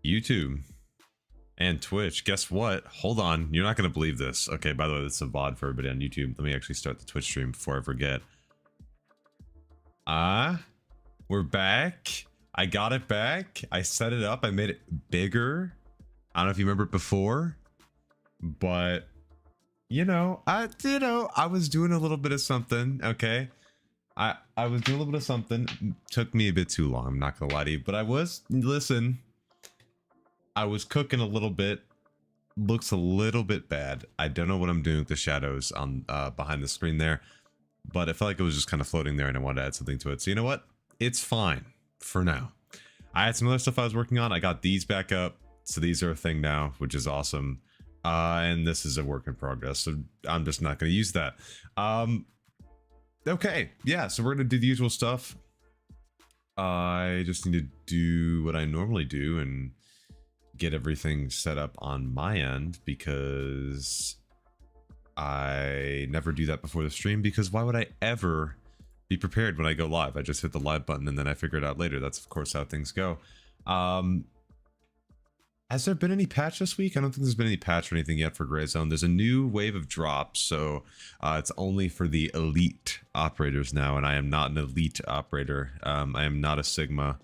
YouTube and Twitch. Guess what? Hold on. You're not going to believe this. Okay, by the way, this is a VOD for everybody on YouTube. Let me actually start the Twitch stream before I forget. We're back. I got it back. I set it up. I made it bigger. I don't know if you remember it before, but I was doing a little bit of something. Okay. I was doing a little bit of something. Took me a bit too long. I'm not going to lie to you, but I was cooking a little bit. Looks a little bit bad. I don't know what I'm doing with the shadows on behind the screen there, but I felt like it was just kind of floating there and I wanted to add something to it. So you know what? It's fine for now. I had some other stuff I was working on. I got these back up. So these are a thing now, which is awesome. And this is a work in progress. So I'm just not going to use that. Okay. Yeah. So we're going to do the usual stuff. I just need to do what I normally do and get everything set up on my end, because I never do that before the stream, because why would I ever be prepared when I go live? I just hit the live button and then I figure it out later. That's of course how things go. Has there been any patch this week? I don't think there's been any patch or anything yet for Gray Zone. There's a new wave of drops, so it's only for the elite operators now, and I am not an elite operator. I am not a Sigma,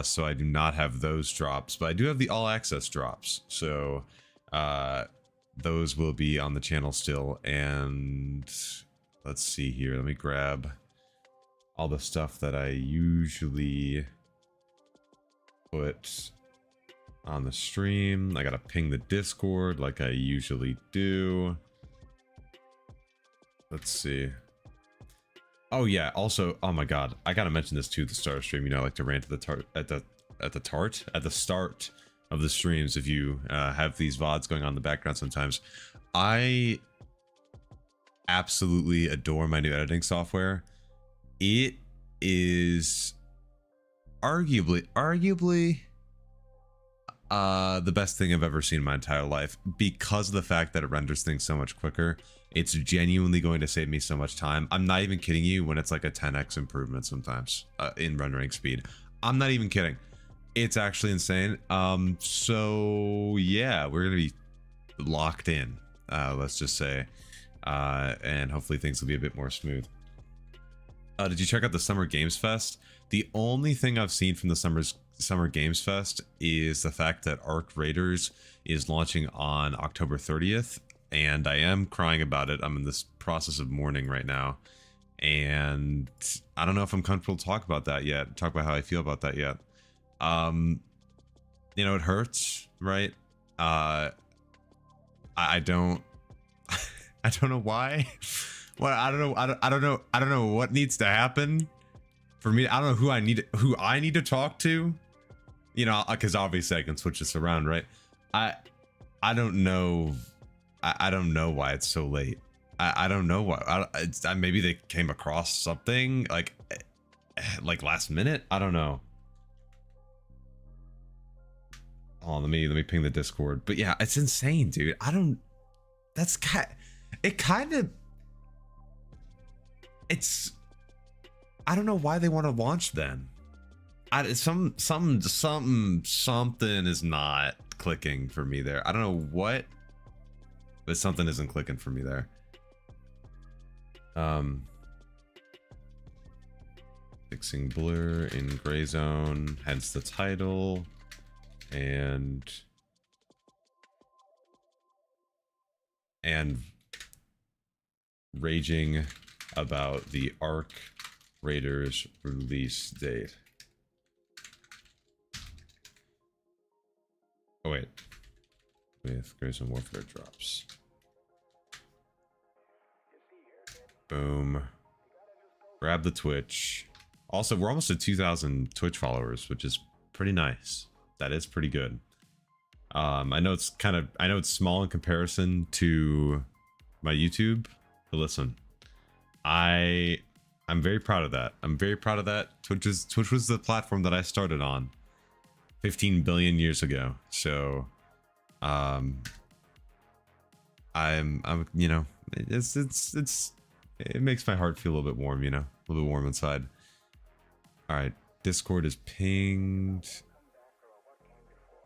so I do not have those drops, but I do have the all access drops. So those will be on the channel still. And let's see here. Let me grab all the stuff that I usually put on the stream. I gotta ping the Discord like I usually do. Let's see. Oh yeah, also, oh my god, I gotta mention this too at the start of stream. I like to rant at the start of the streams if you have these VODs going on in the background sometimes. I absolutely adore my new editing software. It is arguably the best thing I've ever seen in my entire life, because of the fact that it renders things so much quicker. It's genuinely going to save me so much time. I'm not even kidding you when it's like a 10x improvement sometimes in rendering speed. I'm not even kidding. It's actually insane. So yeah, we're gonna be locked in, let's just say, and hopefully things will be a bit more smooth. Did you check out the Summer Games Fest? The only thing I've seen from the Summer Games Fest is the fact that Arc Raiders is launching on October 30th, and I am crying about it. I'm in this process of mourning right now, and I don't know if I'm comfortable to talk about that yet, talk about how I feel about that yet. It hurts, right? I don't I don't know why. Well, I don't know what needs to happen for me. I don't know who I need to talk to, because obviously I can switch this around, right? I don't know. I don't know why it's so late. I don't know why. Maybe they came across something like last minute. I don't know. Oh, let me ping the Discord. But yeah, it's insane, dude. I don't know why they want to launch then. Something is not clicking for me there. I don't know what, but something isn't clicking for me there. Fixing blur in Gray Zone, hence the title, and raging about the Arc Raiders release date. Oh wait, with Gray Zone Warfare drops. Boom. Grab the Twitch. Also, we're almost at 2,000 Twitch followers, which is pretty nice. That is pretty good. I know it's small in comparison to my YouTube, but listen, I'm very proud of that. I'm very proud of that. Twitch was the platform that I started on 15 billion years ago. So, it makes my heart feel a little bit warm, a little bit warm inside. All right, Discord is pinged.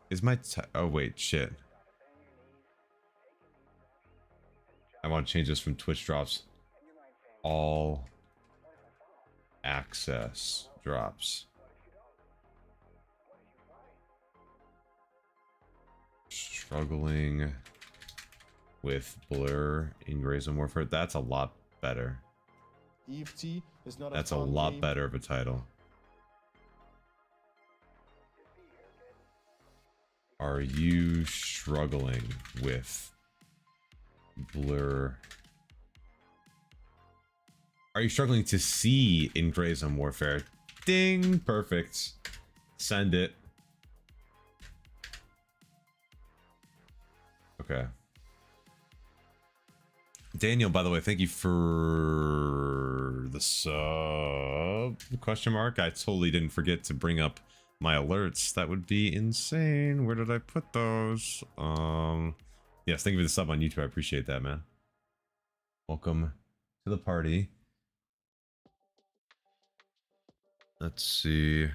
Is my oh wait, shit. I want to change this from Twitch drops. All access drops. Struggling with blur in Resampling Warfare. That's a lot better. EFT is not That's a lot better of a title. Are you struggling with blur? Are you struggling to see in Resampling Warfare? Ding! Perfect. Send it. Okay. Daniel, by the way, thank you for the sub question mark. I totally didn't forget to bring up my alerts. That would be insane. Where did I put those? Yes, thank you for the sub on YouTube. I appreciate that, man. Welcome to the party. Let's see.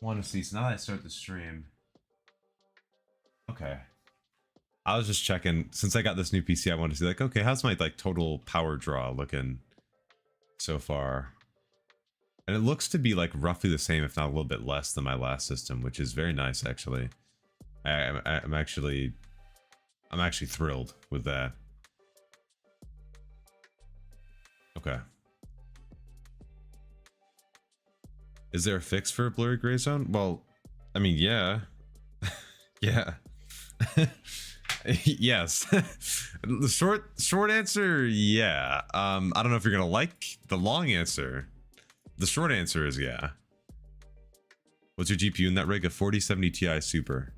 Want to see. So now that I start the stream. Okay. I was just checking, since I got this new PC, I wanted to see like, okay, how's my like total power draw looking so far? And it looks to be like roughly the same, if not a little bit less than my last system, which is very nice actually. I'm actually thrilled with that. Okay. Is there a fix for blurry gray zone? Well, I mean, yeah. Yeah. Yes. The short answer, yeah. I don't know if you're gonna like the long answer. The short answer is yeah. What's your GPU in that rig? A 4070 Ti Super.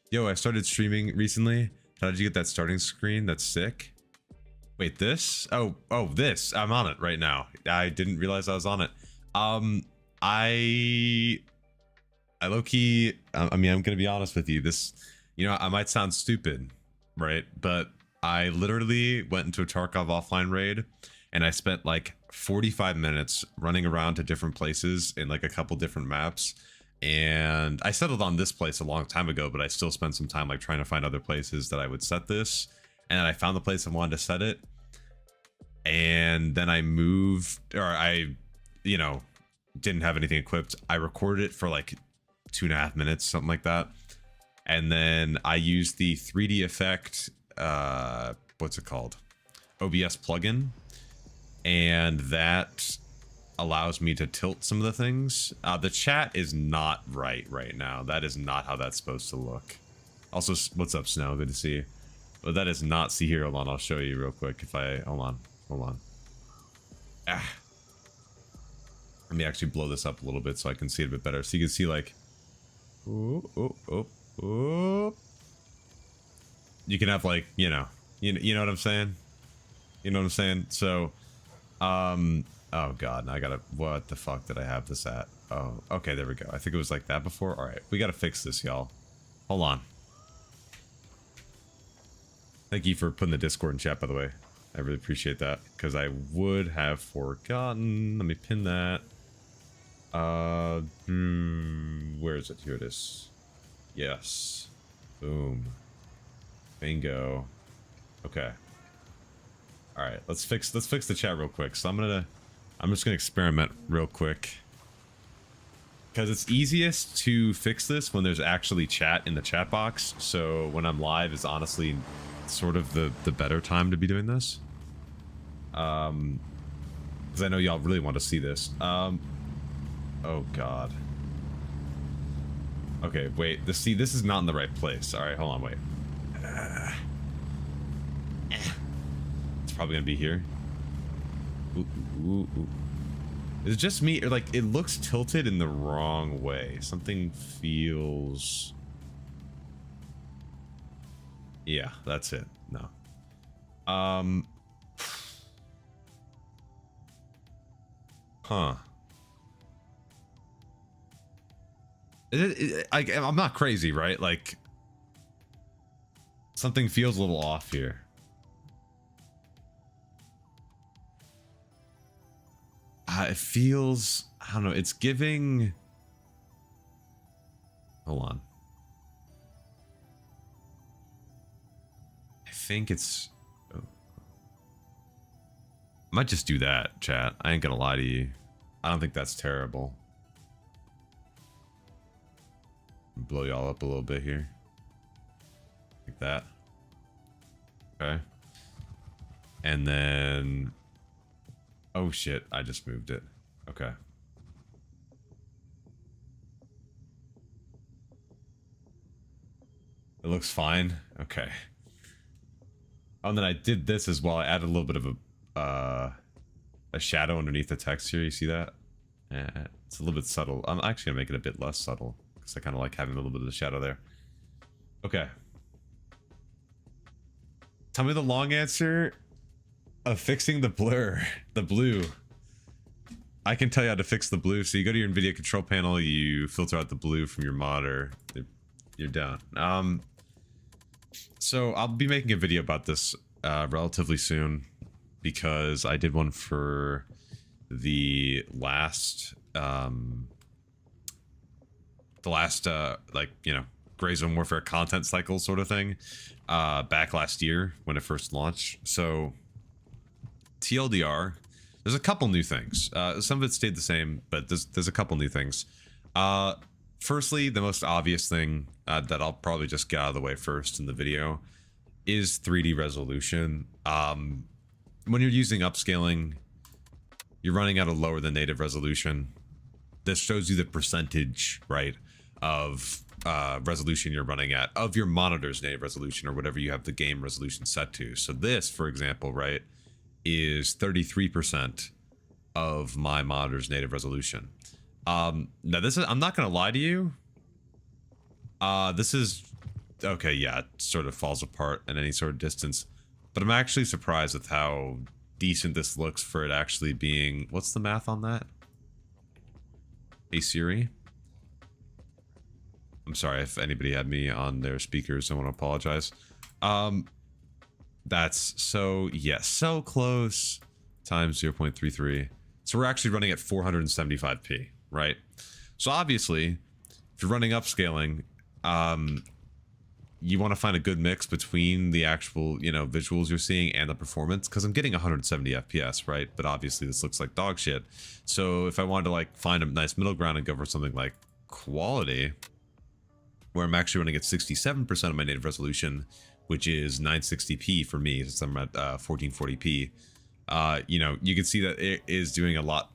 Yo, I started streaming recently. How did you get that starting screen? That's sick. Wait, this? Oh, this. I'm on it right now. I didn't realize I was on it. I low-key, I mean, I'm gonna be honest with you. This, you know, I might sound stupid, right? But I literally went into a Tarkov offline raid and I spent like 45 minutes running around to different places in like a couple different maps. And I settled on this place a long time ago, but I still spent some time like trying to find other places that I would set this. And then I found the place I wanted to set it. And then I moved, or I, you know, didn't have anything equipped. I recorded it for like 2.5 minutes, something like that. And then I used the 3D effect, what's it called? OBS plugin. And that allows me to tilt some of the things. The chat is not right now. That is not how that's supposed to look. Also, what's up, Snow? Good to see you. But that is not, see here, hold on, I'll show you real quick if I, hold on. Ah. Let me actually blow this up a little bit so I can see it a bit better. So you can see like, oh. You can have like, you know what I'm saying? You know what I'm saying? So, oh god, now I gotta, what the fuck did I have this at? Oh, okay, there we go. I think it was like that before. All right, we gotta fix this, y'all. Hold on. Thank you for putting the Discord in chat, by the way. I really appreciate that, because I would have forgotten. Let me pin that. Where is it? Here it is. Yes. Boom. Bingo. Okay. All right, let's fix the chat real quick. So I'm just gonna experiment real quick, because it's easiest to fix this when there's actually chat in the chat box. So when I'm live is honestly sort of the better time to be doing this. Because I know y'all really want to see this. Oh god. Okay, wait. This is not in the right place. All right, hold on, wait. It's probably gonna be here. Ooh. Is it just me, or like it looks tilted in the wrong way? Something feels. Yeah, that's it. No. Huh. I'm not crazy, right? Like, something feels a little off here. It feels, I don't know, it's giving. Hold on. I think it's... Oh. I might just do that, chat. I ain't gonna lie to you. I don't think that's terrible. Blow y'all up a little bit here. Like that. Okay. And then... Oh shit, I just moved it. Okay. It looks fine. Okay. Oh, and then I did this as well. I added a little bit of a shadow underneath the text here. You see that? It's a little bit subtle. I'm actually gonna make it a bit less subtle because I kind of like having a little bit of the shadow there. Okay. Tell me the long answer of fixing the blur, the blue. I can tell you how to fix the blue. So you go to your NVIDIA control panel, you filter out the blue from your monitor. You're done. So I'll be making a video about this relatively soon because I did one for the last like, you know, Gray Zone Warfare content cycle sort of thing back last year when it first launched. So TLDR, there's a couple new things. Some of it stayed the same, but there's a couple new things. Firstly, the most obvious thing that I'll probably just get out of the way first in the video is 3D resolution. When you're using upscaling, you're running at a lower than native resolution. This shows you the percentage, right, of resolution you're running at of your monitor's native resolution or whatever you have the game resolution set to. So this, for example, right, is 33% of my monitor's native resolution. Now this is, I'm not gonna lie to you, this is okay. Yeah, it sort of falls apart at any sort of distance, but I'm actually surprised with how decent this looks for it actually being... What's the math on that? Hey Siri. I'm sorry if anybody had me on their speakers. I want to apologize. That's so, yes, so close. Times 0.33. So we're actually running at 475p, right? So obviously, if you're running upscaling, you want to find a good mix between the actual, you know, visuals you're seeing and the performance, because I'm getting 170 FPS, right? But obviously this looks like dog shit. So if I wanted to like find a nice middle ground and go for something like quality, where I'm actually running at 67% of my native resolution, which is 960p for me, since I'm at 1440p. You know, you can see that it is doing a lot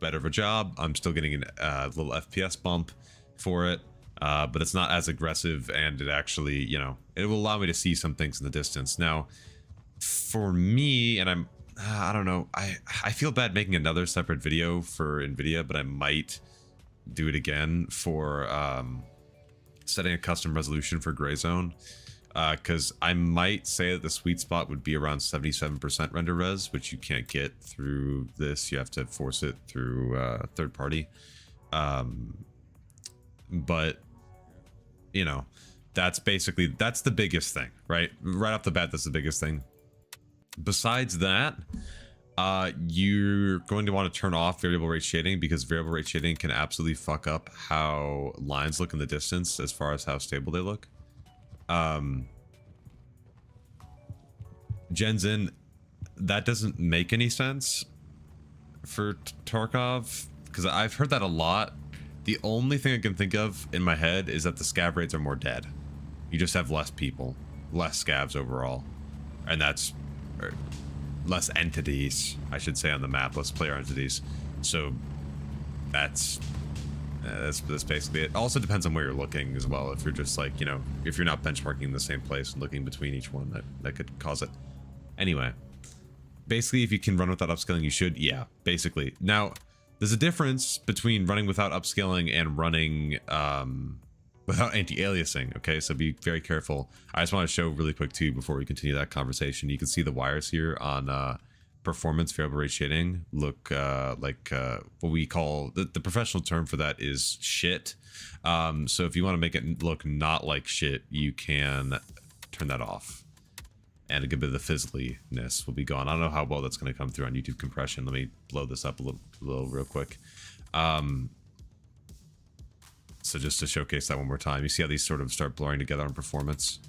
better of a job. I'm still getting a little FPS bump for it, but it's not as aggressive, and it actually, you know, it will allow me to see some things in the distance. Now, for me, and I don't know, I feel bad making another separate video for Nvidia, but I might do it again for setting a custom resolution for Gray Zone. Because I might say that the sweet spot would be around 77% render res, which you can't get through this. You have to force it through third party. But, you know, that's the biggest thing, right? Right off the bat, that's the biggest thing. Besides that, you're going to want to turn off variable rate shading, because variable rate shading can absolutely fuck up how lines look in the distance as far as how stable they look. Jensen, that doesn't make any sense for Tarkov, because I've heard that a lot. The only thing I can think of in my head is that the scav rates are more dead. You just have less people, less scavs overall, and that's less entities, I should say, on the map, less player entities. So that's basically it. Also depends on where you're looking as well. If you're just like, you know, if you're not benchmarking in the same place and looking between each one, that could cause it. Anyway, basically, if you can run without upscaling, you should. Yeah, basically. Now, there's a difference between running without upscaling and running without anti-aliasing. Okay, so be very careful. I just want to show really quick too before we continue that conversation. You can see the wires here on performance variable rate shading look like what we call the professional term for that is shit. So if you want to make it look not like shit, you can turn that off, and a good bit of the fizzliness will be gone. I don't know how well that's going to come through on YouTube compression. Let me blow this up a little real quick. So just to showcase that one more time, you see how these sort of start blurring together on performance?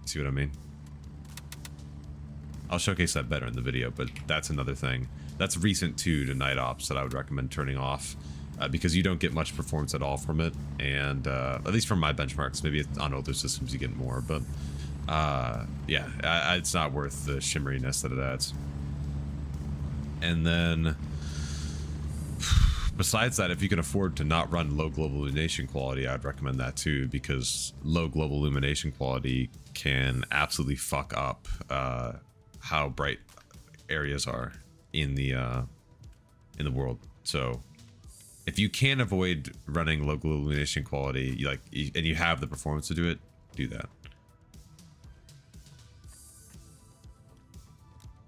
See what I mean? I'll showcase that better in the video, but that's another thing. That's recent too to night ops that I would recommend turning off because you don't get much performance at all from it. And at least from my benchmarks, maybe on older systems you get more, but yeah, it's not worth the shimmeriness that it adds. And then besides that, if you can afford to not run low global illumination quality, I'd recommend that too, because low global illumination quality can absolutely fuck up how bright areas are in the world. So if you can avoid running low global illumination quality, and you have the performance to do it, do that.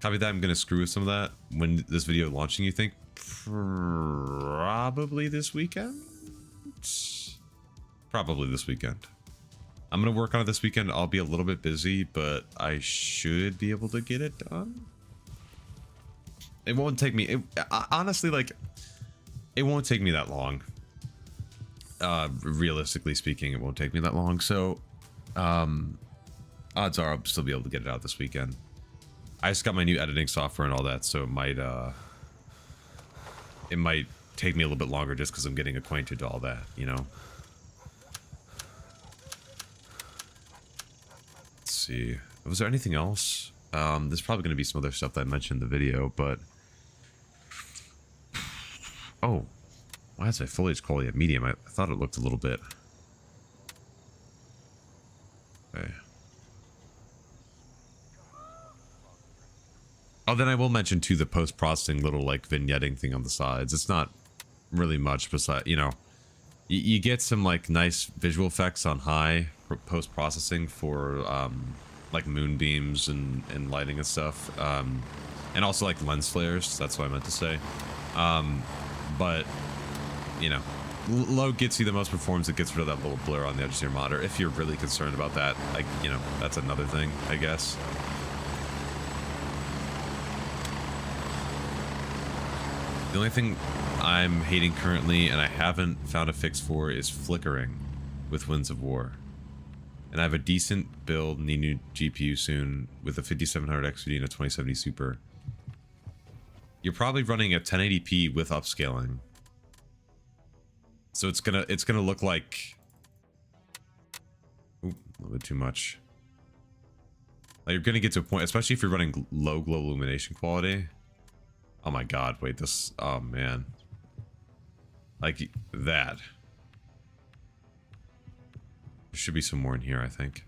Copy that. I'm gonna screw with some of that when this video launching. You think? Probably this weekend. Probably this weekend. I'm gonna work on it this weekend. I'll be a little bit busy, but I should be able to get it done. It won't take me. Honestly, like, it won't take me that long. Realistically speaking, it won't take me that long. So, odds are I'll still be able to get it out this weekend. I just got my new editing software and all that, so it might take me a little bit longer just because I'm getting acquainted to all that, you know. Let's see. Was there anything else? There's probably going to be some other stuff that I mentioned in the video, but oh, why is my foliage quality at medium? I thought it looked a little bit. Okay. Oh, then I will mention too the post-processing little like vignetting thing on the sides. It's not really much, besides, you know, you get some like nice visual effects on high post-processing for like moonbeams and lighting and stuff, and also like lens flares. That's what I meant to say. But you know, low gets you the most performance. It gets rid of that little blur on the edge of your monitor. If you're really concerned about that, like, you know, that's another thing, I guess. The only thing I'm hating currently, and I haven't found a fix for, is flickering with Winds of War. And I have a decent build, need new GPU soon, with a 5700 XVD and a 2070 Super. You're probably running at 1080p with upscaling. So it's gonna look like, ooh, a little bit too much. Like, you're gonna get to a point, especially if you're running low global illumination quality. Oh my god, wait, this, oh man. Like, that. There should be some more in here, I think.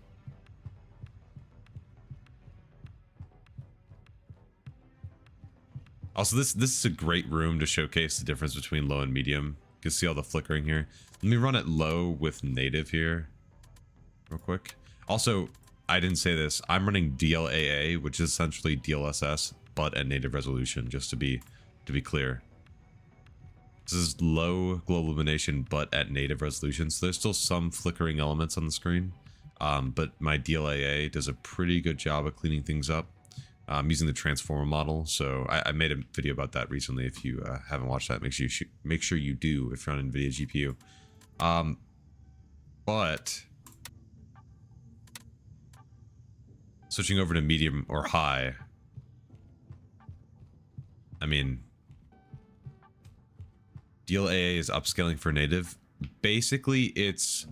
Also, this is a great room to showcase the difference between low and medium. You can see all the flickering here. Let me run it low with native here, real quick. Also, I didn't say this, I'm running DLAA, which is essentially DLSS, but at native resolution, just to be clear. This is low global illumination, but at native resolution, so there's still some flickering elements on the screen. But my DLAA does a pretty good job of cleaning things up. I'm using the transformer model, so I made a video about that recently. If you haven't watched that, make sure you do if you're on Nvidia GPU. But switching over to medium or high, I mean, DLAA is upscaling for native. Basically, it's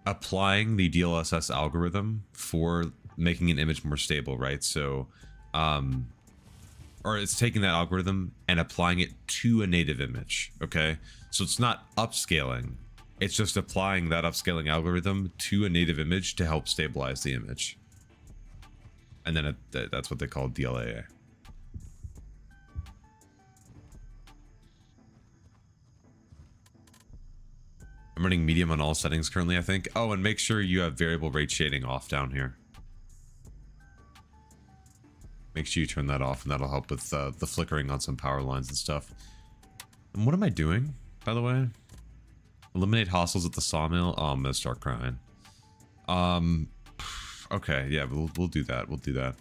applying the DLSS algorithm for making an image more stable, right? So, or it's taking that algorithm and applying it to a native image, okay? So it's not upscaling. It's just applying that upscaling algorithm to a native image to help stabilize the image. And then that's what they call DLAA. I'm running medium on all settings currently, I think. Oh, and make sure you have variable rate shading off down here. Make sure you turn that off, and that'll help with the flickering on some power lines and stuff. And what am I doing, by the way? Eliminate hostiles at the sawmill. Oh, I'm gonna start crying. Okay, yeah, we'll do that. We'll do that.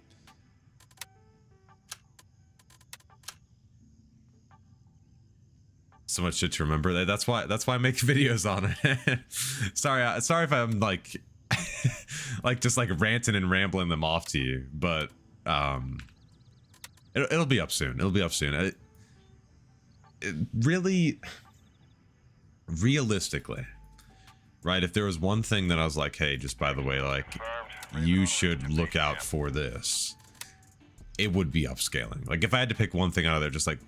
so much shit to remember. That's why I make videos on it. sorry if I'm like like just like ranting and rambling them off to you, but it'll be up soon. It'll be up soon. It really, realistically, right? If there was one thing that I was like, hey, just by the way, like, you should look out for this, it would be upscaling. Like, if I had to pick one thing out of there, just like,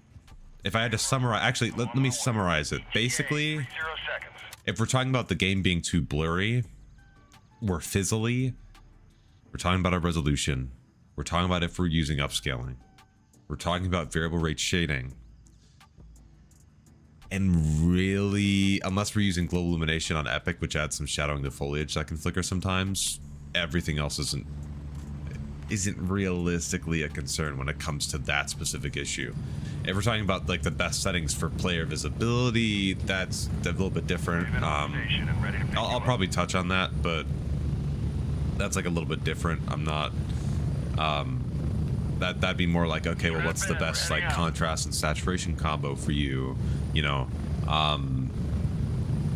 if I had to summarize, actually, let me summarize it. Basically, if we're talking about the game being too blurry or fizzly, we're talking about our resolution. We're talking about if we're using upscaling. We're talking about variable rate shading. And really, unless we're using global illumination on Epic, which adds some shadowing to foliage that can flicker sometimes, everything else isn't realistically a concern when it comes to that specific issue. If we're talking about like the best settings for player visibility, that's a little bit different. I'll probably touch on that, but that's like a little bit different. I'm not that'd be more like, okay, well, what's the best like contrast and saturation combo for you? You know,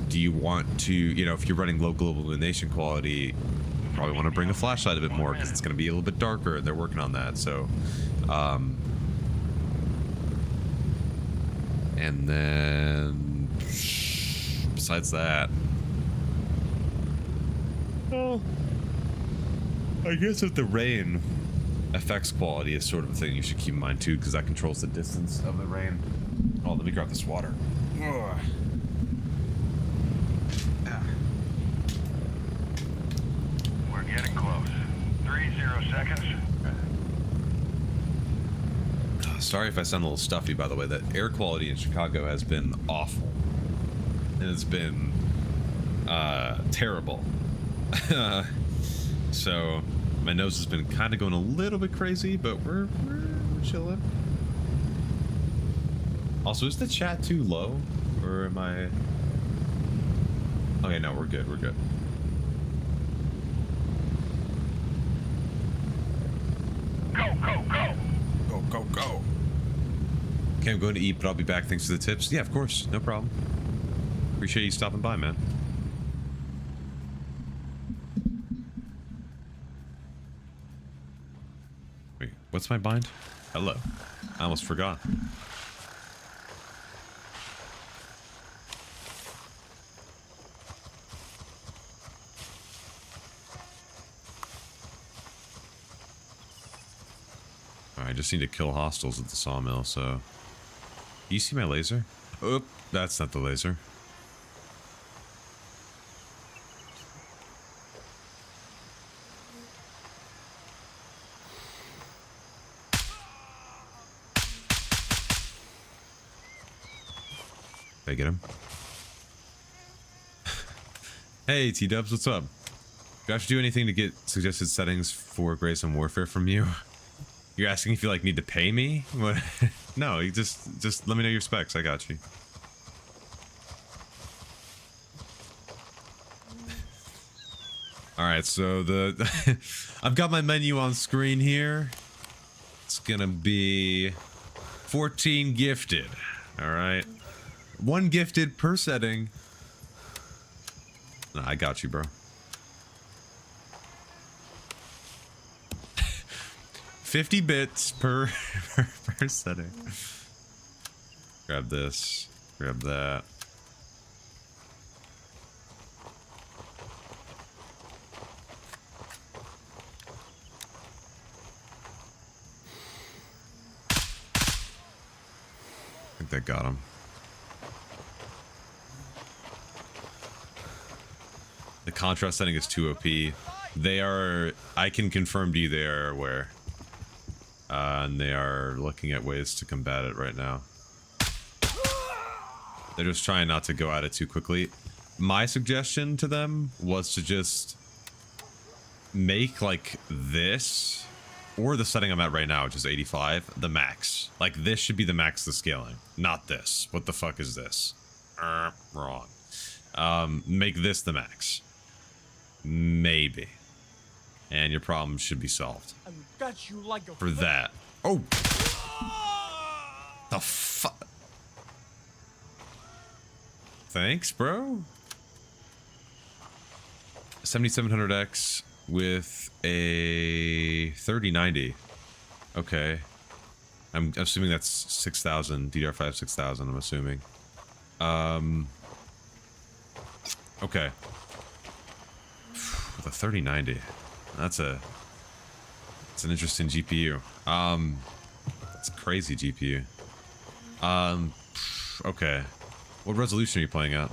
do you want to, you know, if you're running low global illumination quality, you probably want to bring a flashlight a bit more because it's going to be a little bit darker. They're working on that. So, and then besides that, well, I guess if the rain affects quality is sort of a thing you should keep in mind too, because that controls the distance of the rain. Oh, let me grab this water. Ugh. We're getting close. 30 seconds. Sorry if I sound a little stuffy, by the way. That air quality in Chicago has been awful. And it's been terrible. So my nose has been kind of going a little bit crazy, but we're chilling. Also, is the chat too low, or am I? Okay, no, we're good. We're good. Go, go, go! Go, go, go! Okay, I'm going to eat, but I'll be back. Thanks for the tips. Yeah, of course, no problem. Appreciate you stopping by, man. Wait, what's my bind? Hello. I almost forgot. I just need to kill hostiles at the sawmill, so... You see my laser? Oh, that's not the laser. Did I get him? Hey, T-Dubs, what's up? Do I have to do anything to get suggested settings for Grayson Warfare from you? You're asking if you like need to pay me? What? No, you just let me know your specs. I got you. All right, so I've got my menu on screen here. It's gonna be 14 gifted. All right, 1 gifted per setting. Nah, I got you, bro. 50 bits per setting. Grab this. Grab that. I think that got him. The contrast setting is 2 OP. They are, I can confirm to you they are aware. And they are looking at ways to combat it right now. They're just trying not to go at it too quickly. My suggestion to them was to just make like this, or the setting I'm at right now, which is 85, the max. Like this should be the max of scaling, not this. What the fuck is this? Wrong. Make this the max. Maybe. And your problem should be solved. Got you like a for that. Oh! The fuck? Thanks, bro. 7700X with a 3090. Okay. I'm assuming that's 6000, DDR5 6000, I'm assuming. Okay. With a 3090. That's an interesting GPU. That's a crazy GPU. Okay. What resolution are you playing at?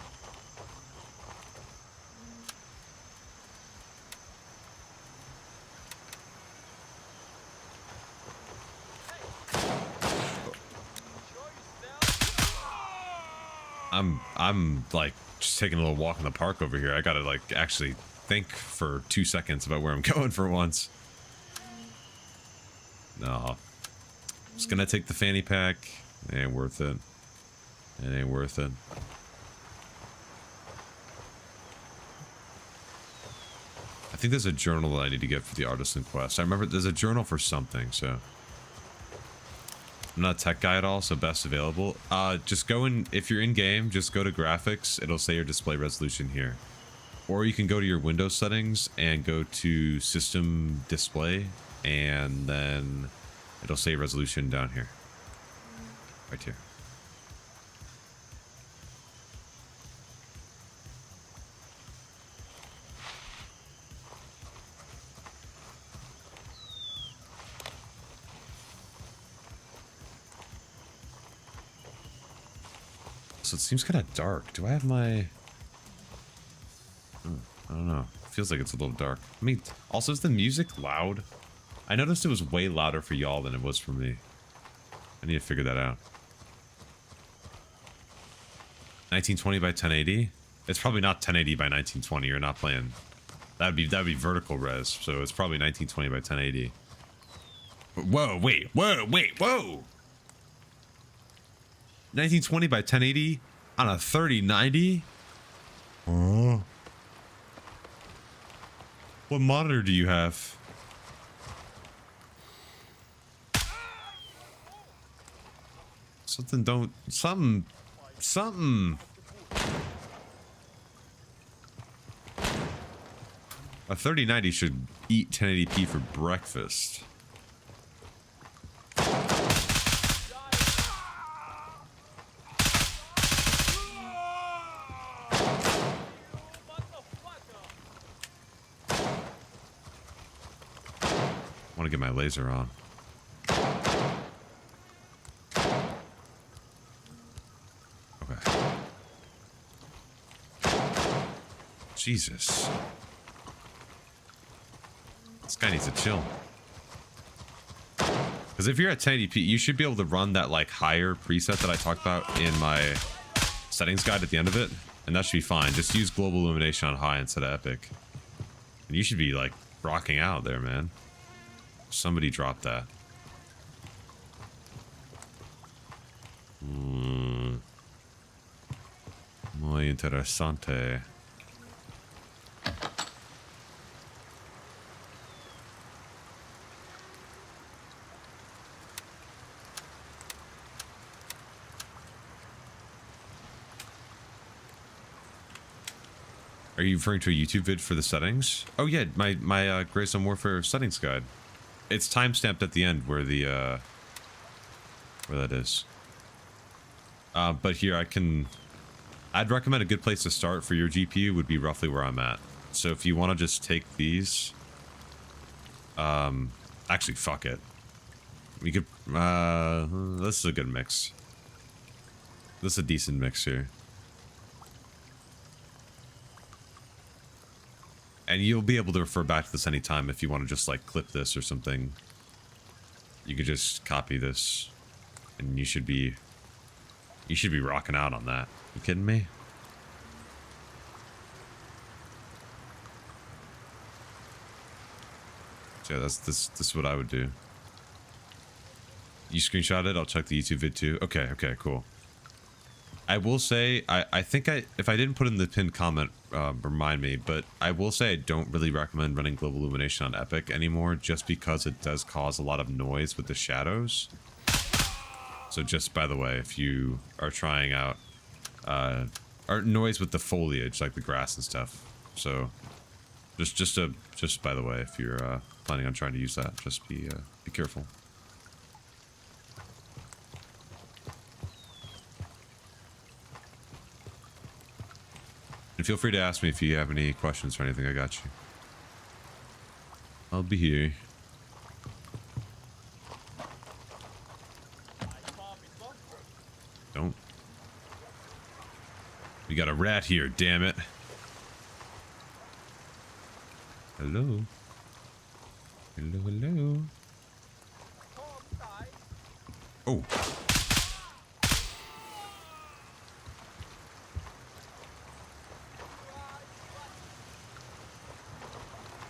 I'm like just taking a little walk in the park over here. I gotta like actually think for 2 seconds about where I'm going for once. No. Just gonna take the fanny pack. It ain't worth it. It ain't worth it. I think there's a journal that I need to get for the Artisan Quest. I remember there's a journal for something, so. I'm not a tech guy at all, so best available. Just go in, if you're in game, just go to graphics. It'll say your display resolution here. Or you can go to your Windows settings and go to system display, and then it'll say resolution down here. Right here. So it seems kind of dark. Do I have my... I don't know. Feels like it's a little dark. I mean, also, is the music loud? I noticed it was way louder for y'all than it was for me. I need to figure that out. 1920 by 1080? It's probably not 1080 by 1920. You're not playing... That'd be vertical res, so it's probably 1920 by 1080. Whoa, wait, whoa, wait, whoa! 1920 by 1080 on a 3090? Oh. What monitor do you have? Something. A 3090 should eat 1080p for breakfast. I want to get my laser on. Okay. Jesus. This guy needs to chill. Because if you're at 1080p, you should be able to run that like higher preset that I talked about in my settings guide at the end of it. And that should be fine. Just use global illumination on high instead of epic. And you should be like rocking out there, man. Somebody dropped that. Muy interesante. Are you referring to a YouTube vid for the settings? Oh yeah, my Grace on Warfare settings guide. It's timestamped at the end where the where that is. But here I'd recommend a good place to start for your GPU would be roughly where I'm at. So if you want to just take these, actually fuck it. We could this is a good mix. This is a decent mix here. And you'll be able to refer back to this anytime if you want to just like clip this or something. You could just copy this and you should be rocking out on that. You kidding me? So yeah, this is what I would do. You screenshot it, I'll check the YouTube vid too. Okay, cool. I will say, I think if I didn't put in the pinned comment, remind me, but I will say I don't really recommend running global illumination on Epic anymore just because it does cause a lot of noise with the shadows. So just by the way, if you are trying out Or noise with the foliage, like the grass and stuff. So, just by the way, if you're planning on trying to use that, just be careful. And feel free to ask me if you have any questions or anything. I got you. I'll be here. Don't. We got a rat here, damn it. Hello. Hello, hello. Oh.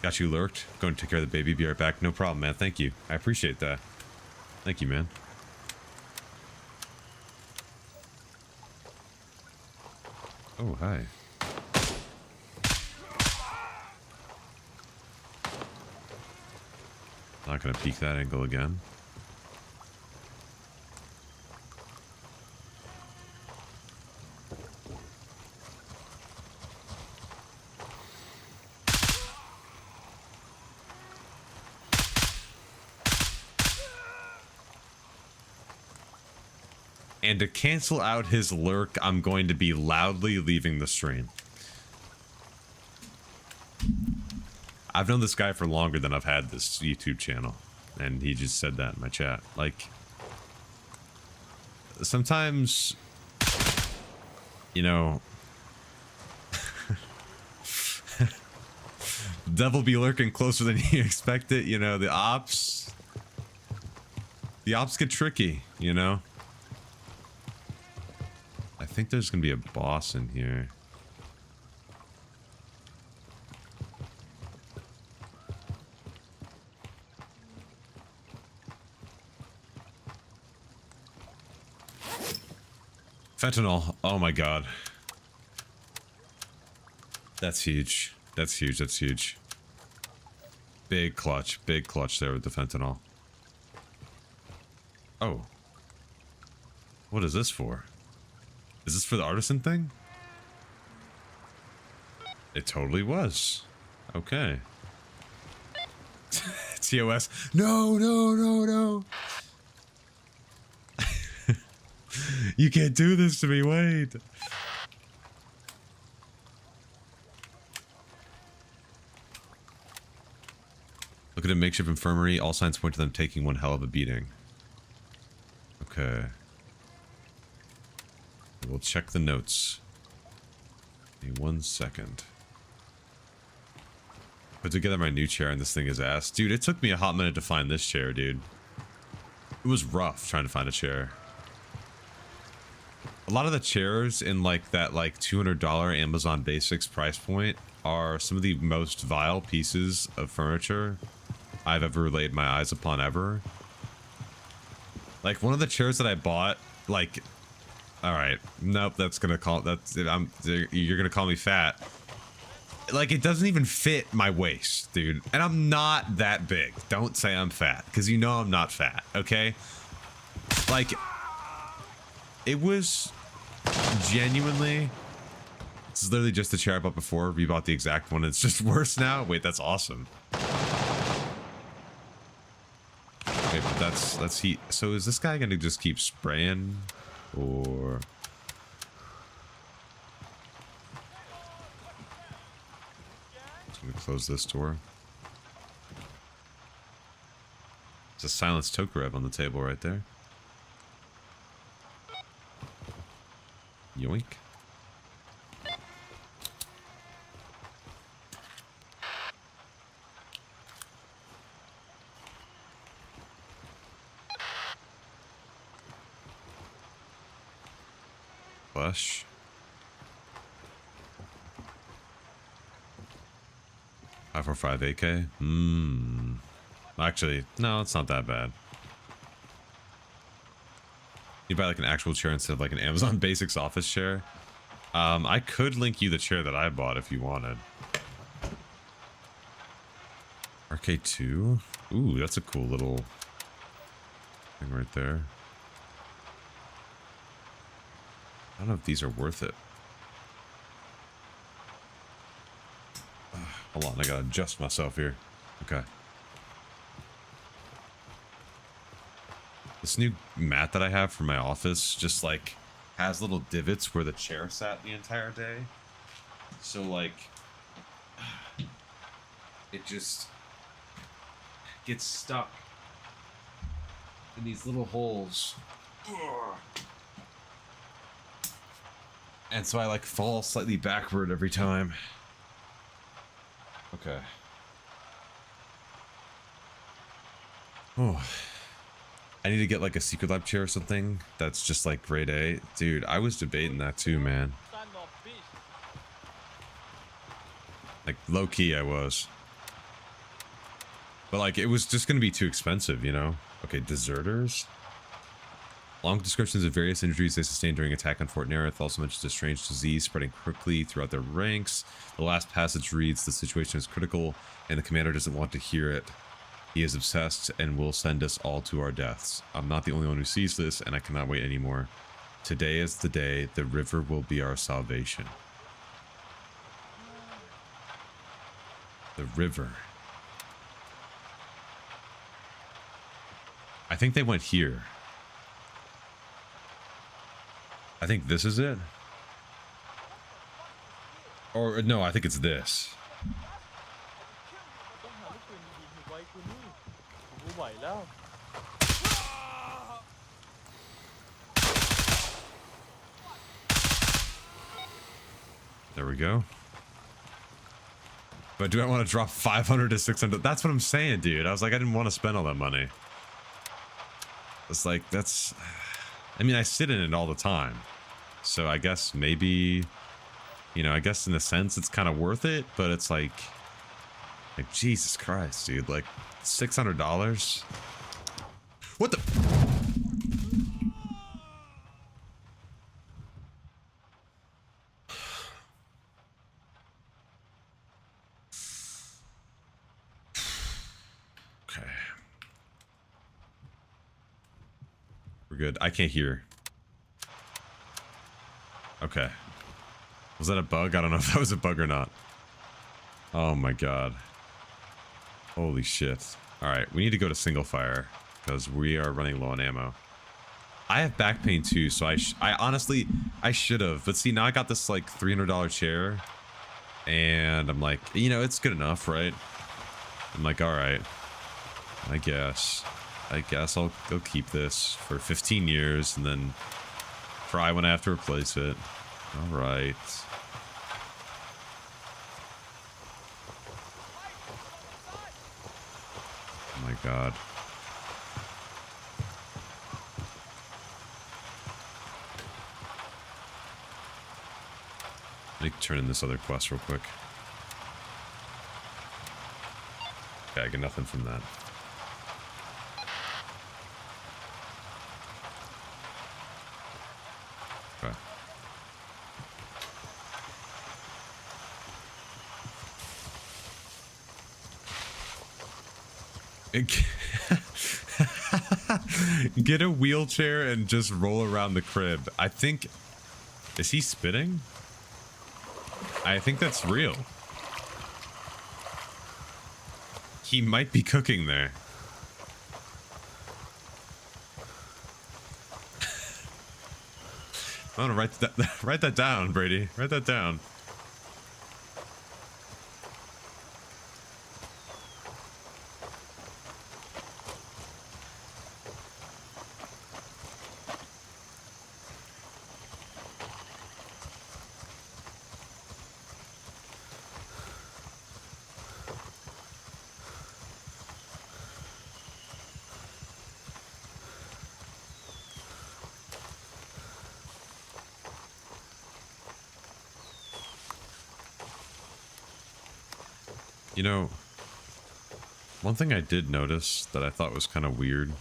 Got you lurked. Going to take care of the baby. Be right back. No problem, man. Thank you. I appreciate that. Thank you, man. Oh, hi. Not gonna peek that angle again. And to cancel out his lurk, I'm going to be loudly leaving the stream. I've known this guy for longer than I've had this YouTube channel. And he just said that in my chat. Like, sometimes, you know, devil be lurking closer than you expect it. You know, the ops get tricky, you know? I think there's gonna be a boss in here. Fentanyl. Oh my god. That's huge. That's huge. That's huge. Big clutch. Big clutch there with the fentanyl. Oh. What is this for? Is this for the artisan thing? It totally was. Okay. TOS. No, no, no, no. You can't do this to me, wait. Look at a makeshift infirmary. All signs point to them taking one hell of a beating. Okay. We'll check the notes. Give me 1 second. Put together my new chair and this thing is ass. Dude, it took me a hot minute to find this chair, dude. It was rough trying to find a chair. A lot of the chairs in like that like $200 Amazon Basics price point are some of the most vile pieces of furniture I've ever laid my eyes upon ever. Like one of the chairs that I bought, like, all right, nope, that's gonna call that's you're gonna call me fat. Like it doesn't even fit my waist, dude, and I'm not that big. Don't say I'm fat, because you know I'm not fat. Okay, like it was genuinely. This is literally just the chair I bought before. We bought the exact one. It's just worse now. Wait, that's awesome. Okay, but that's heat. So is this guy gonna just keep spraying, or? Just gonna close this door. There's a silenced Tokarev on the table right there. Yoink. Flush. $545 AK. Actually, no, it's not that bad. You buy like an actual chair instead of like an Amazon Basics office chair. I could link you the chair that I bought if you wanted. RK2. Ooh, that's a cool little thing right there. I don't know if these are worth it. Hold on, I gotta adjust myself here. Okay. This new mat that I have for my office just like has little divots where the chair sat the entire day. So like it just gets stuck in these little holes. And so I like fall slightly backward every time. Okay. Oh. I need to get like a secret lab chair or something that's just like grade A. Dude, I was debating that too, man. Like low key I was. But like it was just gonna be too expensive, you know? Okay, deserters. Long descriptions of various injuries they sustained during attack on Fort Nerith also mentions a strange disease spreading quickly throughout their ranks. The last passage reads, the situation is critical and the commander doesn't want to hear it. He is obsessed and will send us all to our deaths. I'm not the only one who sees this, and I cannot wait anymore. Today is the day. The river will be our salvation. The river. I think they went here. I think this is it. Or no, I think it's this. There we go. But do I want to drop 500 to 600? That's what I'm saying, dude. I was like, I didn't want to spend all that money. It's like, that's... I mean, I sit in it all the time. So I guess maybe... You know, I guess in a sense it's kind of worth it, but it's like... Like, Jesus Christ, dude. Like, $600? What the... Okay. We're good. I can't hear. Okay. Was that a bug? I don't know if that was a bug or not. Oh my god. Holy shit. Alright, we need to go to single fire because we are running low on ammo. I have back pain too, so I honestly, I should have. But see, now I got this like $300 chair and I'm like, you know, it's good enough, right? I'm like, alright. I guess I'll go keep this for 15 years and then cry when I have to replace it. Alright. Oh my god. Let me turn in this other quest real quick. Okay, I get nothing from that. Okay. Get a wheelchair and just roll around the crib. I think... Is he spitting? I think that's real. He might be cooking there. I'm gonna write that down, Brady. Write that down. You know, one thing I did notice that I thought was kind of weird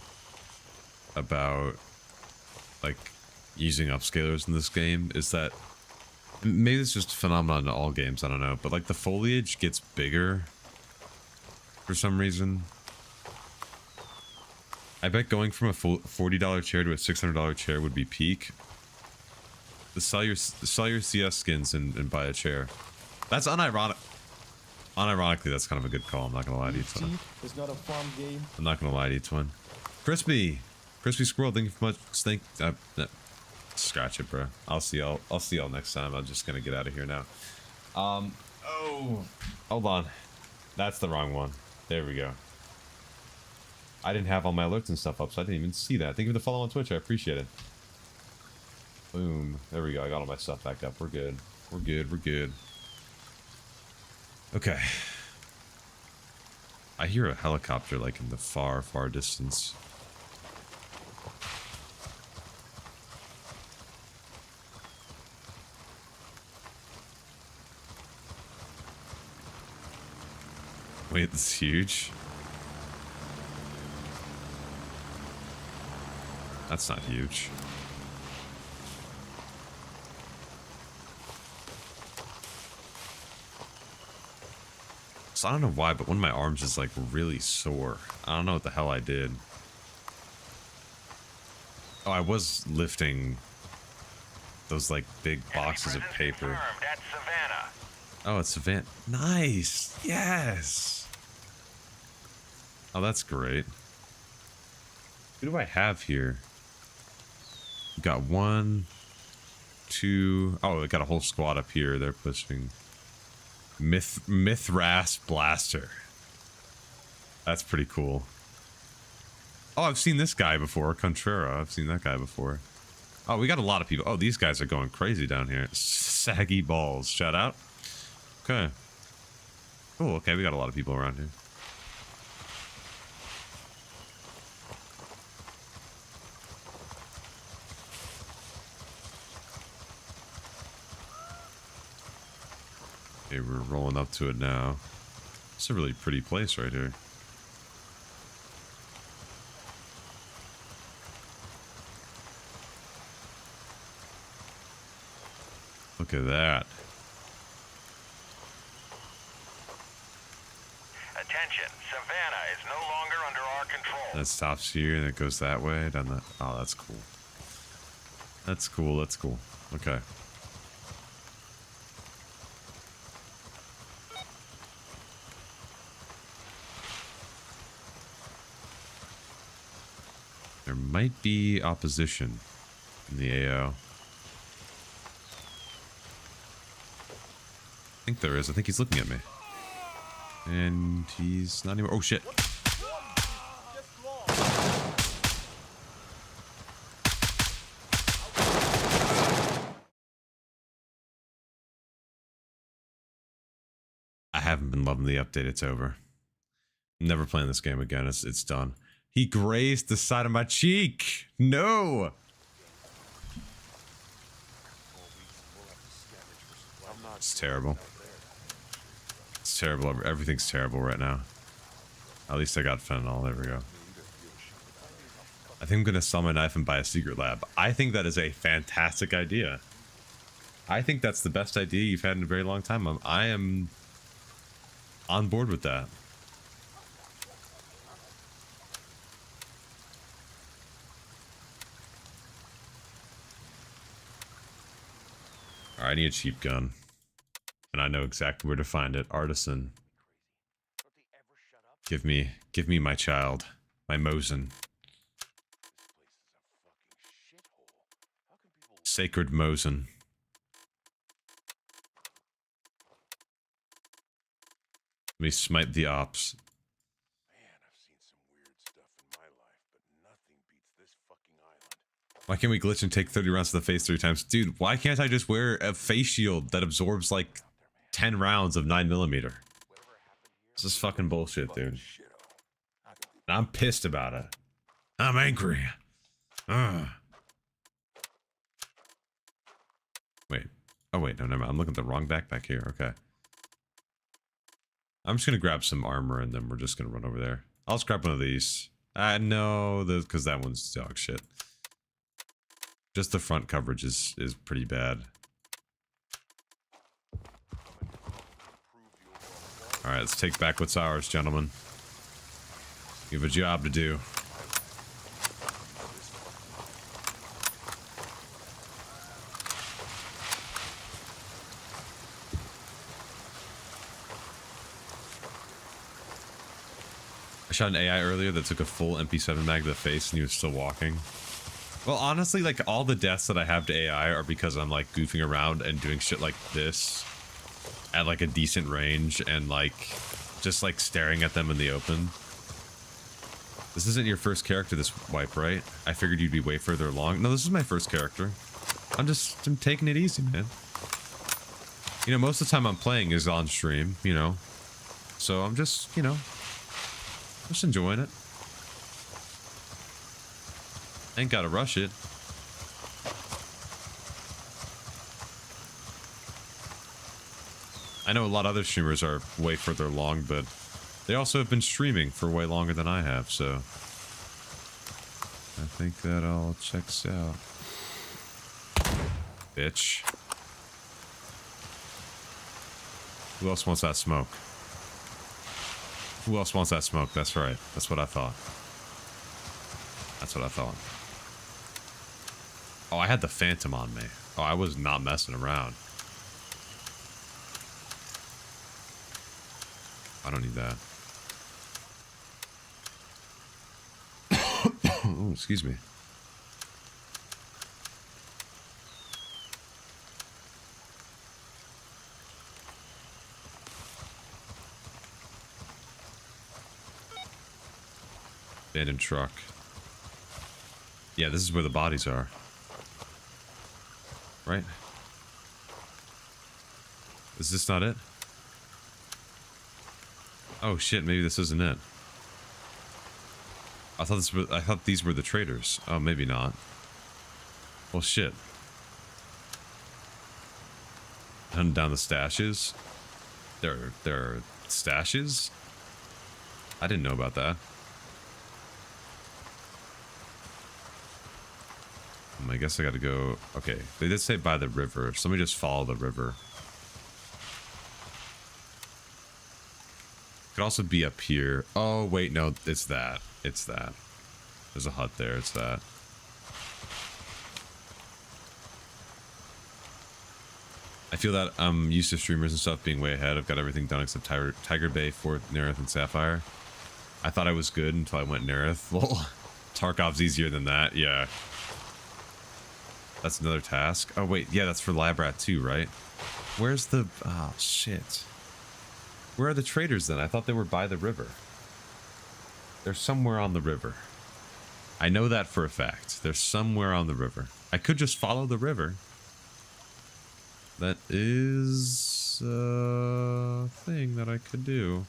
about, like, using upscalers in this game is that, maybe it's just a phenomenon in all games, I don't know, but like the foliage gets bigger for some reason. I bet going from a $40 chair to a $600 chair would be peak. Sell your CS skins and buy a chair. That's unironic. Unironically, that's kind of a good call. I'm not gonna lie to you, EFT Twin. is not a fun game. I'm not gonna lie to you, Twin. Crispy Squirrel, thank you so much. Scratch it, bro. I'll see y'all next time. I'm just gonna get out of here now. Oh, hold on. That's the wrong one. There we go. I didn't have all my alerts and stuff up, so I didn't even see that. Thank you for the follow on Twitch. I appreciate it. Boom. There we go. I got all my stuff back up. We're good. We're good. We're good. Okay. I hear a helicopter like in the far, far distance. Wait, that's huge. That's not huge. So I don't know why, but one of my arms is like really sore. I don't know what the hell I did. Oh, I was lifting those like big boxes of paper. That's Savannah. Oh, it's Savannah. Nice. Yes. Oh, that's great. Who do I have here? We got 1, 2. Oh, I got a whole squad up here. They're pushing. Mithras Blaster. That's pretty cool. Oh, I've seen this guy before. Contrera. I've seen that guy before. Oh, we got a lot of people. Oh, these guys are going crazy down here. Saggy balls. Shout out. Okay. Oh, okay. We got a lot of people around here. Okay, we're rolling up to it now. It's a really pretty place right here. Look at that. Attention, Savannah is no longer under our control. That stops here and it goes that way down the. Oh, that's cool. That's cool. That's cool. Okay. There might be opposition in the AO. I think there is. I think he's looking at me. And he's not anywhere. Oh, shit. I haven't been loving the update. It's over. Never playing this game again. It's done. He grazed the side of my cheek. No. It's terrible. It's terrible. Everything's terrible right now. At least I got fentanyl. There we go. I think I'm going to sell my knife and buy a secret lab. I think that is a fantastic idea. I think that's the best idea you've had in a very long time. I am on board with that. Alright, I need a cheap gun. And I know exactly where to find it. Artisan. Give me my child. My Mosin. Sacred Mosin. Let me smite the ops. Why can't we glitch and take 30 rounds to the face 3 times? Dude, why can't I just wear a face shield that absorbs like 10 rounds of 9mm? This is fucking bullshit, dude. And I'm pissed about it. I'm angry. Wait. Oh, wait. No, never mind. I'm looking at the wrong backpack here. Okay. I'm just going to grab some armor and then we're just going to run over there. I'll just grab one of these. No, because that one's dog shit. Just the front coverage is pretty bad. Alright, let's take back what's ours, gentlemen. We have a job to do. I shot an AI earlier that took a full MP7 mag to the face and he was still walking. Well, honestly, like, all the deaths that I have to AI are because I'm, like, goofing around and doing shit like this at, like, a decent range and, like, just, like, staring at them in the open. This isn't your first character this wipe, right? I figured you'd be way further along. No, this is my first character. I'm taking it easy, man. You know, most of the time I'm playing is on stream, you know. So I'm just, you know, just enjoying it. Ain't gotta rush it. I know a lot of other streamers are way further along, but they also have been streaming for way longer than I have, so I think that all checks out. Bitch. Who else wants that smoke? Who else wants that smoke? That's right. That's what I thought. That's what I thought. Oh, I had the Phantom on me. Oh, I was not messing around. I don't need that. Oh, excuse me. Abandoned truck. Yeah, this is where the bodies are. Right? Is this not it? Oh shit, maybe this isn't it. I thought these were the traders. Oh, maybe not. Well, shit. Hunting down the stashes. There are stashes? I didn't know about that. I guess I gotta go. Okay, they did say by the river, so let me just follow the river. Could also be up here. Oh wait, no, it's that. It's that. There's a hut there. It's that. I feel that I'm used to streamers and stuff being way ahead. I've got everything done except Tiger Bay, Fort, Nerith, and Sapphire. I thought I was good until I went Nerith. Well, Tarkov's easier than that. Yeah. That's another task. Oh wait, yeah, that's for Labrat too, right? Where's the... Oh, shit. Where are the traders then? I thought they were by the river. They're somewhere on the river. I know that for a fact. They're somewhere on the river. I could just follow the river. That is a thing that I could do.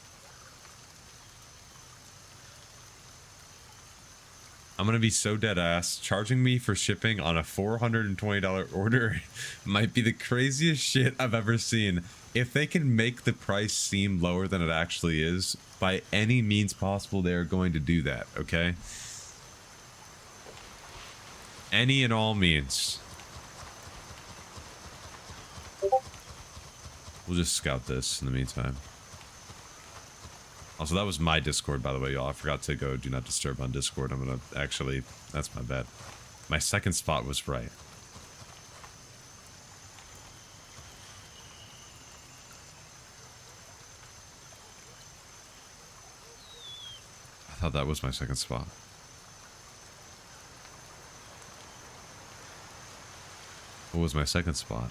I'm gonna be so dead ass. Charging me for shipping on a $420 order might be the craziest shit I've ever seen. If they can make the price seem lower than it actually is, by any means possible, they are going to do that, okay? Any and all means. We'll just scout this in the meantime. Also, that was my Discord, by the way, y'all. I forgot to go do not disturb on Discord. I'm gonna actually... That's my bad. My second spot was right. I thought that was my second spot. What was my second spot?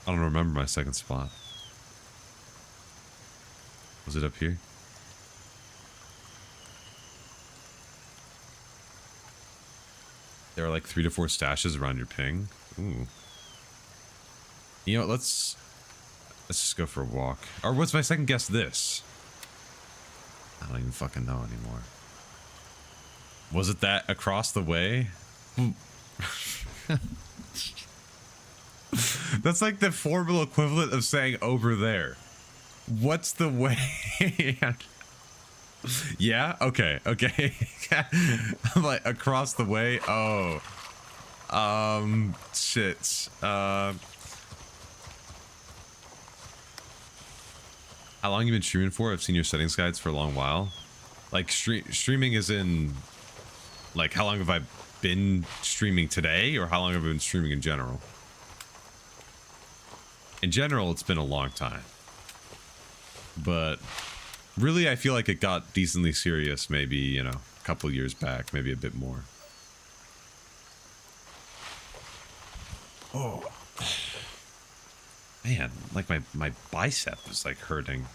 I don't remember my second spot. Was it up here? There are like 3 to 4 stashes around your ping. Ooh. You know what, let's just go for a walk. Or what's my second guess this? I don't even fucking know anymore. Was it that across the way? That's like the formal equivalent of saying over there. What's the way? Yeah? Okay, okay. I'm like, across the way? Oh. Shit. How long you been streaming for? I've seen your settings guides for a long while. Like, streaming is in... Like, how long have I been streaming today? Or how long have I been streaming in general? In general, it's been a long time. But really, I feel like it got decently serious maybe, you know, a couple years back, maybe a bit more. Oh. Man, like my bicep is like hurting.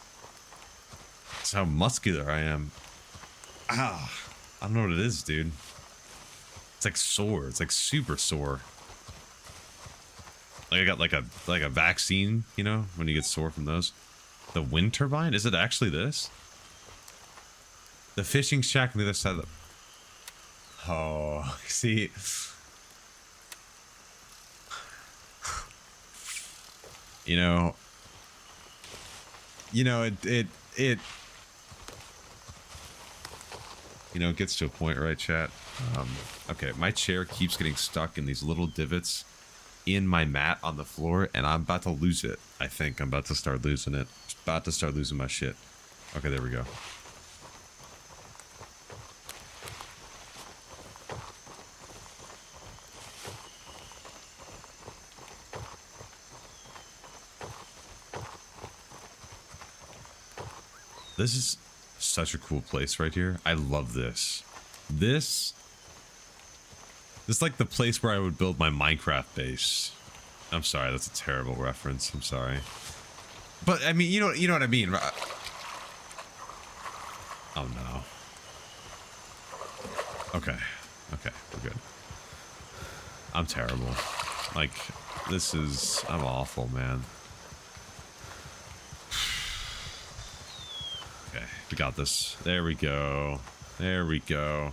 That's how muscular I am. Ah, I don't know what it is, dude. It's like sore. It's like super sore. Like I got like a vaccine, you know, when you get sore from those. The wind turbine? Is it actually this? The fishing shack on the other side of the... Oh, see... You know, it you know, it gets to a point, right, chat? Okay, my chair keeps getting stuck in these little divots in my mat on the floor, and I'm about to lose it. I think I'm about to start losing it. About to start losing my shit. Okay, there we go. This is such a cool place right here. I love this. This is like the place where I would build my Minecraft base. I'm sorry, that's a terrible reference. I'm sorry. But I mean, you know what I mean. Oh no. Okay. Okay, we're good. I'm terrible. Like, this is... I'm awful, man. Okay, we got this. There we go. There we go.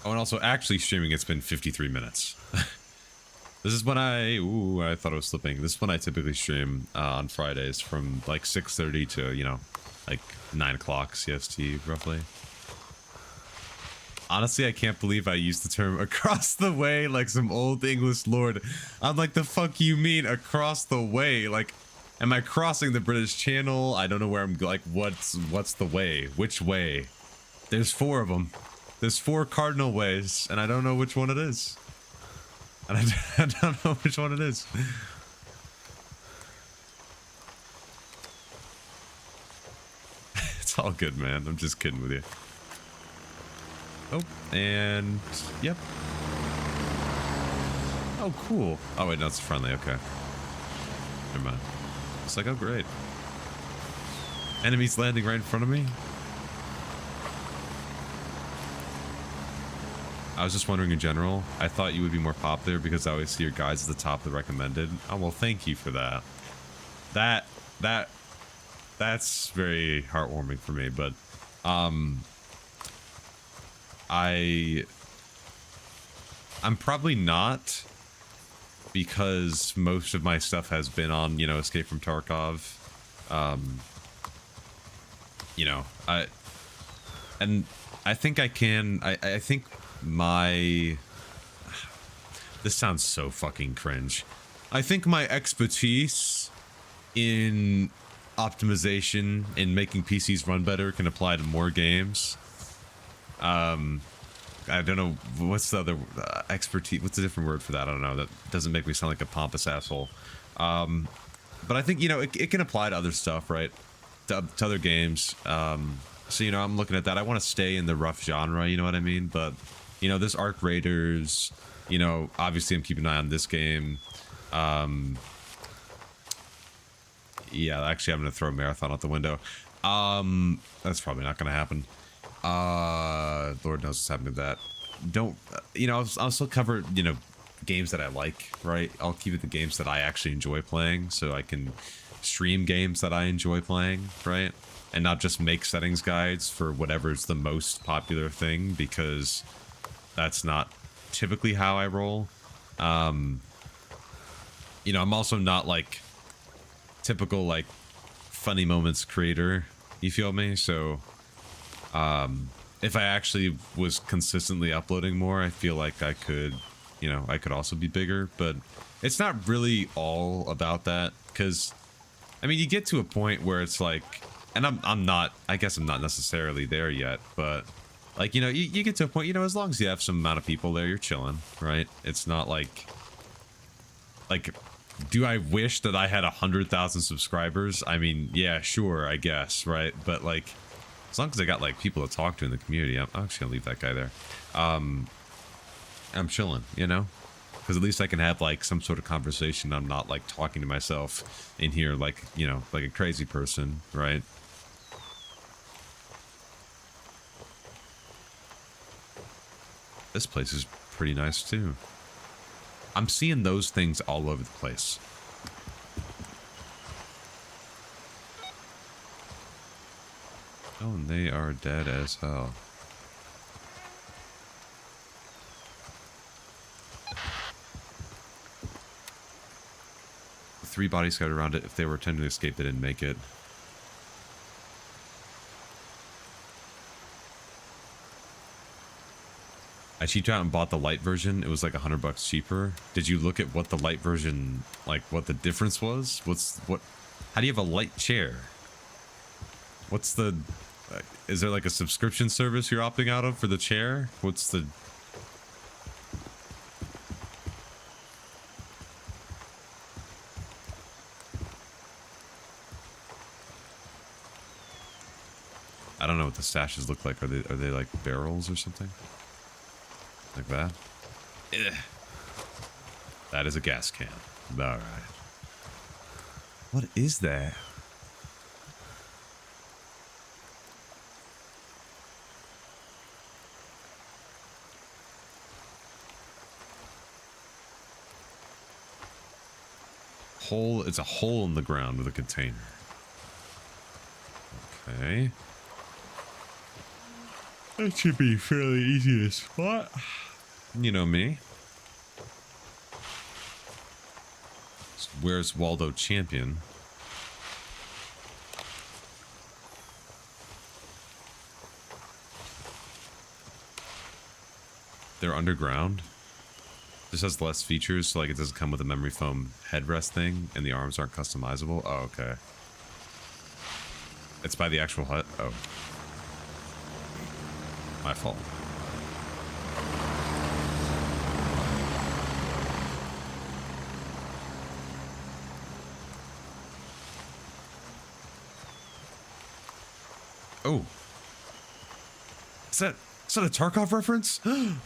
Oh, and also actually streaming, it's been 53 minutes. This is when I thought I was slipping. This is when I typically stream on Fridays from like 6:30 to, you know, like 9 o'clock CST roughly. Honestly, I can't believe I used the term across the way like some old English lord. I'm like, the fuck you mean across the way? Like, am I crossing the British Channel? I don't know where I'm like, what's the way? Which way? There's 4 of them. There's 4 cardinal ways, and I don't know which one it is. And I don't know which one it is. It's all good, man. I'm just kidding with you. Oh, and yep. Oh, cool. Oh, wait, no, it's friendly. Okay. Never mind. It's like, oh, great. Enemies landing right in front of me. I was just wondering in general. I thought you would be more popular because I always see your guides at the top of the recommended. Oh, well, thank you for that. That's very heartwarming for me, but I'm probably not, because most of my stuff has been on, you know, Escape from Tarkov. You know, I think I can, I think my, this sounds so fucking cringe. I think my expertise in optimization and making PCs run better can apply to more games. I don't know, what's the other expertise, what's a different word for that? I don't know, that doesn't make me sound like a pompous asshole. But I think, you know, it can apply to other stuff, right? To other games. So, you know, I'm looking at that. I want to stay in the rough genre, you know what I mean? But, you know, there's Arc Raiders, you know, obviously I'm keeping an eye on this game. Yeah, actually I'm going to throw a marathon out the window. That's probably not going to happen. Lord knows what's happening to that. Don't, you know, I'll still cover, you know, games that I like, right? I'll keep it the games that I actually enjoy playing, so I can stream games that I enjoy playing, right? And not just make settings guides for whatever's the most popular thing, because that's not typically how I roll. You know, I'm also not like typical like funny moments creator, you feel me? So if I actually was consistently uploading more, I feel like I could, you know, I could also be bigger. But it's not really all about that, because I mean, you get to a point where it's like, and I'm not, I guess I'm not necessarily there yet, but like, you know, you get to a point, you know, as long as you have some amount of people there, you're chilling, right? It's not like, like, do I wish that I had 100,000 subscribers? I mean, yeah, sure, I guess, right? But like, as long as I got like people to talk to in the community, I'm actually gonna leave that guy there. I'm chilling, you know, because at least I can have like some sort of conversation. I'm not like talking to myself in here like, you know, like a crazy person, right? This place is pretty nice too. I'm seeing those things all over the place. Oh, and they are dead as hell. Three bodies scattered around it. If they were attempting to escape, they didn't make it. I cheaped out and bought the light version. It was like $100 cheaper. Did you look at what the light version, like what the difference was? How do you have a light chair? What's the, is there like a subscription service you're opting out of for the chair? What's the... I don't know what the stashes look like. Are they like barrels or something? Like that? Ugh. That is a gas can. Alright. What is that? Hole, it's a hole in the ground with a container. Okay. That should be fairly easy to spot. You know me. Where's Waldo Champion? They're underground. This has less features, so like it doesn't come with a memory foam headrest thing, and the arms aren't customizable. Oh, okay. It's by the actual hut. Oh. My fault. Oh. Is that a Tarkov reference? Give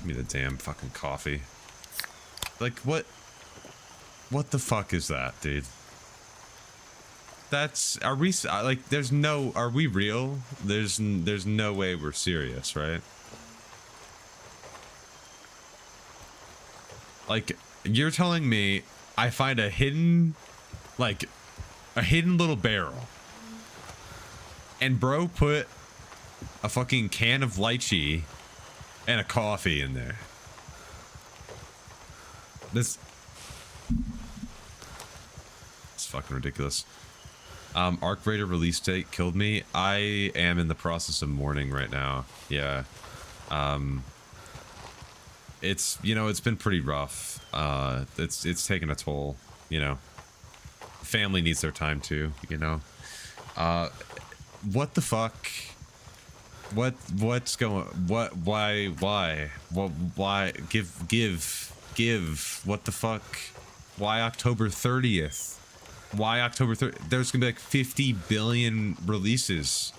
me the damn fucking coffee. Like, what the fuck is that, dude? That's, are we, like, there's no, are we real? There's no way we're serious, right? Like, you're telling me I find a hidden, like, a hidden little barrel, and bro put a fucking can of lychee and a coffee in there. It's fucking ridiculous. Arc Raider release date killed me. I am in the process of mourning right now. Yeah. It's, you know, it's been pretty rough. It's taken a toll, you know. Family needs their time too, you know. What the fuck? What's going, why, give, what the fuck? Why October 30th? Why October 30th? There's gonna be like 50 billion releases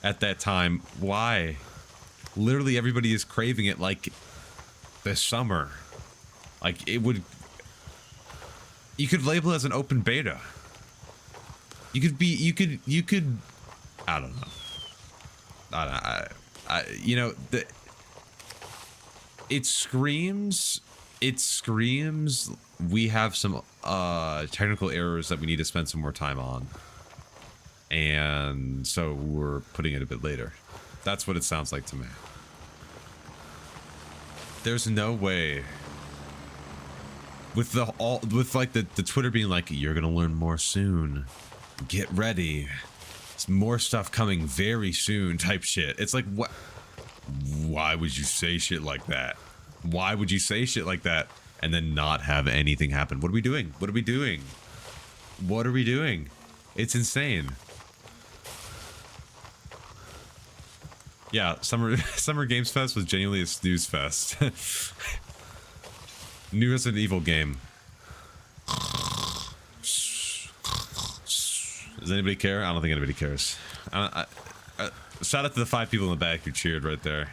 at that time. Why? Literally everybody is craving it like this summer. Like it would, you could label it as an open beta. You could, I don't know. You know, it screams we have some technical errors that we need to spend some more time on, and so we're putting it a bit later. That's what it sounds like to me. There's no way with the Twitter being like, you're gonna learn more soon, get ready, it's more stuff coming very soon type shit. It's like, what? Why would you say shit like that? Why would you say shit like that and then not have anything happen? What are we doing? What are we doing? What are we doing? It's insane. Yeah, Summer Games Fest was genuinely a snooze fest. New Resident Evil game. Does anybody care? I don't think anybody cares. Shout out to the 5 people in the back who cheered right there.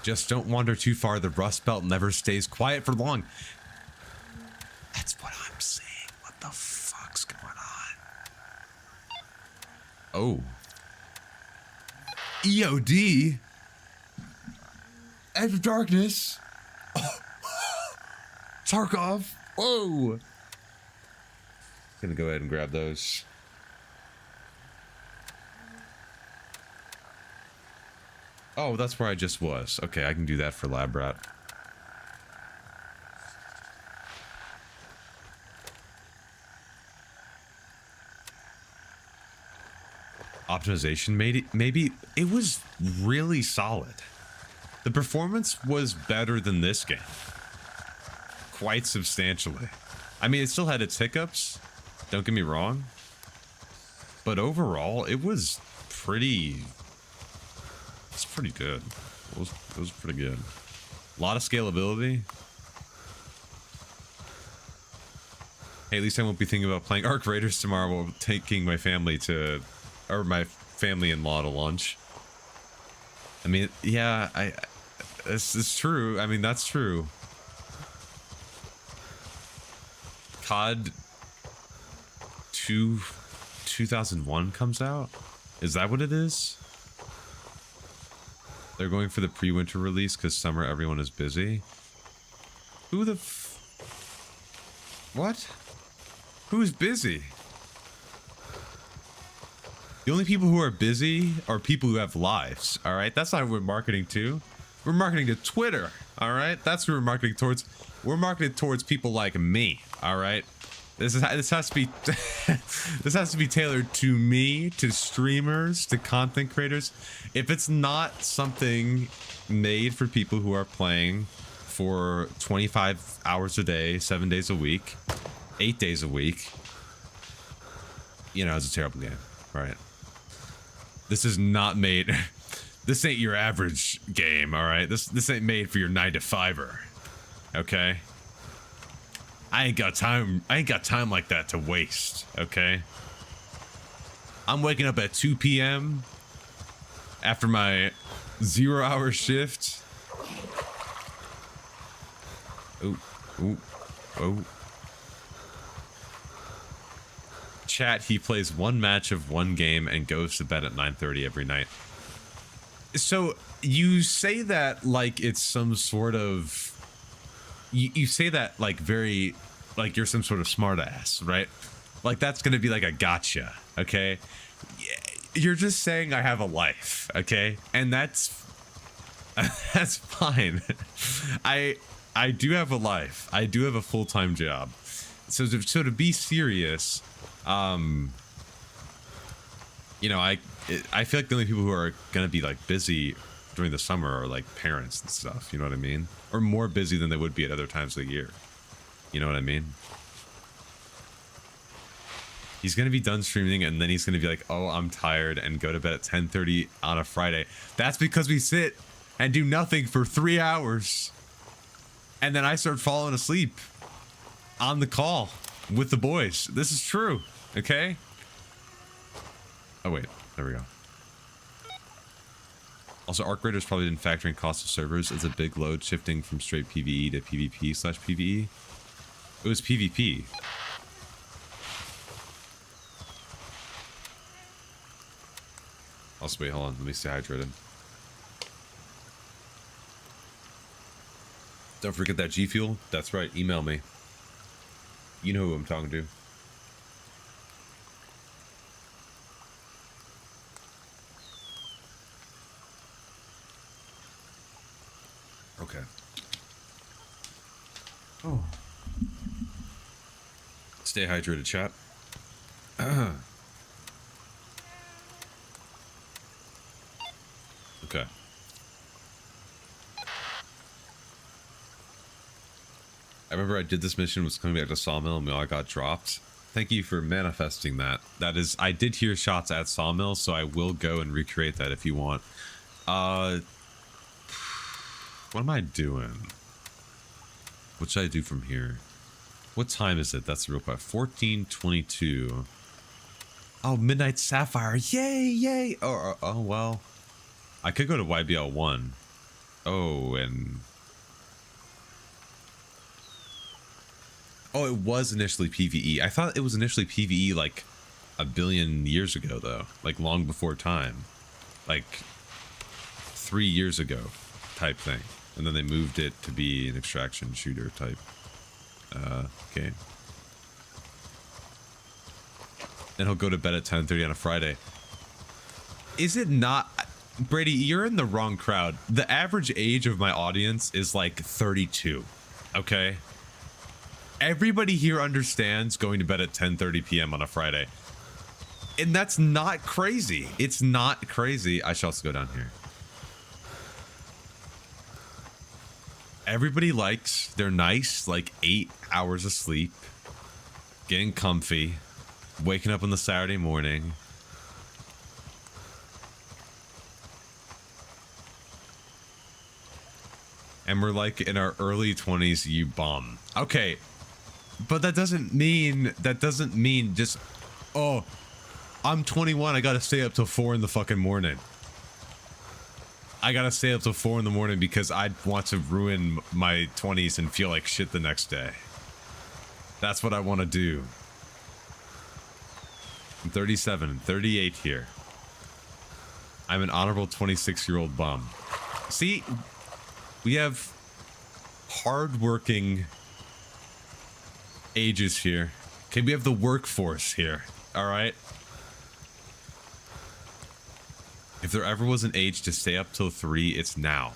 Just don't wander too far. The Rust Belt never stays quiet for long. That's what I'm saying. What the fuck's going on? Oh. EOD? Edge of Darkness? Tarkov? Whoa. Gonna go ahead and grab those. Oh, that's where I just was. Okay, I can do that for Lab Rat. Optimization maybe it was really solid. The performance was better than this game. Quite substantially. I mean, it still had its hiccups. Don't get me wrong. But overall, it was pretty... It's pretty good. It was pretty good. A lot of scalability. Hey, at least I won't be thinking about playing Arc Raiders tomorrow while taking my family to... Or my family-in-law to lunch. I mean, yeah, this is true. I mean, that's true. COD 2001 comes out? Is that what it is? They're going for the pre-winter release because summer everyone is busy. Who the what? Who's busy? The only people who are busy are people who have lives, all right? That's not who we're marketing to. We're marketing to Twitter, all right? That's who we're marketing towards. We're marketing towards people like me, all right? This has to be this has to be tailored to me, to streamers, to content creators. If it's not something made for people who are playing for 25 hours a day, 7 days a week, 8 days a week, you know, it's a terrible game, right? This is not made. This ain't your average game, all right? This ain't made for your 9-to-5er, okay? I ain't got time like that to waste, okay? I'm waking up at 2 p.m. after my 0-hour shift. Oh. Chat, he plays one match of one game and goes to bed at 9:30 every night. So you say that like it's some sort of... You say that like very, like you're some sort of smart ass, right? Like that's gonna be like a gotcha, okay? You're just saying I have a life, okay? And that's fine. I do have a life. I do have a full-time job. So to be serious, you know, I feel like the only people who are gonna be like busy during the summer are like parents and stuff, you know what I mean? Or more busy than they would be at other times of the year. You know what I mean? He's gonna be done streaming and then he's gonna be like, oh, I'm tired, and go to bed at 10:30 on a Friday. That's because we sit and do nothing for 3 hours. And then I start falling asleep on the call with the boys. This is true, okay? Oh wait, there we go. Also, Arc Raiders probably didn't factor in cost of servers. It's a big load shifting from straight PvE to PvP/PvE. It was PvP. Also, wait, hold on. Let me stay hydrated. Don't forget that G Fuel. That's right. Email me. You know who I'm talking to. Okay. Oh. Stay hydrated, chat. Okay. I remember I did this mission, was coming back to Sawmill, and we all got dropped. Thank you for manifesting that. That is, I did hear shots at Sawmill, so I will go and recreate that if you want. What am I doing? What should I do from here? What time is it? That's the real question. 14:22. Oh, Midnight Sapphire. Yay, yay. Oh, well. I could go to YBL 1. Oh, and... Oh, it was initially PvE. I thought it was initially PvE like a billion years ago, though. Like long before time. Like 3 years ago type thing. And then they moved it to be an extraction shooter type game. And he'll go to bed at 10:30 on a Friday. Is it not... Brady, you're in the wrong crowd. The average age of my audience is like 32. Okay? Everybody here understands going to bed at 10:30 p.m. on a Friday. And that's not crazy. It's not crazy. I shall also go down here. Everybody likes their nice, like 8 hours of sleep, getting comfy, waking up on the Saturday morning. And we're like in our early 20s, you bum. Okay. But that doesn't mean just, oh, I'm 21, I gotta stay up till 4 in the fucking morning. I gotta stay up till 4 in the morning because I want to ruin my 20s and feel like shit the next day. That's what I want to do. I'm 37, 38 here. I'm an honorable 26-year-old bum. See, we have hard-working ages here. Okay, we have the workforce here. All right. If there ever was an age to stay up till 3, it's now.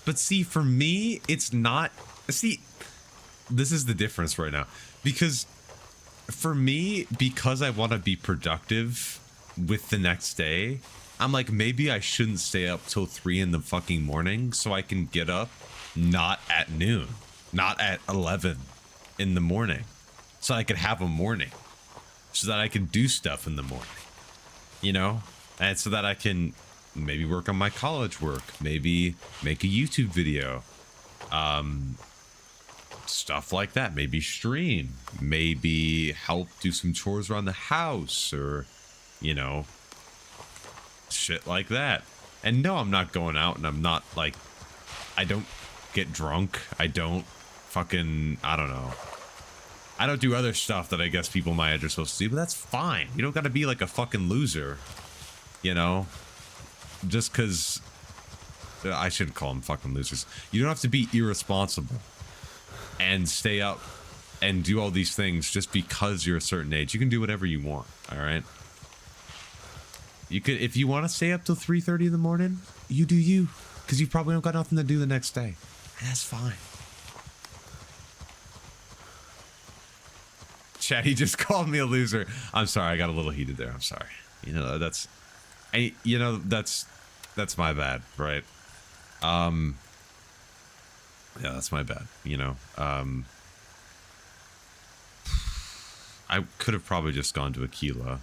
But see, for me, it's not. See, this is the difference right now. Because for me, because I want to be productive with the next day, I'm like, maybe I shouldn't stay up till 3 in the fucking morning so I can get up not at noon, not at 11 in the morning, so I could have a morning, so that I can do stuff in the morning, you know, and so that I can maybe work on my college work, maybe make a YouTube video, stuff like that, maybe stream, maybe help do some chores around the house, or, you know, shit like that. And no, I'm not going out, and I'm not like, I don't get drunk, I don't fucking, I don't know, I don't do other stuff that I guess people my age are supposed to do, but that's fine. You don't gotta be like a fucking loser, you know, just because I shouldn't call them fucking losers. You don't have to be irresponsible and stay up and do all these things just because you're a certain age. You can do whatever you want, all right? You could, if you want to stay up till 3:30 in the morning, you do you, because you probably don't got nothing to do the next day. And that's fine. Chad, he just called me a loser. I'm sorry, I got a little heated there. I'm sorry. You know, that's my bad, right? Yeah, that's my bad, you know. I could have probably just gone to Aquila.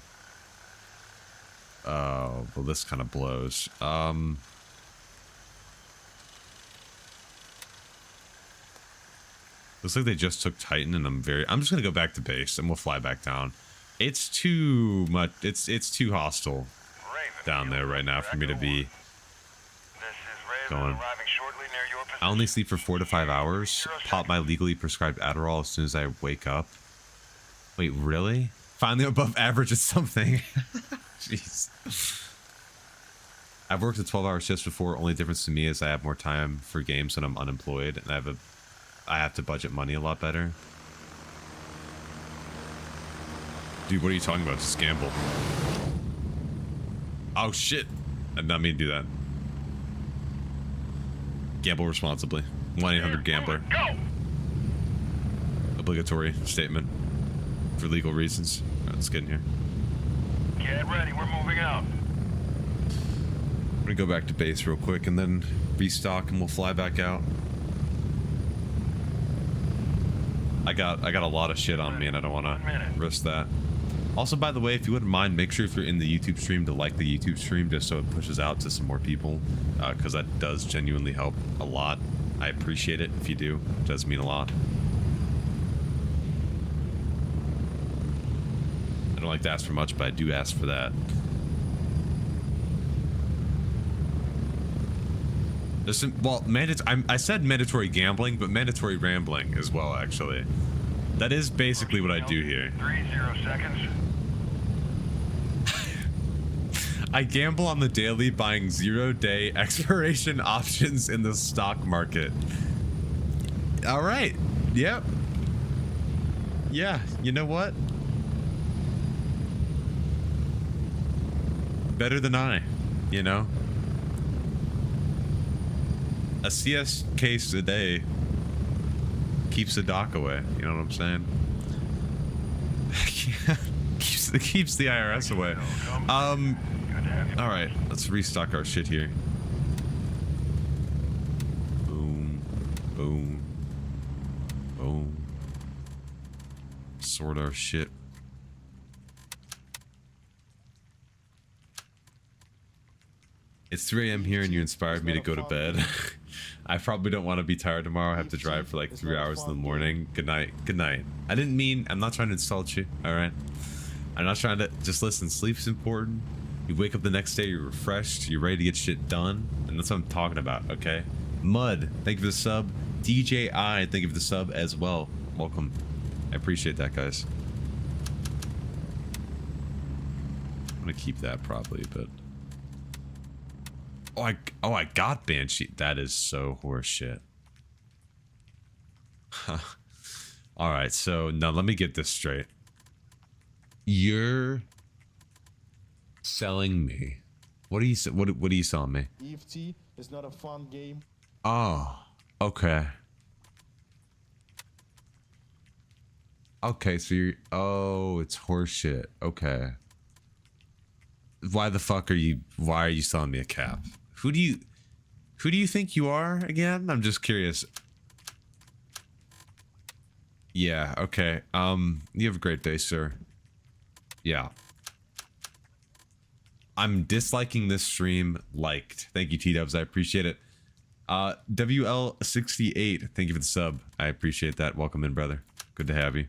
Oh, well, this kind of blows. Looks like they just took Titan, and I'm just gonna go back to base, and we'll fly back down. It's too much. It's too hostile down there right now for me to be going. I only sleep for 4 to 5 hours. Pop my legally prescribed Adderall as soon as I wake up. Wait, really? Finally above average at something. Jeez. I've worked a 12-hour shifts before. Only difference to me is I have more time for games when I'm unemployed, and I have to budget money a lot better. Dude, what are you talking about? Just gamble. Oh shit! I did not mean to do that. Gamble responsibly. 1-800-GAMBLER. Obligatory statement for legal reasons. All right, let's get in here. Get ready, we're moving out. I'm gonna go back to base real quick and then restock, and we'll fly back out. I got a lot of shit on me, and I don't want to risk that. Also, by the way, if you wouldn't mind, make sure if you're in the YouTube stream to like the YouTube stream, just so it pushes out to some more people, because that does genuinely help a lot. I appreciate it if you do. It does mean a lot. I don't like to ask for much, but I do ask for that. Listen, well, I said mandatory gambling, but mandatory rambling as well, actually. That is basically what I do here. 30 seconds. I gamble on the daily, buying 0-day expiration options in the stock market. All right. Yep. Yeah, you know what? Better than I, you know? A CS case a day keeps the dock away, you know what I'm saying? keeps the IRS away. All right, let's restock our shit here. Boom, boom, boom. Sort our shit. It's 3 a.m. here and you inspired me to go to bed. I probably don't want to be tired tomorrow. I have to drive for like 3 hours in the morning. Good night. Good night. I'm not trying to insult you, all right? I'm not trying to, just listen, sleep's important. You wake up the next day, you're refreshed, you're ready to get shit done, and that's what I'm talking about, okay? Mud, thank you for the sub. DJI, thank you for the sub as well. Welcome. I appreciate that, guys. I'm gonna keep that probably, but... Oh, I got Banshee. That is so horseshit. Alright, so now let me get this straight. You're selling me. What are you selling me? EFT is not a fun game. Oh, okay. Okay, so you're, oh, it's horseshit. Okay. Why are you selling me a cap? Who do you think you are again? I'm just curious. Yeah, okay. You have a great day, sir. Yeah. I'm disliking this stream liked. Thank you, T-Dubs. I appreciate it. WL68, thank you for the sub. I appreciate that. Welcome in, brother. Good to have you.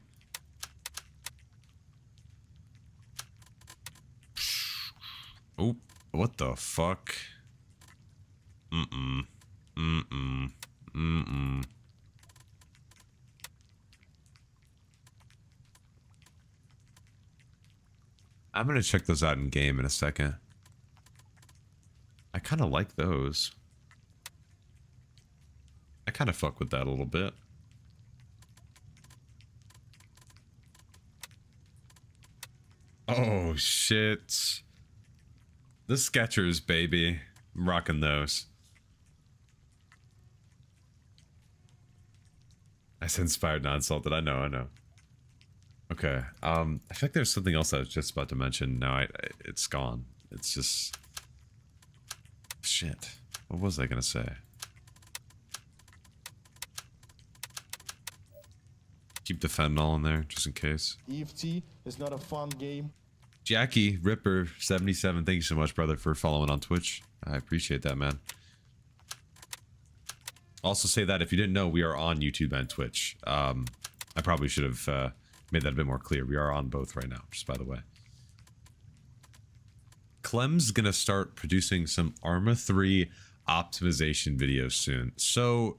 Oh, what the fuck? Mm-mm. Mm-mm. Mm-mm. I'm gonna check those out in game in a second. I kind of like those. I kind of fuck with that a little bit. Oh shit. The Skechers, baby. I'm rocking those. I said inspired, not insulted. I know. Okay. I feel like there's something else I was just about to mention. Now it's gone. It's just shit. What was I gonna say? Keep the fentanyl in there just in case. EFT is not a fun game. Jackie Ripper 77, thank you so much, brother, for following on Twitch. I appreciate that, man. Also say that if you didn't know, we are on YouTube and Twitch. I probably should have made that a bit more clear. We are on both right now, just by the way. Clem's gonna start producing some Arma 3 optimization videos soon. So,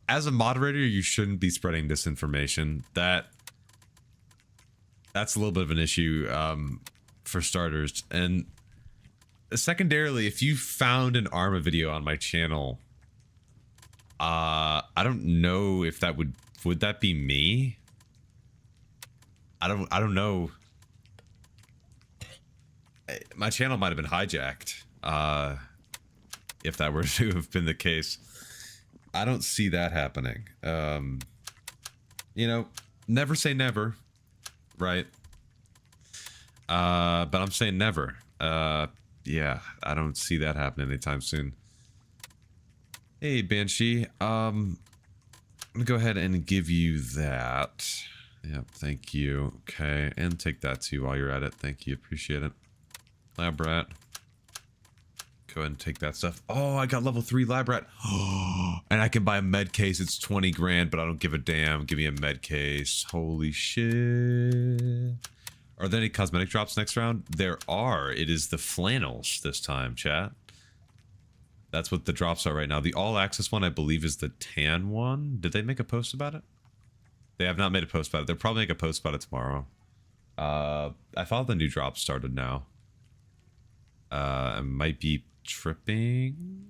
as a moderator, you shouldn't be spreading disinformation. That's a little bit of an issue for starters. And secondarily, if you found an Arma video on my channel, I don't know if that would that be me? I don't know. My channel might have been hijacked if that were to have been the case. I don't see that happening. You know, never say never, right? But I'm saying never. Yeah, I don't see that happening anytime soon. Hey, Banshee. I'm gonna go ahead and give you that. Yep, thank you. Okay, and take that too while you're at it. Thank you, appreciate it. Lab rat. Go ahead and take that stuff. Oh, I got level 3 lab rat. And I can buy a med case. It's 20 grand, but I don't give a damn. Give me a med case. Holy shit. Are there any cosmetic drops next round? There are. It is the flannels this time, chat. That's what the drops are right now. The all access one, I believe, is the tan one. Did they make a post about it? They have not made a post about it. They'll probably make a post about it tomorrow. I thought the new drops started now. I might be tripping.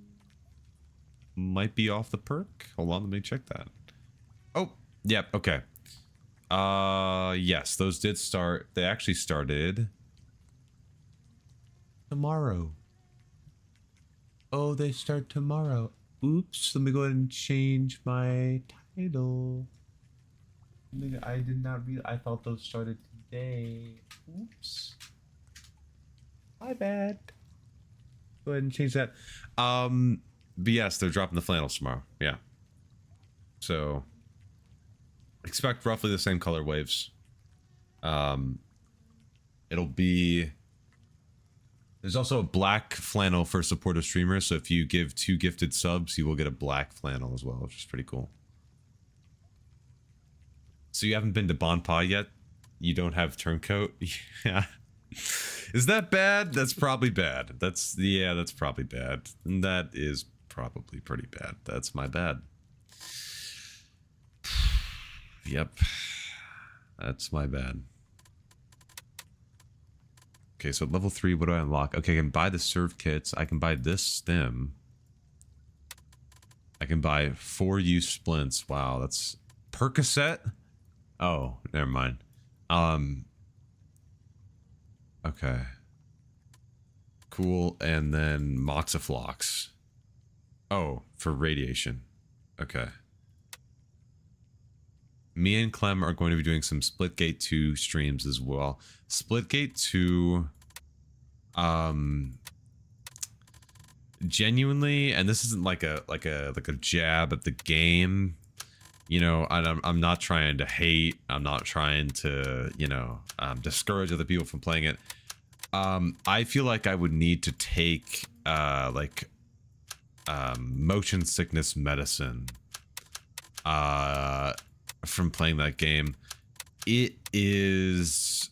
Might be off the perk. Hold on, let me check that. Oh, yep, okay. Yes, those did start. They actually started tomorrow. Oh, they start tomorrow. Oops, let me go ahead and change my title. I did not read. I thought those started today. Oops. My bad. Go ahead and change that. But yes, they're dropping the flannels tomorrow. Yeah. So expect roughly the same color waves. It'll be. There's also a black flannel for supportive streamers. So if you give 2 gifted subs, you will get a black flannel as well, which is pretty cool. So you haven't been to Bonpa yet? You don't have turncoat? Yeah. Is that bad? That's probably bad. That's probably bad. That is probably pretty bad. That's my bad. Yep. That's my bad. Okay, so level 3, what do I unlock? Okay, I can buy the serve kits. I can buy this stem. I can buy 4 use splints. Wow, that's Percocet? Oh, never mind. Okay. Cool, and then Moxiflox. Oh, for radiation. Okay. Me and Clem are going to be doing some Splitgate 2 streams as well. Splitgate 2, genuinely, and this isn't like a jab at the game. You know, I'm not trying to hate. I'm not trying to, you know, discourage other people from playing it. I feel like I would need to take motion sickness medicine from playing that game. It is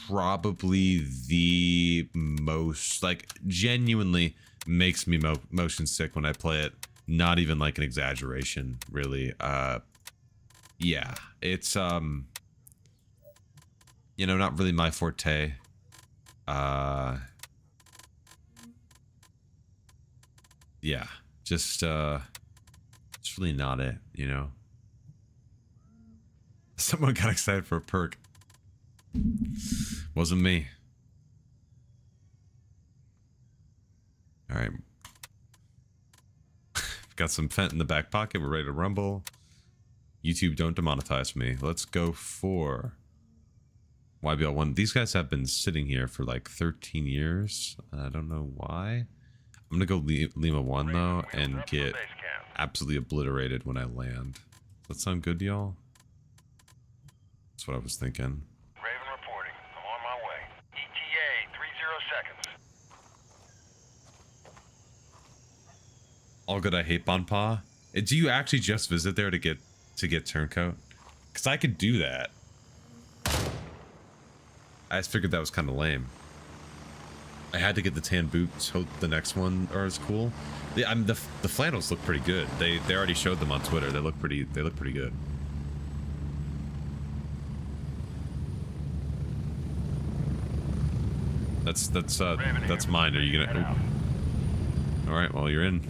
probably the most, like, genuinely makes me motion sick when I play it. Not even like an exaggeration, really. Yeah, it's you know, not really my forte. Yeah, just it's really not it, you know. Someone got excited for a perk. Wasn't me. All right. Got some fent in the back pocket. We're ready to rumble. YouTube, don't demonetize me. Let's go for YBL 1. These guys have been sitting here for like 13 years. I don't know why. I'm gonna go Lima 1 though and get absolutely obliterated when I land. Does that sound good to y'all? That's what I was thinking. Raven reporting. I'm on my way. ETA 30 seconds. All good. I hate Bonpa. Do you actually just visit there to get turncoat? Because I could do that. I just figured that was kind of lame. I had to get the tan boots. Hope the next one are as cool. The flannels look pretty good. They already showed them on Twitter. They look pretty good. That's mine. Are you gonna? All right. Well, you're in.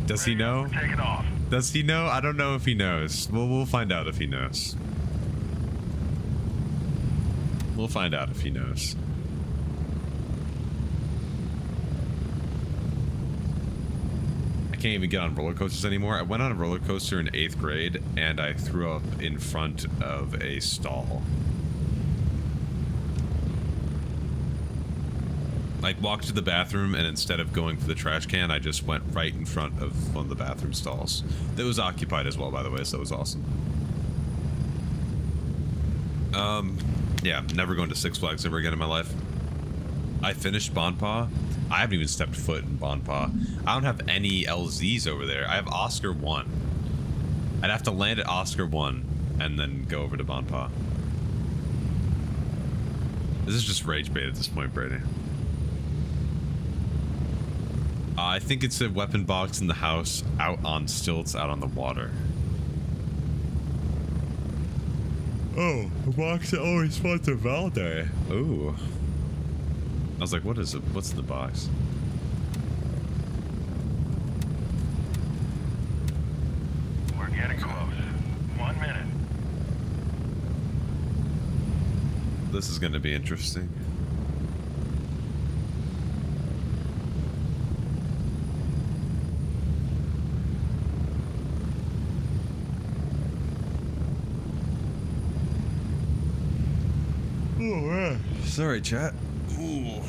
Does he know? Take it off. Does he know? I don't know if he knows. We'll find out if he knows. We'll find out if he knows. I can't even get on roller coasters anymore. I went on a roller coaster in 8th grade and I threw up in front of a stall. Like, walked to the bathroom, and instead of going for the trash can, I just went right in front of one of the bathroom stalls. That was occupied as well, by the way, so that was awesome. Yeah, never going to Six Flags ever again in my life. I finished Bonpa. I haven't even stepped foot in Bonpa. I don't have any LZs over there. I have Oscar 1. I'd have to land at Oscar 1 and then go over to Bonpa. This is just rage bait at this point, Brady. I think it's a weapon box in the house, out on stilts, out on the water. Oh, a box that always wants a Valday. Ooh. I was like, what is it? What's in the box? We're getting close. 1 minute. This is going to be interesting. Oh, man. Sorry, chat. Ooh.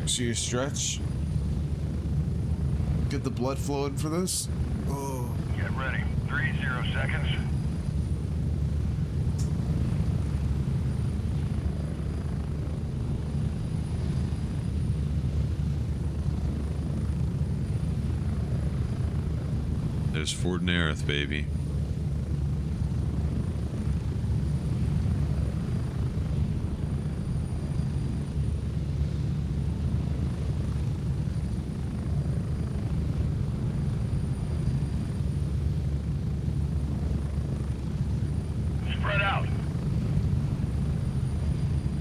See you stretch. Get the blood flowing for this. Oh. Get ready. 30 seconds. There's Fort Nerith, baby. Spread out.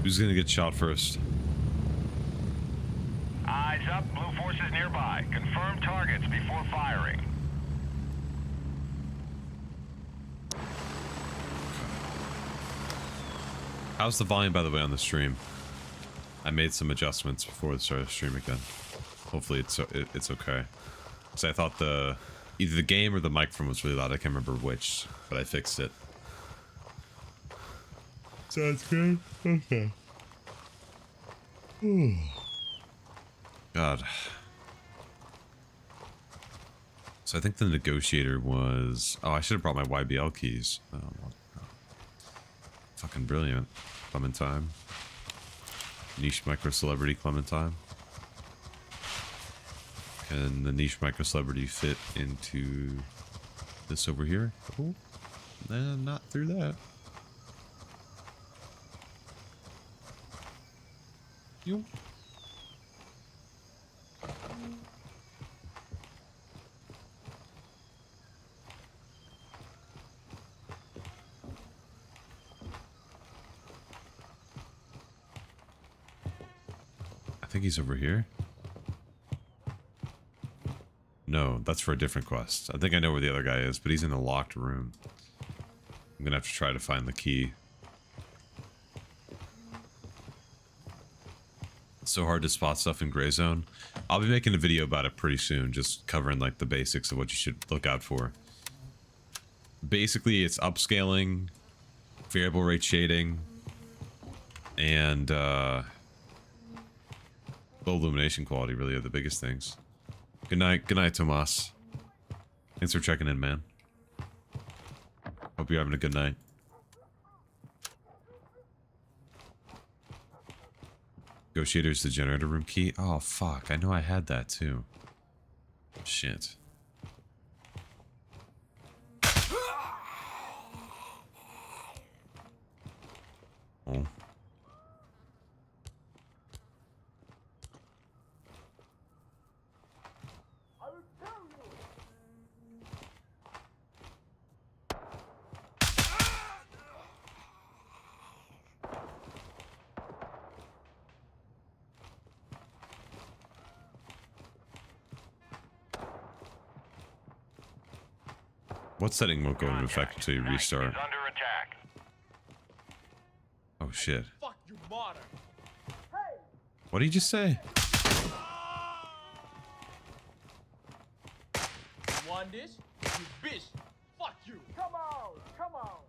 Who's gonna get shot first? Eyes up. Blue forces nearby. Confirm targets before firing. How's the volume, by the way, on the stream? I made some adjustments before the start of the stream again. Hopefully it's okay. Because I thought either the game or the microphone was really loud. I can't remember which, but I fixed it. Sounds good. Okay. God. So I think the negotiator was... Oh, I should have brought my YBL keys. Oh, well. Fucking brilliant. Clementine. Niche micro celebrity Clementine. Can the niche micro celebrity fit into this over here? Oh, nah, not through that. You. I think he's over here. No, that's for a different quest. I think I know where the other guy is, but he's in a locked room. I'm gonna have to try to find the key. It's so hard to spot stuff in Gray Zone. I'll be making a video about it pretty soon, just covering like the basics of what you should look out for. Basically, it's upscaling, variable rate shading, and low illumination quality really are the biggest things. Good night, Tomas. Thanks for checking in, man. Hope you're having a good night. Negotiator's the generator room key. Oh fuck, I know I had that too. Shit. Oh. What setting won't go into effect until you restart? Is under attack. Oh shit. Fuck you, martyr. What did you just say? You want this? You bitch. Fuck you. Come on, come on.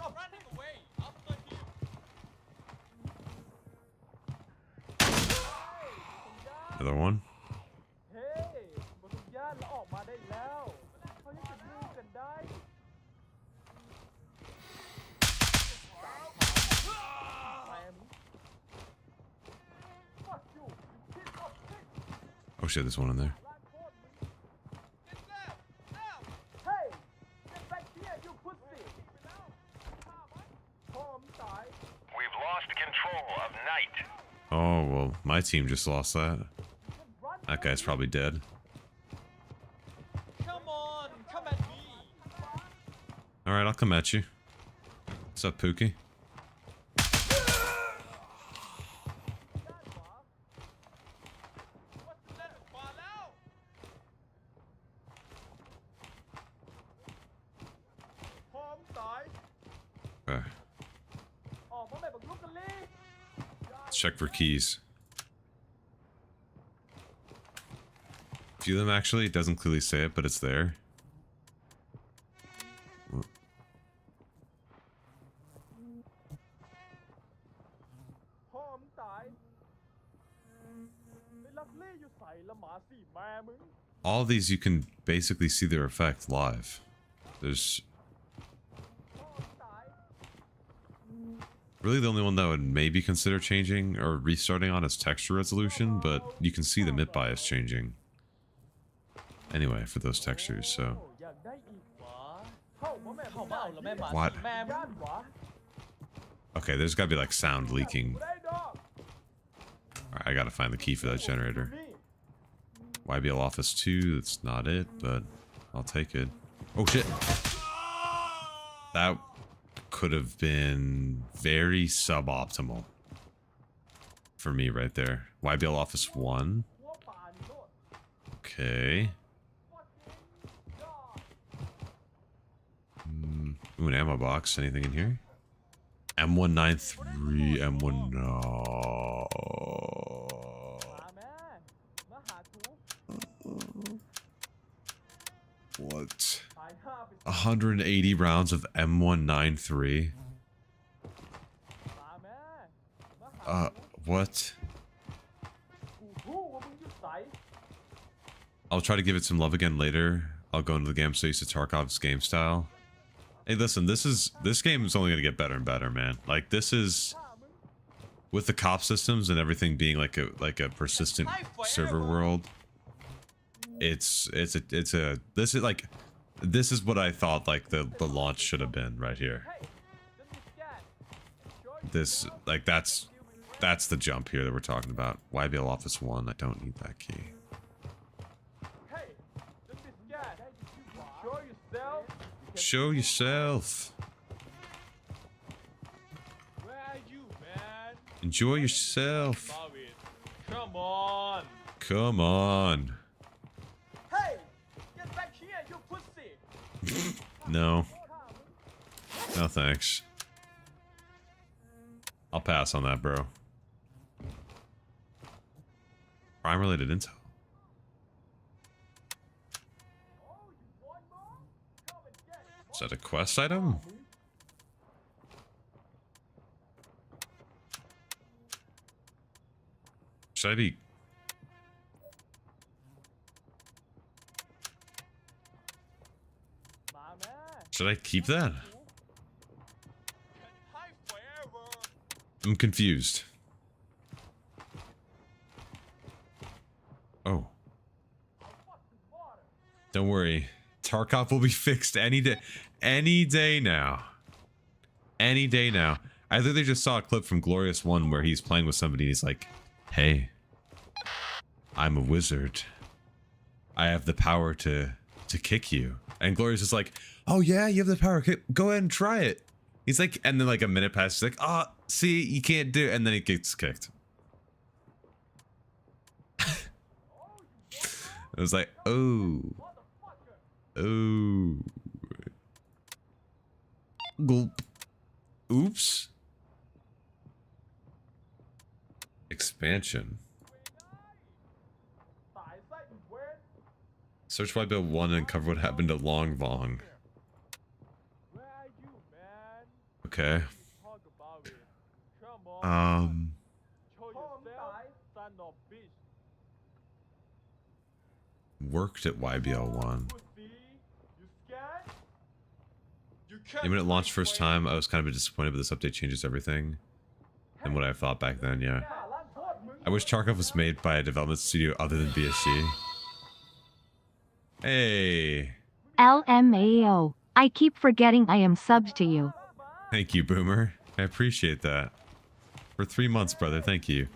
Stop running away. After him. 'Another one. เฮ้ยบทสัญญาณเราออกมาได้แล้วเขายังจะยุ่งกันได้แม่มึง Fuck you you piece of shit Oh shit, there's one in there. ล้างโคตรมึง Get left. Now. Hey get back here you pussy พ่อมึงตาย We've lost control of night. Oh, well, my team just lost that. That guy's probably dead. Come on. Come at me. Alright, I'll come at you. What's up, Pookie? เล่นขวาแล้ว พ่อมึงตาย Okay. ออกมาแบบบักลูกกะลี Let's check for keys. Few of them actually, it doesn't clearly say it, but it's there. พ่อมึงตายไอ้ลักเล่อยู่ใส่ละหมาสี่แม่มึง All of these you can basically see their effect live. There's พ่อมึงตาย really the only one that would maybe consider changing or restarting on is texture resolution, but you can see the MIP bias changing. Anyway, for those textures, so อยากได้อีกหวะเข้ามาแม่ เข้ามาเอาแล้วแม่หมา What? แม่มึ ย่าง นหวะ okay, there's gotta be like sound leaking. กูได้ดอก Alright, I gotta find the key for that generator. นี่ YBL Office 2, that's not it, but I'll take it. Oh shit! That could have been very suboptimal for me right there. YBL Office 1. หัวป่านี่โลด Okay. Ooh, an ammo box. Anything in here? M193, M1. No. มาแม่มาหากู What? ตายห้าไป 180 rounds of M193. มาแม่มาหา What? กูรู้ว่ามึงอยู่ใส่ I'll try to give it some love again later. I'll go into the game so used to Tarkov's game style. Hey, listen, this game is only gonna get better and better, man. Like this is with the cop systems and everything being like a persistent server world. This is what I thought like the launch should have been right here. Hey just be scared Enjoy This like that's the jump here that we're talking about. YBL Office 1. I don't need that key. Hey just be scared Show yourself Show yourself. Where are you, man? Enjoy yourself. Love it. Come on. Come on. Hey get back here you pussy No. No thanks. I'll pass on that, bro. Crime related intel. Is that a quest item? Should I be...มาแม่ Should I keep that? High forever. I'm confused. Oh. Don't worry. Tarkov will be fixed any day. Any day now. Any day now. I think they just saw a clip from Glorious 1 where he's playing with somebody and he's like, hey, I'm a wizard. I have the power to kick you. And Glorious is like, oh yeah, you have the power. Go ahead and try it. He's like, and then like a minute passes, he's like, oh, see, you can't do it. And then he gets kicked. I was like, oh. Oh. Gulp. Oops. Expansion. ตายซะอีกเว้น Search YBL 1 and cover what happened to Long Vong. Where are you man Okay. Talk about it. Come on. Show yourself, son of bitch. Worked at YBL1. Pussy. You scared? You can't Even when it launched fight first way. time, I was kind of disappointed, but this update changes everything. And what I thought back then, yeah. I wish Tarkov was made by a development studio other than BSG. Hey. LMAO. I keep forgetting I am subbed to you. Thank you, Boomer. I appreciate that. For 3 months, brother. Thank you.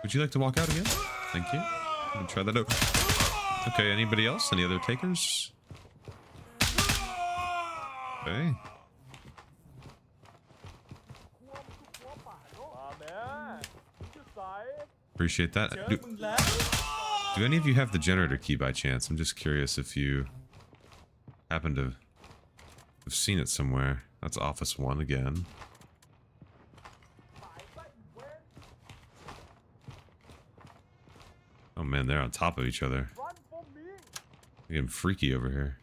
Would you like to walk out again? Thank you. I'm gonna try that out. Okay, anybody else? Any other takers? Okay. Appreciate that. Do any of you have the generator key by chance? I'm just curious if you happen to have seen it somewhere. That's Office 1 again. Oh man, they're on top of each other. They're getting freaky over here.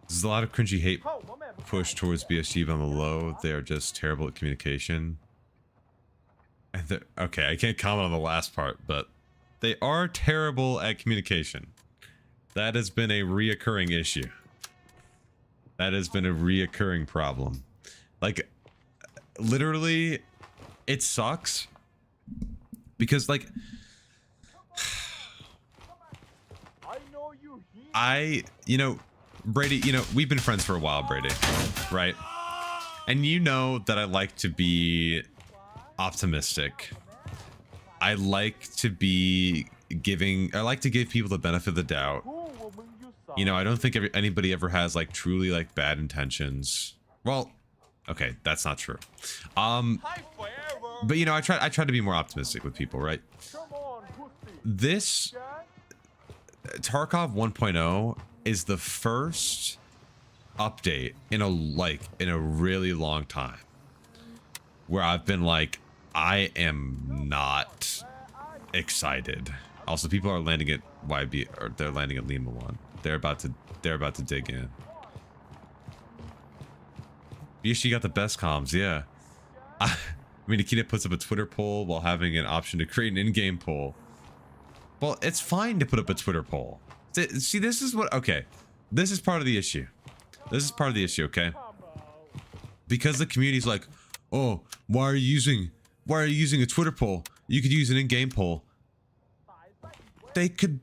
There's a lot of cringy hate pushed towards BSG, but on the low, they are just terrible at communication. And okay, I can't comment on the last part, but they are terrible at communication. That has been a reoccurring issue. That has been a reoccurring problem. Like, literally, it sucks. Because, like, you know, Brady, you know, we've been friends for a while, Brady, right? And you know that I like to be optimistic. I like to be I like to give people the benefit of the doubt. You know, I don't think anybody ever has like truly like bad intentions. Well, okay, that's not true. But you know, I try to be more optimistic with people, right? This Tarkov 1.0 is the first update in a really long time where I've been like, I am not excited. Also, people are landing at YB, or they're landing at Lima 1. They're about to dig in. BSG got the best comms, yeah. I mean, Nikita puts up a Twitter poll while having an option to create an in-game poll. Well, it's fine to put up a Twitter poll. See, this is what, okay. This is part of the issue. This is part of the issue, okay? Because the community's like, oh, why are you using a Twitter poll? You could use an in-game poll. They could.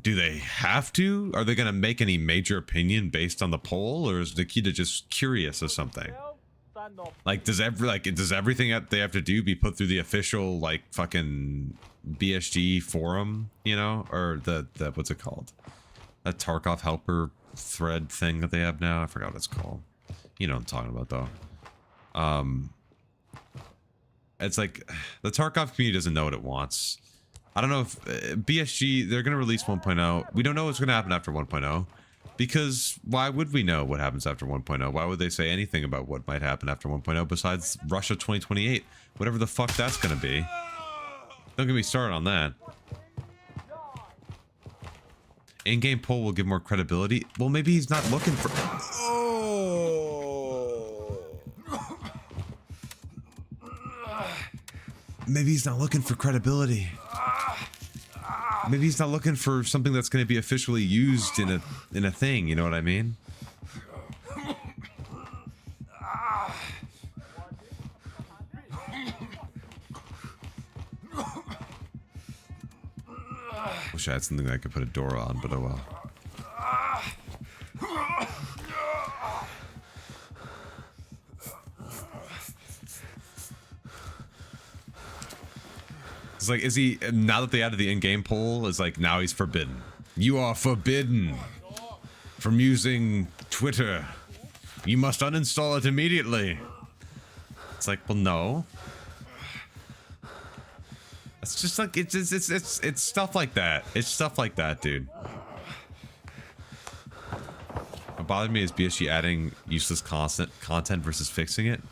Do they have to? Are they gonna make any major opinion based on the poll, or is Nikita just curious or something? Like, does everything that they have to do be put through the official like fucking BSG forum, you know, or the what's it called? That Tarkov helper thread thing that they have now. I forgot what it's called. You know what I'm talking about though. It's like the Tarkov community doesn't know what it wants. I don't know if BSG, they're going to release 1.0. We don't know what's going to happen after 1.0 because why would we know what happens after 1.0? Why would they say anything about what might happen after 1.0 besides Russia 2028? Whatever the fuck that's going to be. Don't get me started on that. In-game poll will give more credibility. Well, maybe he's not looking for... Maybe he's not looking for credibility. Maybe he's not looking for something that's going to be officially used in a thing, you know what I mean? Wish I had something that I could put a door on, but oh well. It's like, is he, now that they added the in-game poll, is like, now he's forbidden. You are forbidden from using Twitter. You must uninstall it immediately. It's like, well, no. It's just like, it's stuff like that. It's stuff like that, dude. What bothered me is BSG adding useless content versus fixing it.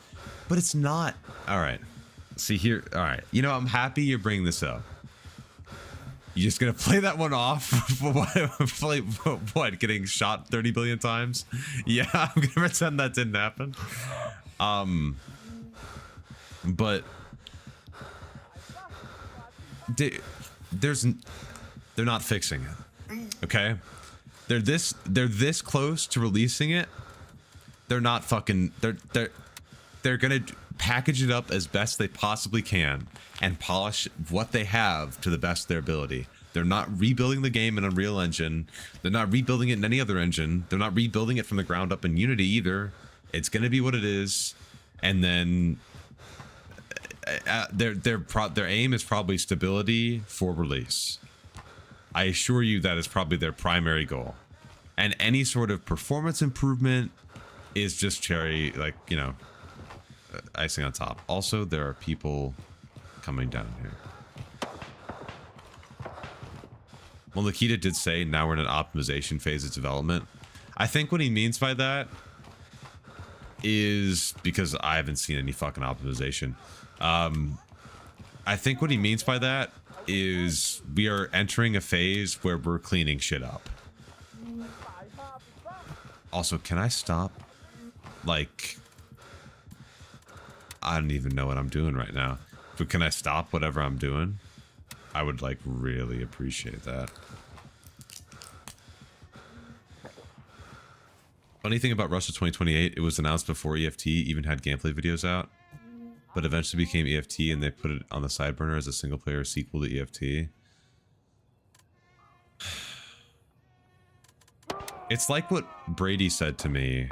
But it's not. All right. See here, all right. You know, I'm happy you're bringing this up. You just gonna play that one off? Play what? Getting shot 30 billion times? Yeah, I'm gonna pretend that didn't happen. But they're not fixing it. Okay, they're this close to releasing it. They're not fucking. They're gonna package it up as best they possibly can and polish what they have to the best of their ability. They're not rebuilding the game in Unreal Engine. They're not rebuilding it in any other engine. They're not rebuilding it from the ground up in Unity either. It's gonna be what it is, and then their aim is probably stability for release. I assure you that is probably their primary goal, and any sort of performance improvement is just cherry, like, you know, icing on top. Also, there are people coming down here. Well, Nikita did say now we're in an optimization phase of development. I think what he means by that is, because I haven't seen any fucking optimization. I think what he means by that is we are entering a phase where we're cleaning shit up. Also, can I stop? Like, I don't even know what I'm doing right now. But can I stop whatever I'm doing? I would, like, really appreciate that. Funny thing about Russia 2028, it was announced before EFT even had gameplay videos out, but eventually became EFT, and they put it on the side burner as a single player sequel to EFT. It's like what Brady said to me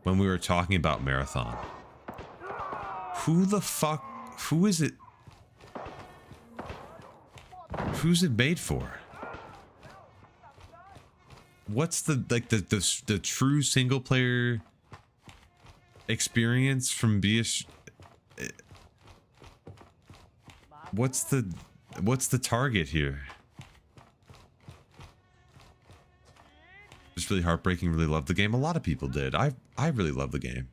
when we were talking about Marathon. Who the fuck, who is it? Who's it made for? What's the, like, the true single player experience from BS? What's the target here? Just really heartbreaking. Really loved the game. A lot of people did. I really love the game.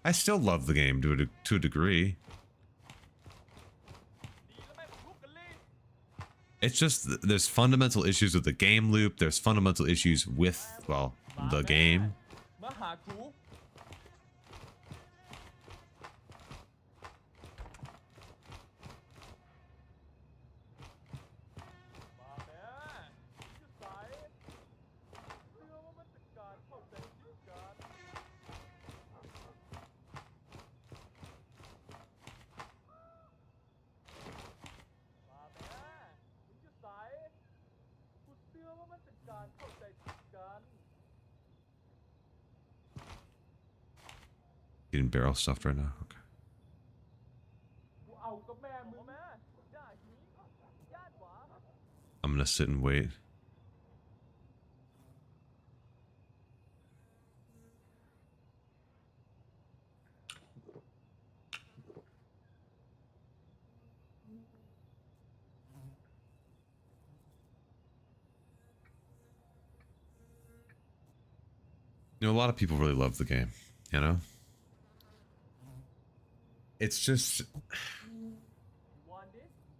I still love the game to a degree. It's just there's fundamental issues with the game loop. There's fundamental issues with, well, the game. Getting barrel stuffed right now. Okay. I'm gonna sit and wait. You know, a lot of people really love the game, you know? It's just,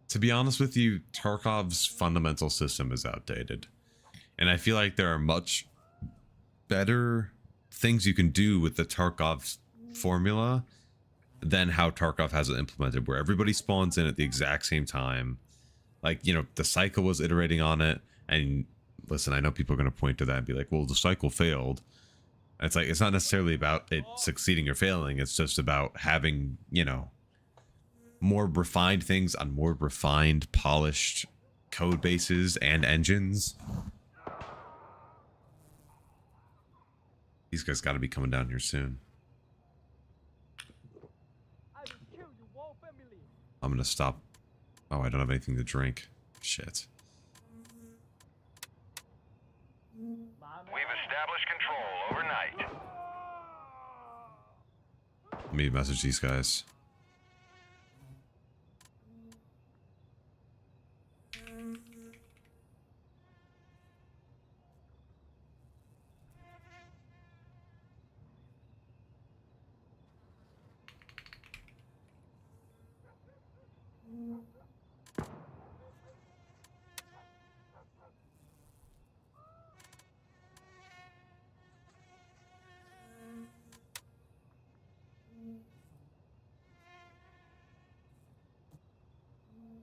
to be honest with you, Tarkov's fundamental system is outdated. And I feel like there are much better things you can do with the Tarkov formula than how Tarkov has it implemented, where everybody spawns in at the exact same time. Like, you know, the cycle was iterating on it. And listen, I know people are going to point to that and be like, well, the cycle failed. It's like, it's not necessarily about it succeeding or failing. It's just about having, you know, more refined things on more refined, polished code bases and engines. These guys got to be coming down here soon. I'm going to stop. Oh, I don't have anything to drink. Shit. We've established control overnight. Let me message these guys.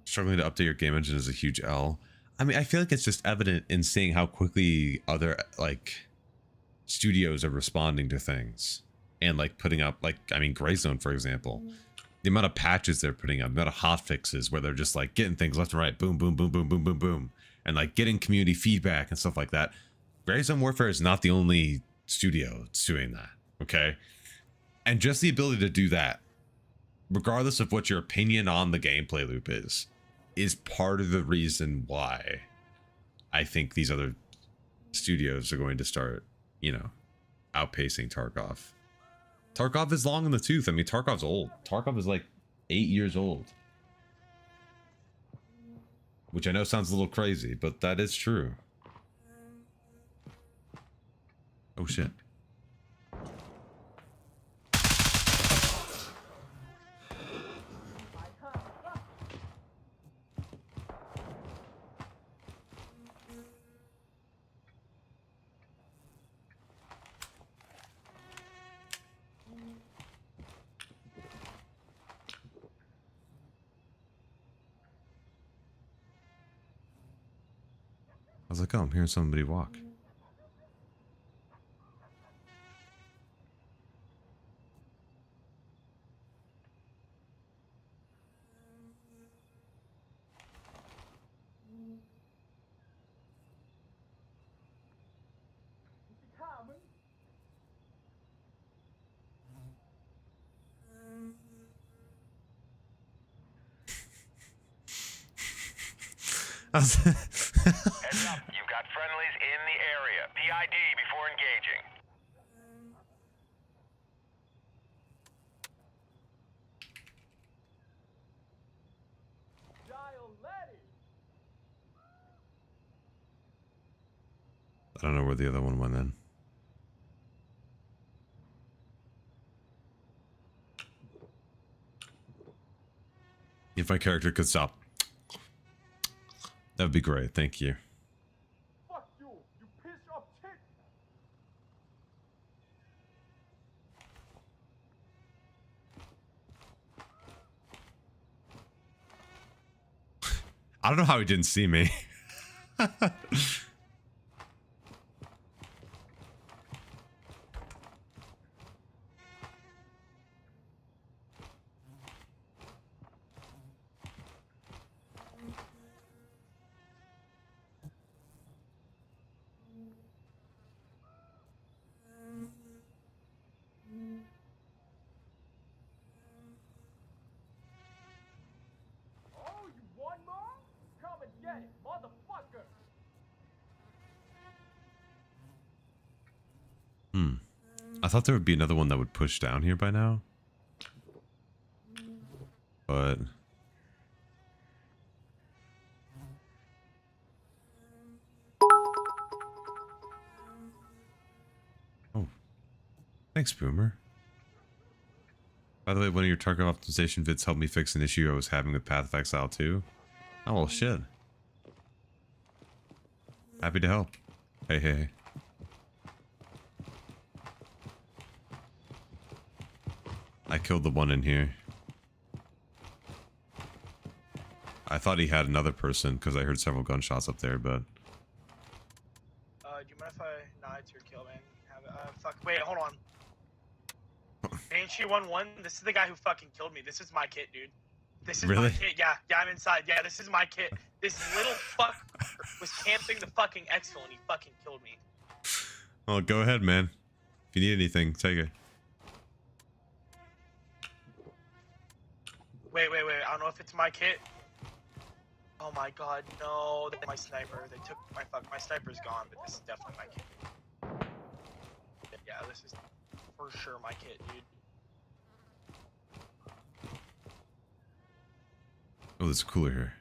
Struggling to update your game engine is a huge L. I mean, I feel like it's just evident in seeing how quickly other like studios are responding to things and like putting up, like, I mean, Gray Zone, for example, the amount of patches they're putting up, the amount of hot fixes where they're just like getting things left and right, boom, boom, boom, boom, boom, boom, boom, and like getting community feedback and stuff like that. Gray Zone Warfare is not the only studio that's doing that, okay? And just the ability to do that, regardless of what your opinion on the gameplay loop is part of the reason why I think these other studios are going to start, you know, outpacing Tarkov. Tarkov is long in the tooth. I mean, Tarkov's old. Tarkov is like 8 years old. Which I know sounds a little crazy, but that is true. Oh shit. I was like, oh, I'm hearing somebody walk. Heads up, you've got friendlies in the area. PID before engaging. I don't know where the other one went then. If my character could stop, that would be great. Thank you. Fuck you, you piece of shit. I don't know how he didn't see me. Oh, you want more? Come and get it, motherfucker. I thought there would be another one that would push down here by now. But... oh. Thanks, Boomer. By the way, one of your Tarkov optimization vids helped me fix an issue I was having with Path of Exile 2. Oh, well, shit. Happy to help. Hey, hey, hey. I killed the one in here. I thought he had another person because I heard several gunshots up there, but... do you mind if I... Nah, it's your kill, man. Fuck. Wait, hold on. Ain't you 1-1? This is the guy who fucking killed me. This is my kit, dude. This is Really? my kit. Yeah, I'm inside. Yeah, this is my kit. This little fuck was camping the fucking exfil and he fucking killed me. Well, go ahead, man. If you need anything, take it. Wait. I don't know if it's my kit. Oh my god, no. That's my sniper. They took my my sniper's gone, but this is definitely my kit. Yeah, this is for sure my kit, dude. Oh, there's a cooler here.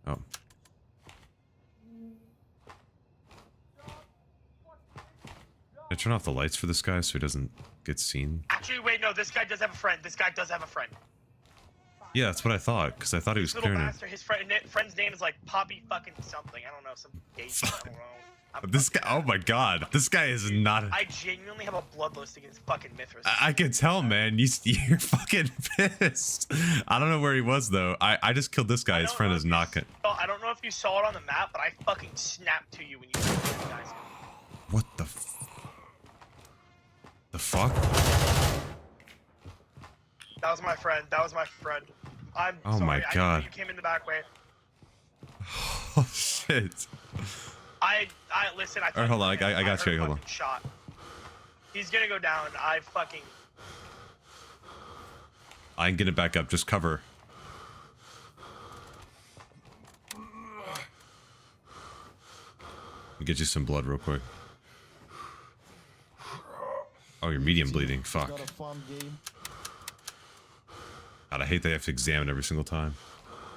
Oh. Did I turn off the lights for this guy so he doesn't get seen? Actually, wait, no, this guy does have a friend. This guy does have a friend. Yeah, that's what I thought, because I thought he was Little clearing it. bastard. His friend's name is like Poppy fucking something. I don't know, some gay. I don't know. This guy, oh my god, this guy is not. I genuinely have a bloodlust against fucking Mithras. I can tell, man. You're fucking pissed. I don't know where he was though. I just killed this guy. His friend is not good. I don't know if you saw it on the map, but I fucking snapped to you when you killed these guys. What the fuck? That was my friend. That was my friend. I'm Oh sorry. my god. You came in the back way. Oh shit. Listen. I Alright, hold on. I got you. Hold on. Shot. He's gonna go down. I can get it back up. Just cover. I'll get you some blood real quick. Oh, you're medium bleeding. Fuck. Not a fun game. God, I hate that I have to examine every single time.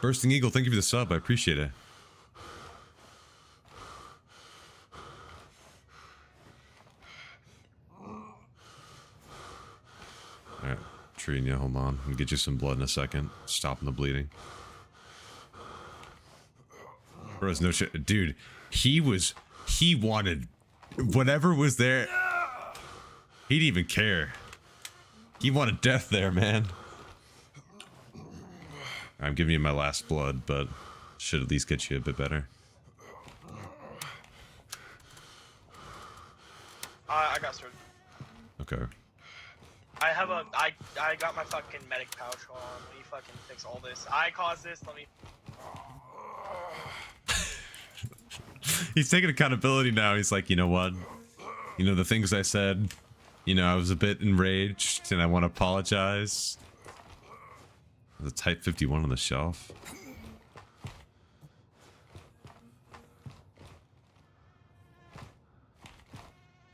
Bursting Eagle, thank you for the sub. I appreciate it. Alright, treating you. Hold on. I'll get you some blood in a second. Stopping the bleeding. Bro's no shit. Dude, he wanted whatever was there. He didn't even care. He wanted death there, man. I'm giving you my last blood, but should at least get you a bit better. I got started. Okay. I got my fucking medic pouch on. Let me fucking fix all this. I caused this. Let me. He's taking accountability now. He's like, you know what? You know, the things I said, you know, I was a bit enraged and I want to apologize. There's a Type 51 on the shelf.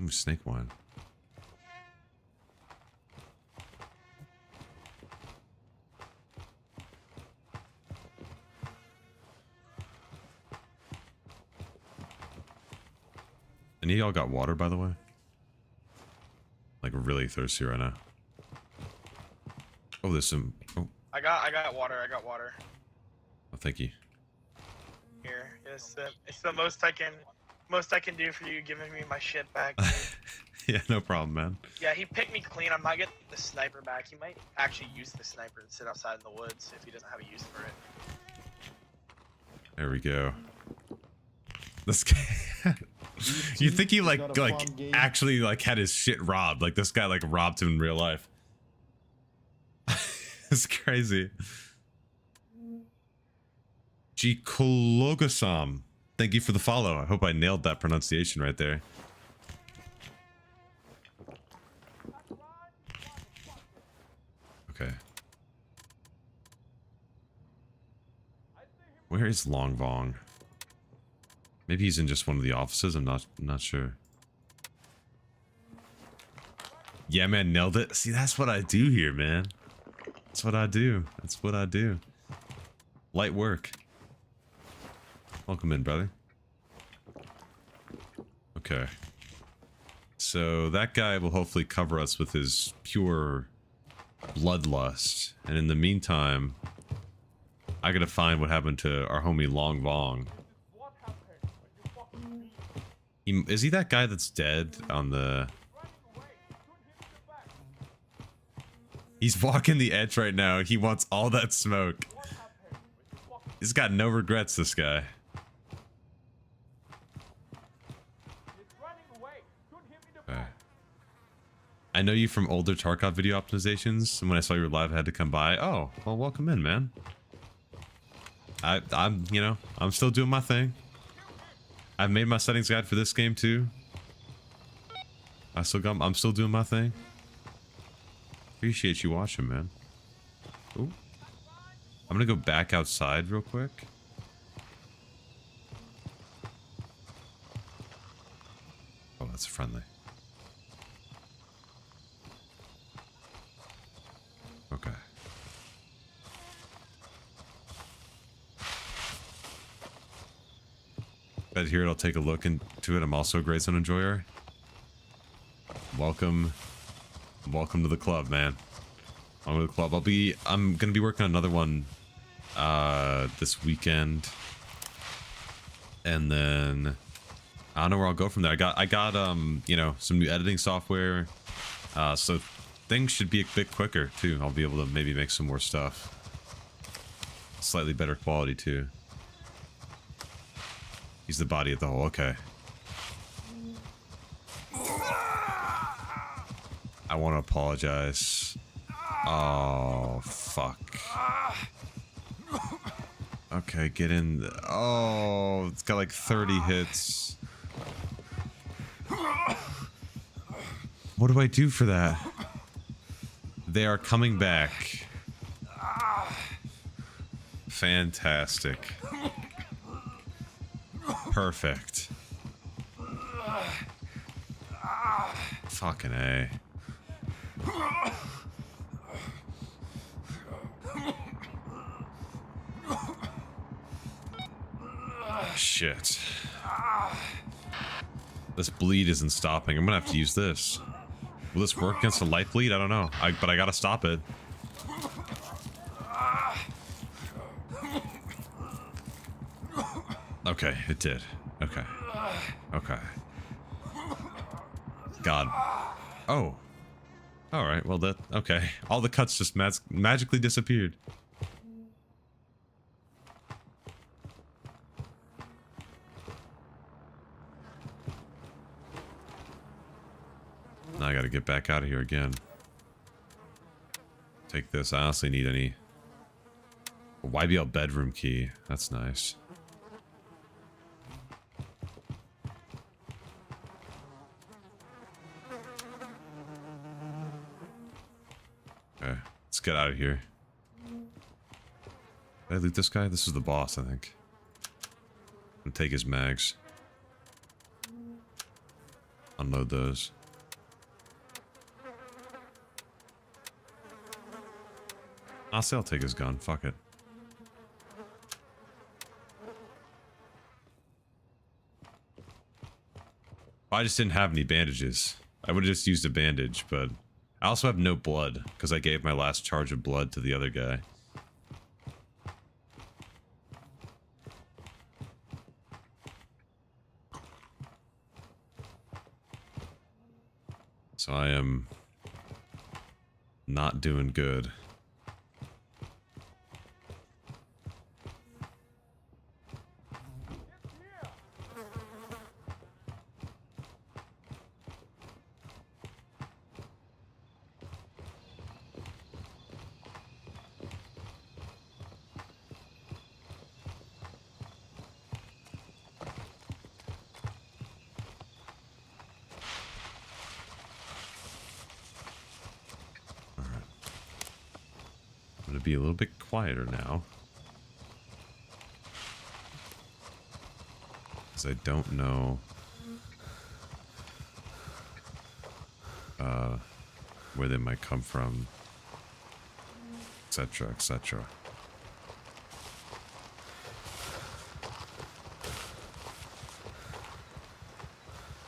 Ooh, snake wine. Any of y'all got water, by the way? Like, really thirsty right now. Oh, there's some... Oh, I got water. I got water. oh thank you. Here, it's the most I can do for you, giving me my shit back. Yeah, no problem, man. Yeah, he picked me clean. I might get the sniper back. He might actually use the sniper and sit outside in the woods if he doesn't have a use for it. There we go. This guy... You think he like actually like had his shit robbed? Like this guy like robbed him in real life. It's crazy. Jikologasam, thank you for the follow. I hope I nailed that pronunciation right there. Okay. Where is Long Vong? Maybe he's in just one of the offices. I'm not sure. Yeah, man, nailed it. See, that's what I do here, man. That's what I do. That's what I do. Light work. Welcome in, brother. Okay. So that guy will hopefully cover us with his pure bloodlust. And in the meantime, I gotta find what happened to our homie Long Vong. Is he that guy that's dead on the... He's walking the edge right now. He wants all that smoke. He's got no regrets, this guy. Okay. I know you from older Tarkov video optimizations, and when I saw you were live, I had to come by. Oh, well, welcome in, man. I'm, you know, I'm still doing my thing. I've made my settings guide for this game too. I'm still doing my thing. Appreciate you watching, man. Ooh. I'm gonna go back outside real quick. Oh, that's friendly. Okay. But here, I'll take a look into it. I'm also a Gray Zone enjoyer. Welcome to the club, man. on with the club. I'm gonna be working on another one this weekend, and then I don't know where I'll go from there. I got you know, some new editing software, so things should be a bit quicker too. I'll be able to maybe make some more stuff, slightly better quality too. He's the body of the hole. Okay. I want to apologize. Oh, fuck. Okay, get in. Oh, it's got like 30 hits. What do I do for that? They are coming back. Fantastic. Perfect. Fucking A. Shit. This bleed isn't stopping. I'm gonna have to use this. Will this work against a light bleed? I don't know. But I gotta stop it. Okay, it did. Okay. Okay. God. Oh. Alright, well that... Okay. All the cuts just magically disappeared. Now I gotta get back out of here again. Take this. I honestly need any... A YBL bedroom key. That's nice. Okay, let's get out of here. Did I loot this guy? This is the boss, I think. I'm gonna take his mags. Unload those. I'll take his gun. Fuck it. I just didn't have any bandages. I would have just used a bandage, but I also have no blood because I gave my last charge of blood to the other guy. So I am not doing good. Be a little bit quieter now, because I don't know where they might come from, etc., etc.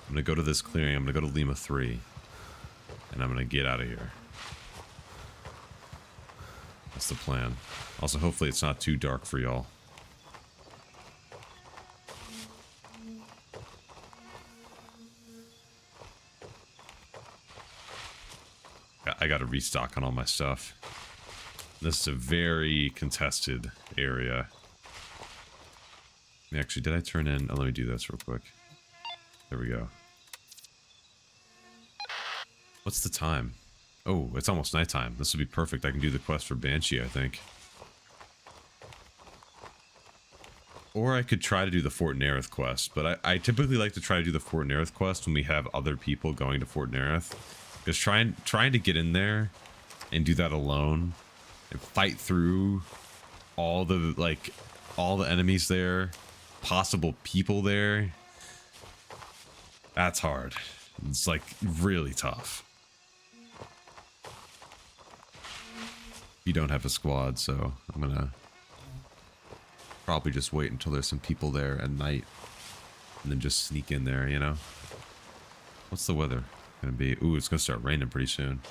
I'm gonna go to this clearing. I'm gonna go to Lima 3, and I'm gonna get out of here. That's the plan. Also, hopefully it's not too dark for y'all. I gotta restock on all my stuff. This is a very contested area. Actually, did I turn in... Oh, let me do this real quick. There we go. What's the time? Oh, it's almost nighttime. This would be perfect. I can do the quest for Banshee, I think. Or I could try to do the Fort Nerith quest, but I typically like to try to do the Fort Nerith quest when we have other people going to Fort Nerith. Because trying to get in there and do that alone and fight through all the enemies there, possible people there, that's hard. It's like really tough. You don't have a squad, so I'm gonna probably just wait until there's some people there at night and then just sneak in there, you know? What's the weather gonna be? Ooh, it's gonna start raining pretty soon.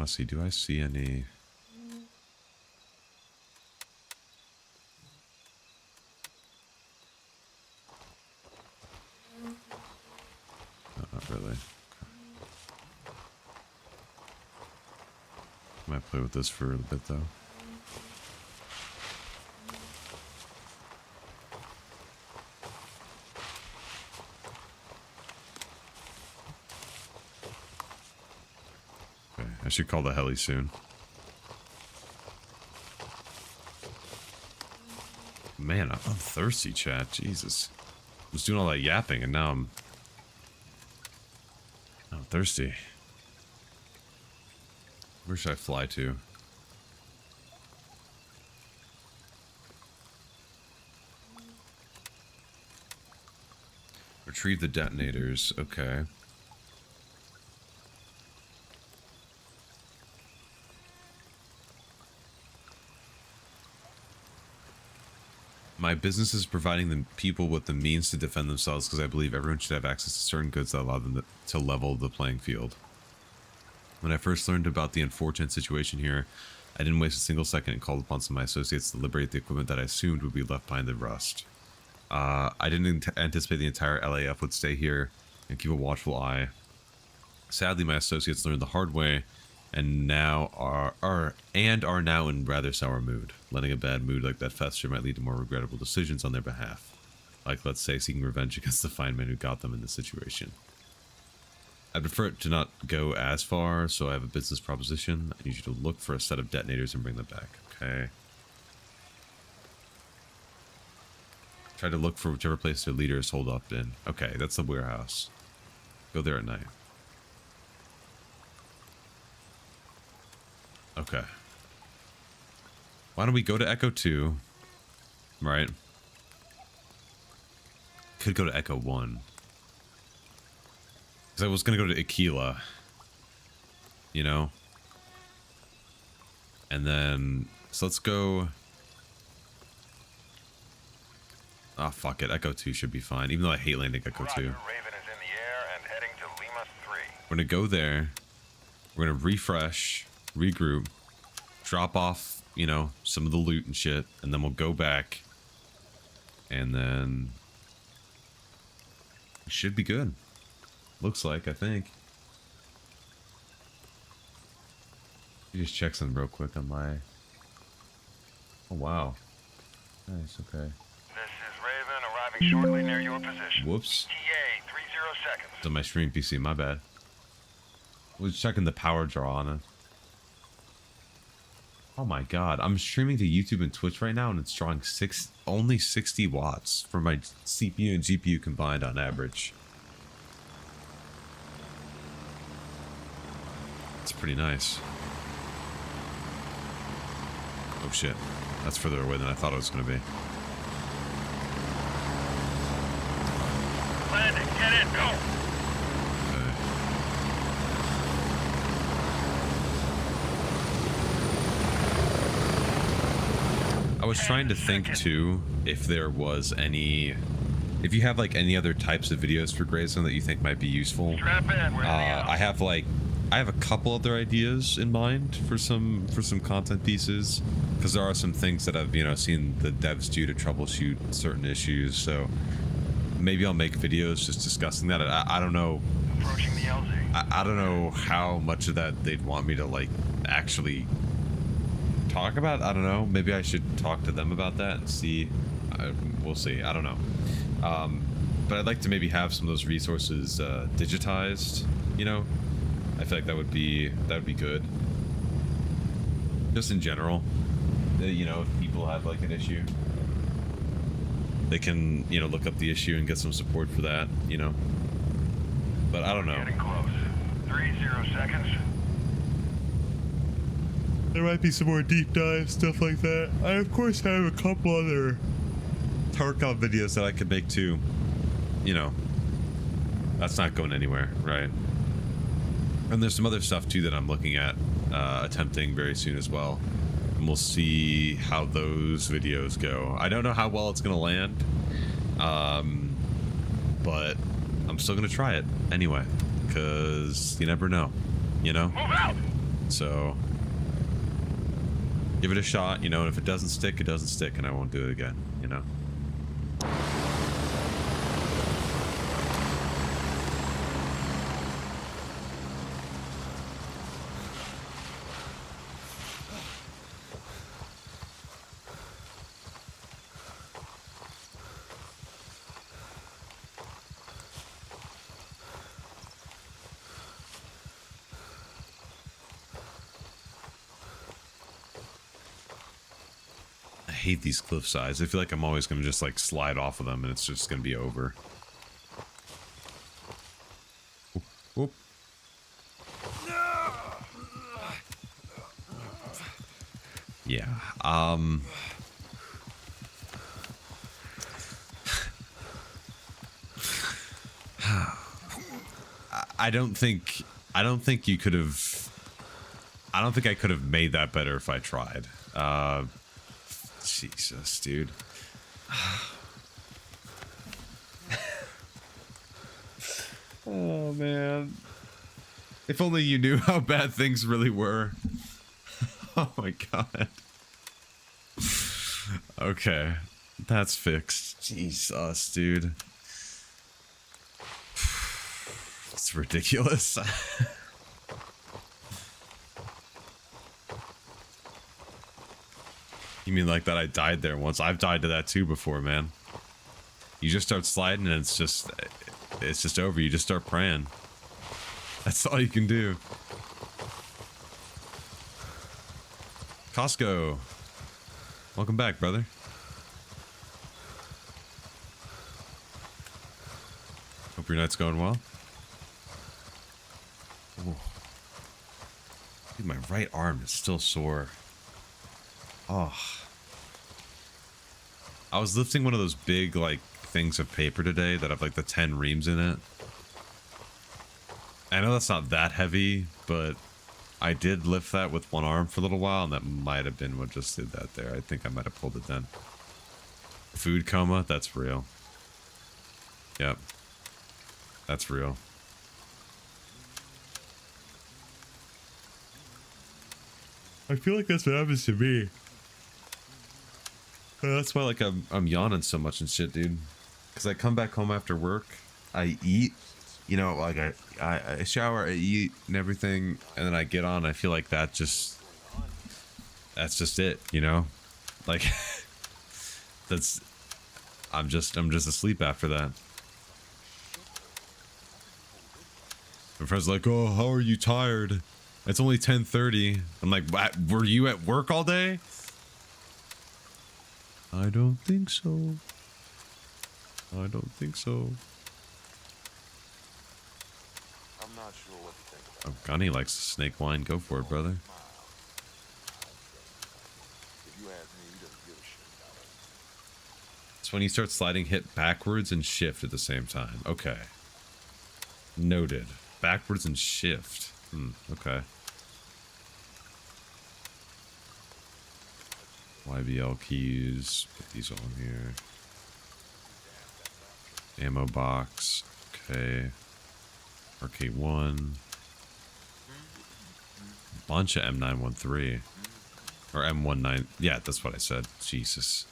want to see, do I see any... No, not really. Okay. Might play with this for a bit though. Okay, I should call the heli soon. Man, I'm thirsty, chat. Jesus. I was doing all that yapping and now I'm thirsty. Where should I fly to? Retrieve the detonators. Okay. My business is providing the people with the means to defend themselves because I believe everyone should have access to certain goods that allow them to level the playing field. When I first learned about the unfortunate situation here, I didn't waste a single second and called upon some of my associates to liberate the equipment that I assumed would be left behind the rust. I didn't anticipate the entire LAF would stay here and keep a watchful eye. Sadly, my associates learned the hard way and now are now in rather sour mood. Letting a bad mood like that fester might lead to more regrettable decisions on their behalf. Like, let's say, seeking revenge against the fine men who got them in this situation. I prefer it to not go as far, so I have a business proposition. I need you to look for a set of detonators and bring them back, okay? Try to look for whichever place their leader is holed up in. Okay, that's the warehouse. Go there at night. Okay. Why don't we go to Echo 2? Right. Could go to Echo 1. Because I was going to go to Aquila. You know? And then... So let's go... Ah, fuck it. Echo 2 should be fine. Even though I hate landing Echo 2. Roger, Raven is in the air and heading to Lima 3. We're going to go there. We're going to refresh, regroup, drop off, you know, some of the loot and shit, and then we'll go back. And then... It should be good. Looks like, I think. Let me just check something real quick on my... Oh, wow. Nice, okay. This is Raven arriving shortly near your position. Whoops. TA 30 seconds. It's on my stream PC, my bad. I was checking the power draw on it. Oh my god, I'm streaming to YouTube and Twitch right now and it's drawing only 60 watts for my CPU and GPU combined on average. It's pretty nice. Oh shit, that's further away than I thought it was going to be. Landing, get in, go! Okay. I was trying to think too if there was any, if you have like any other types of videos for Grayzone that you think might be useful. Strap in, we're I have a couple other ideas in mind for some content pieces because there are some things that I've seen the devs do to troubleshoot certain issues. So maybe I'll make videos just discussing that. I don't know. approaching the LZ. I don't know how much of that they'd want me to like actually talk about. I don't know. Maybe I should talk to them about that and see. We'll see. I don't know. But I'd like to maybe have some of those resources digitized. I feel like that would be good. Just in general, if people have like an issue, they can look up the issue and get some support for that. But I don't know. Getting close. 30 seconds. There might be some more deep dive stuff like that. I of course have a couple other Tarkov videos that I could make too. That's not going anywhere, right? And there's some other stuff too that I'm looking at attempting very soon as well. And we'll see how those videos go. I don't know how well it's gonna land. But I'm still gonna try it anyway. Cause you never know. Move out! So give it a shot, you know, and if it doesn't stick, it doesn't stick, and I won't do it again, you know. I hate these cliff sides. I feel like I'm always going to just like slide off of them and it's just going to be over. Oop, oop. Yeah. I don't think you could have. I don't think I could have made that better if I tried. Jesus, dude. Oh man. If only you knew how bad things really were. Oh my god. Okay. That's fixed. Jesus, dude. It's ridiculous. You mean like that I died there once? I've died to that too before, man. You just start sliding and it's just over. You just start praying. That's all you can do. Costco. Welcome back, brother. Hope your night's going well. Oh. Dude, my right arm is still sore. Oh. I was lifting one of those big, like, things of paper today that have, like, the 10 reams in it. I know that's not that heavy, but I did lift that with one arm for a little while, and that might have been what just did that there. I think I might have pulled it then. Food coma? That's real. Yep. That's real. I feel like that's what happens to me. That's why, like, I'm yawning so much and shit, dude. Because I come back home after work, I eat, you know, like I shower, I eat and everything, and then I get on. I feel like that's just it, you know, like I'm just asleep after that. My friend's like, "Oh, how are you tired? It's only 10:30." I'm like, "Were you at work all day?" I don't think so. I don't think so. I'm not sure what to think about. Oh, Gunny likes snake wine. Go for it, brother. If you ask me, he doesn't give a shit about it. It's when you start sliding, hit backwards and shift at the same time. Okay. Noted. Backwards and shift. Okay. YBL keys. Put these on here. Ammo box. Okay. RK1. Bunch of M913. Or M19. Yeah, that's what I said. Jesus.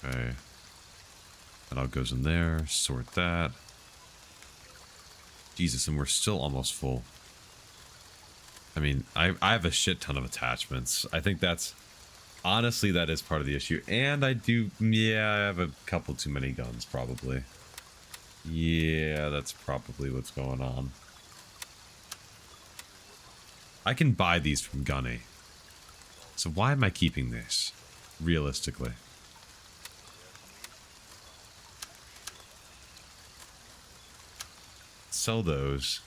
Okay. That all goes in there. Sort that. Jesus, and we're still almost full. I mean, I have a shit ton of attachments. I think that's... Honestly, that is part of the issue. And I do... Yeah, I have a couple too many guns, probably. Yeah, that's probably what's going on. I can buy these from Gunny. So why am I keeping this? Realistically. Sell those.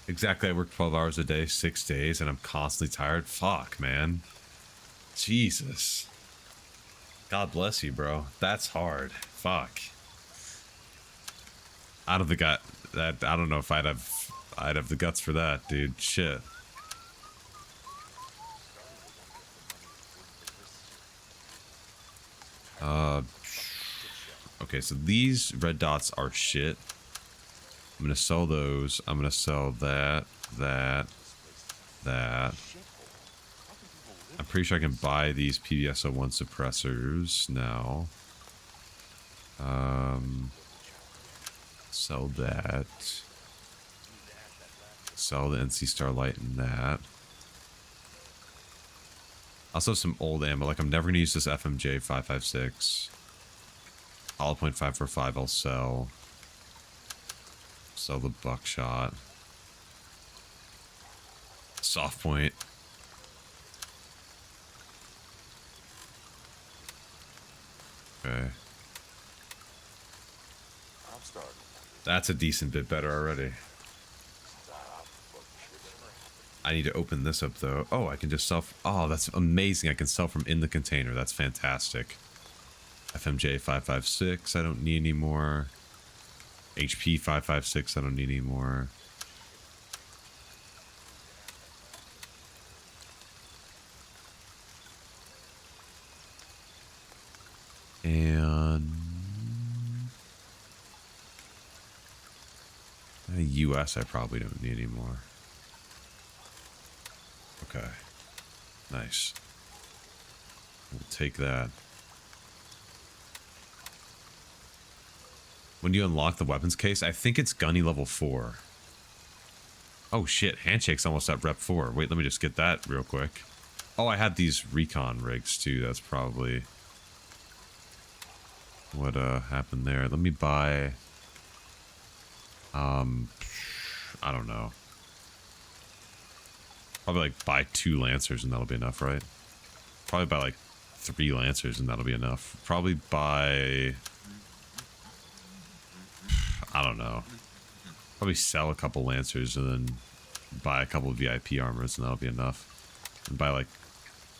Exactly, I work 12 hours a day, 6 days, and I'm constantly tired. Fuck, man. Jesus. God bless you, bro. That's hard. Fuck. I don't think I don't know if I'd have the guts for that, dude. Shit. Okay, so these red dots are shit. I'm gonna sell those. I'm gonna sell that. I'm pretty sure I can buy these PBS01 suppressors now. Sell that. Sell the NC Starlight and that. Also some old ammo. Like, I'm never gonna use this FMJ 556. Hollow point 545 I'll sell. Sell the buckshot. Soft point. Okay. I'm starting. That's a decent bit better already. I need to open this up though. Oh, I can just sell. Oh, that's amazing. I can sell from in the container. That's fantastic. FMJ 556. I don't need any more. HP 556. I don't need any more. And US I probably don't need anymore. Okay. Nice. We'll take that. When you unlock the weapons case, I think it's Gunny level 4. Oh shit, Handshake's almost at rep 4. Wait, let me just get that real quick. Oh, I had these recon rigs too. That's probably what happened there. Let me buy I don't know. Probably like buy 2 Lancers and that'll be enough, right? Probably buy like 3 Lancers and that'll be enough. Probably buy, I don't know. Probably sell a couple Lancers and then buy a couple of VIP armors and that'll be enough. And buy like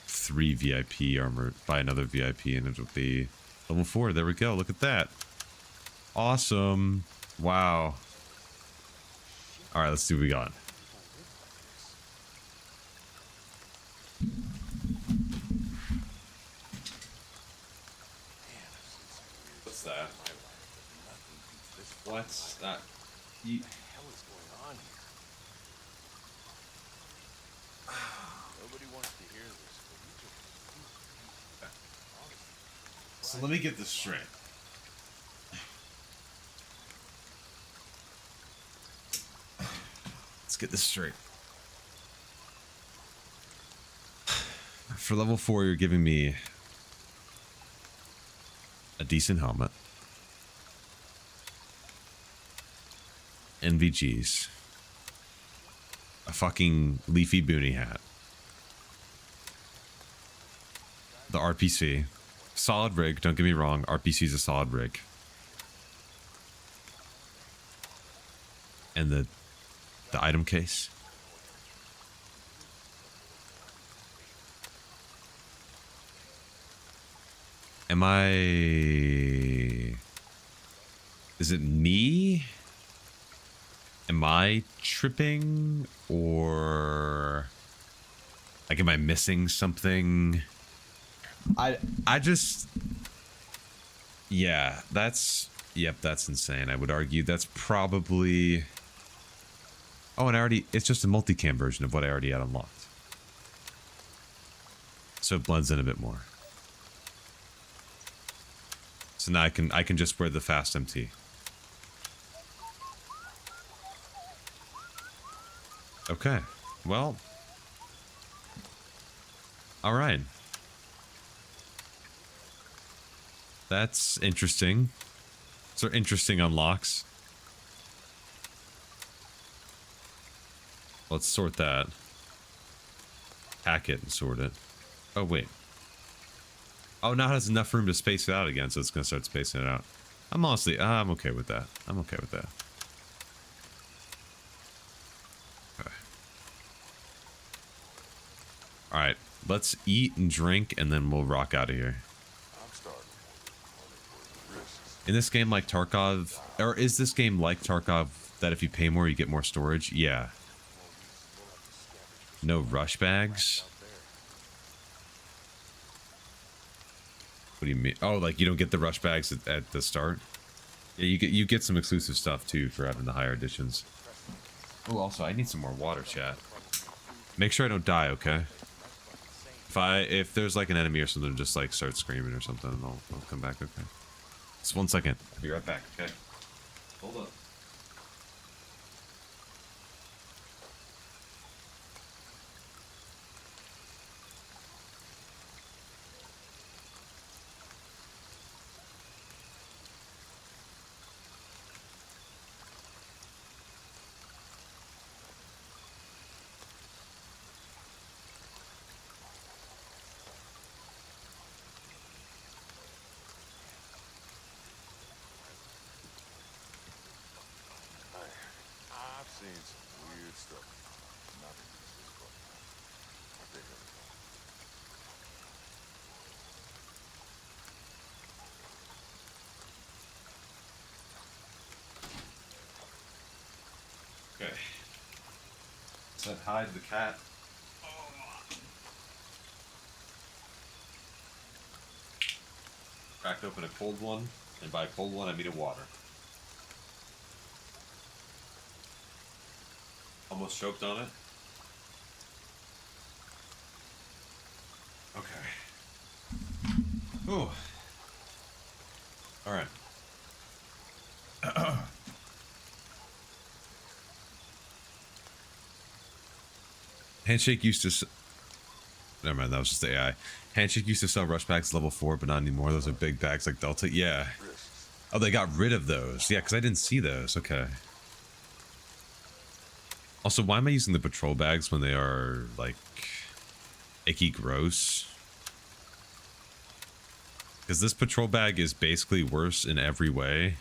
3 VIP armor, buy another VIP and it'll be level 4. There we go. Look at that. Awesome. Wow. All right, let's see what we got. What's that? What's that? You... What the hell is going on here? Nobody wants to hear this, but you just... So let me get this straight. Let's get this straight. For level 4, you're giving me a decent helmet, NVGs, a fucking leafy boonie hat, the RPC, solid rig, don't get me wrong, RPC is a solid rig, and the item case. Am I... Is it me? Am I tripping? Or... Like, am I missing something? I just... Yeah, that's... Yep, that's insane. I would argue that's probably... Oh, and I already... It's just a multicam version of what I already had unlocked. So it blends in a bit more. So now I can just wear the fast MT. Okay. Well. Alright. That's interesting. Those are interesting unlocks. Let's sort that. Hack it and sort it. Oh, wait. Oh, now it has enough room to space it out again, so it's going to start spacing it out. I'm honestly, I'm okay with that. I'm okay with that. Okay. Alright, let's eat and drink, and then we'll rock out of here. I'm starting. In this game like Tarkov, or is this game like Tarkov that if you pay more, you get more storage? Yeah. No rush bags. What do you mean? Oh, like you don't get the rush bags at the start? Yeah, you get some exclusive stuff too for having the higher editions. Oh, also I need some more water, chat. Make sure I don't die, okay? If there's like an enemy or something, just like start screaming or something, and I'll come back, okay? Just 1 second. I'll be right back, okay? Hold up. I've seen some weird stuff. Nothing to this book. I think Okay. Said hide the cat. Cracked open a cold one, and by cold one I mean a water. Almost choked on it. Okay. Ooh. All right. Handshake used to. Never mind, that was just the AI. Handshake used to sell rush bags level 4, but not anymore. Those are big bags like Delta. Yeah. Oh, they got rid of those. Yeah, because I didn't see those. Okay. Also, why am I using the patrol bags when they are, like, icky gross? Because this patrol bag is basically worse in every way.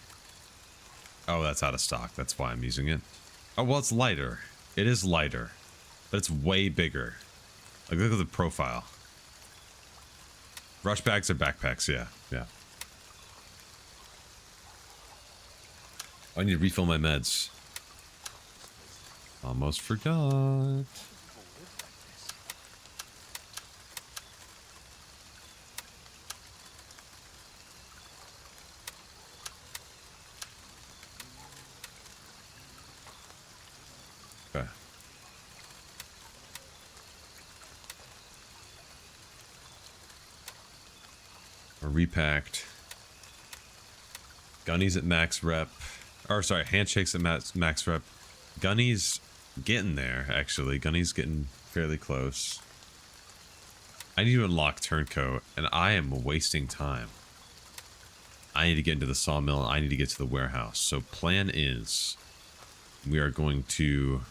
Oh, that's out of stock. That's why I'm using it. Oh, well, it's lighter. It is lighter. But it's way bigger. Like, look at the profile. Rush bags are backpacks, yeah. Yeah. I need to refill my meds. Almost forgot. Okay. We're repacked. Gunnies at max rep. Or sorry, handshakes at max rep. Gunny's getting there, actually. Gunny's getting fairly close. I need to unlock Turncoat, and I am wasting time. I need to get into the sawmill, and I need to get to the warehouse. So plan is, we are going to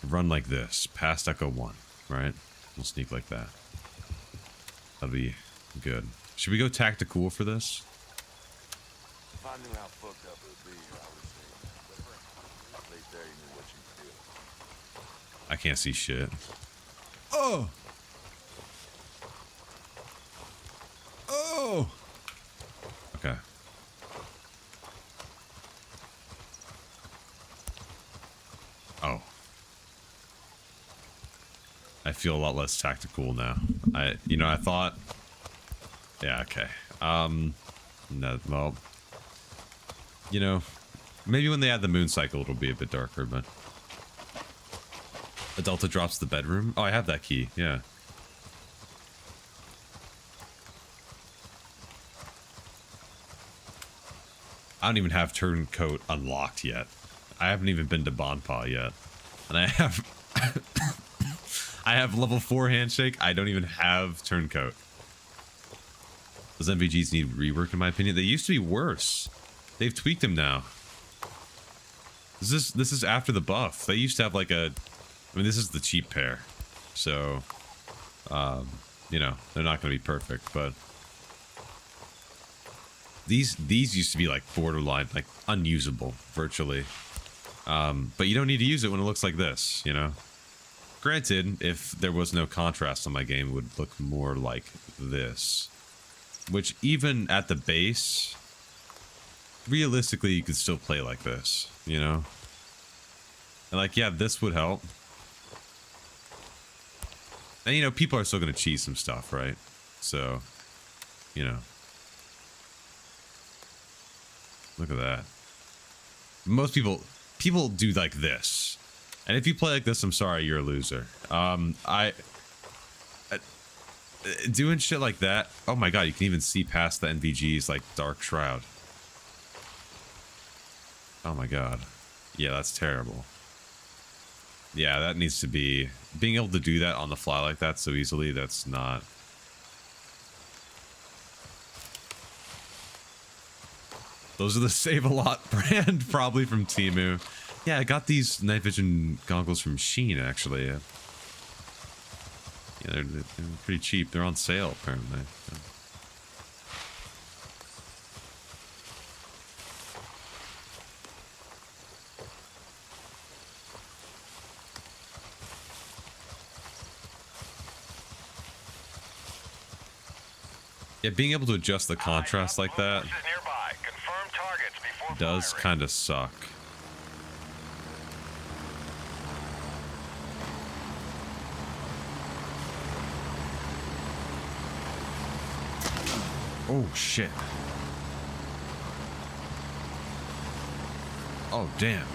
run like this, past Echo 1, right? We'll sneak like that. That'll be good. Should we go tactical for this? if I knew how fucked up it would be, I would say, at least there you knew what you could do. I can't see shit. Oh! Oh! Okay. Oh. I feel a lot less tactical now. I thought... Yeah, okay. No, well... maybe when they add the moon cycle, it'll be a bit darker, but... A Delta drops the bedroom? Oh, I have that key, yeah. I don't even have Turncoat unlocked yet. I haven't even been to Bonpaw yet. And I have... I have level 4 handshake. I don't even have Turncoat. Those MVGs need rework in my opinion. They used to be worse. They've tweaked them now. This is after the buff. They used to have like a... I mean, this is the cheap pair. So, they're not going to be perfect, but... These used to be like borderline, like unusable, virtually. But you don't need to use it when it looks like this, Granted, if there was no contrast on my game, it would look more like this. Which, even at the base, realistically, you could still play like this, And like, yeah, this would help. And, people are still going to cheese some stuff, right? So, you know. Look at that. Most people do like this. And if you play like this, I'm sorry, you're a loser. Doing shit like that. Oh my god, you can even see past the NVG's like dark shroud. Oh my god. Yeah, that's terrible. Yeah, that needs to be... Being able to do that on the fly like that so easily, that's not... Those are the Save-A-Lot brand, probably from Temu. Yeah, I got these night vision goggles from Shein, actually. Yeah, they're pretty cheap. They're on sale, apparently. Yeah, being able to adjust the contrast like that does kind of suck. Oh, shit. Oh, damn.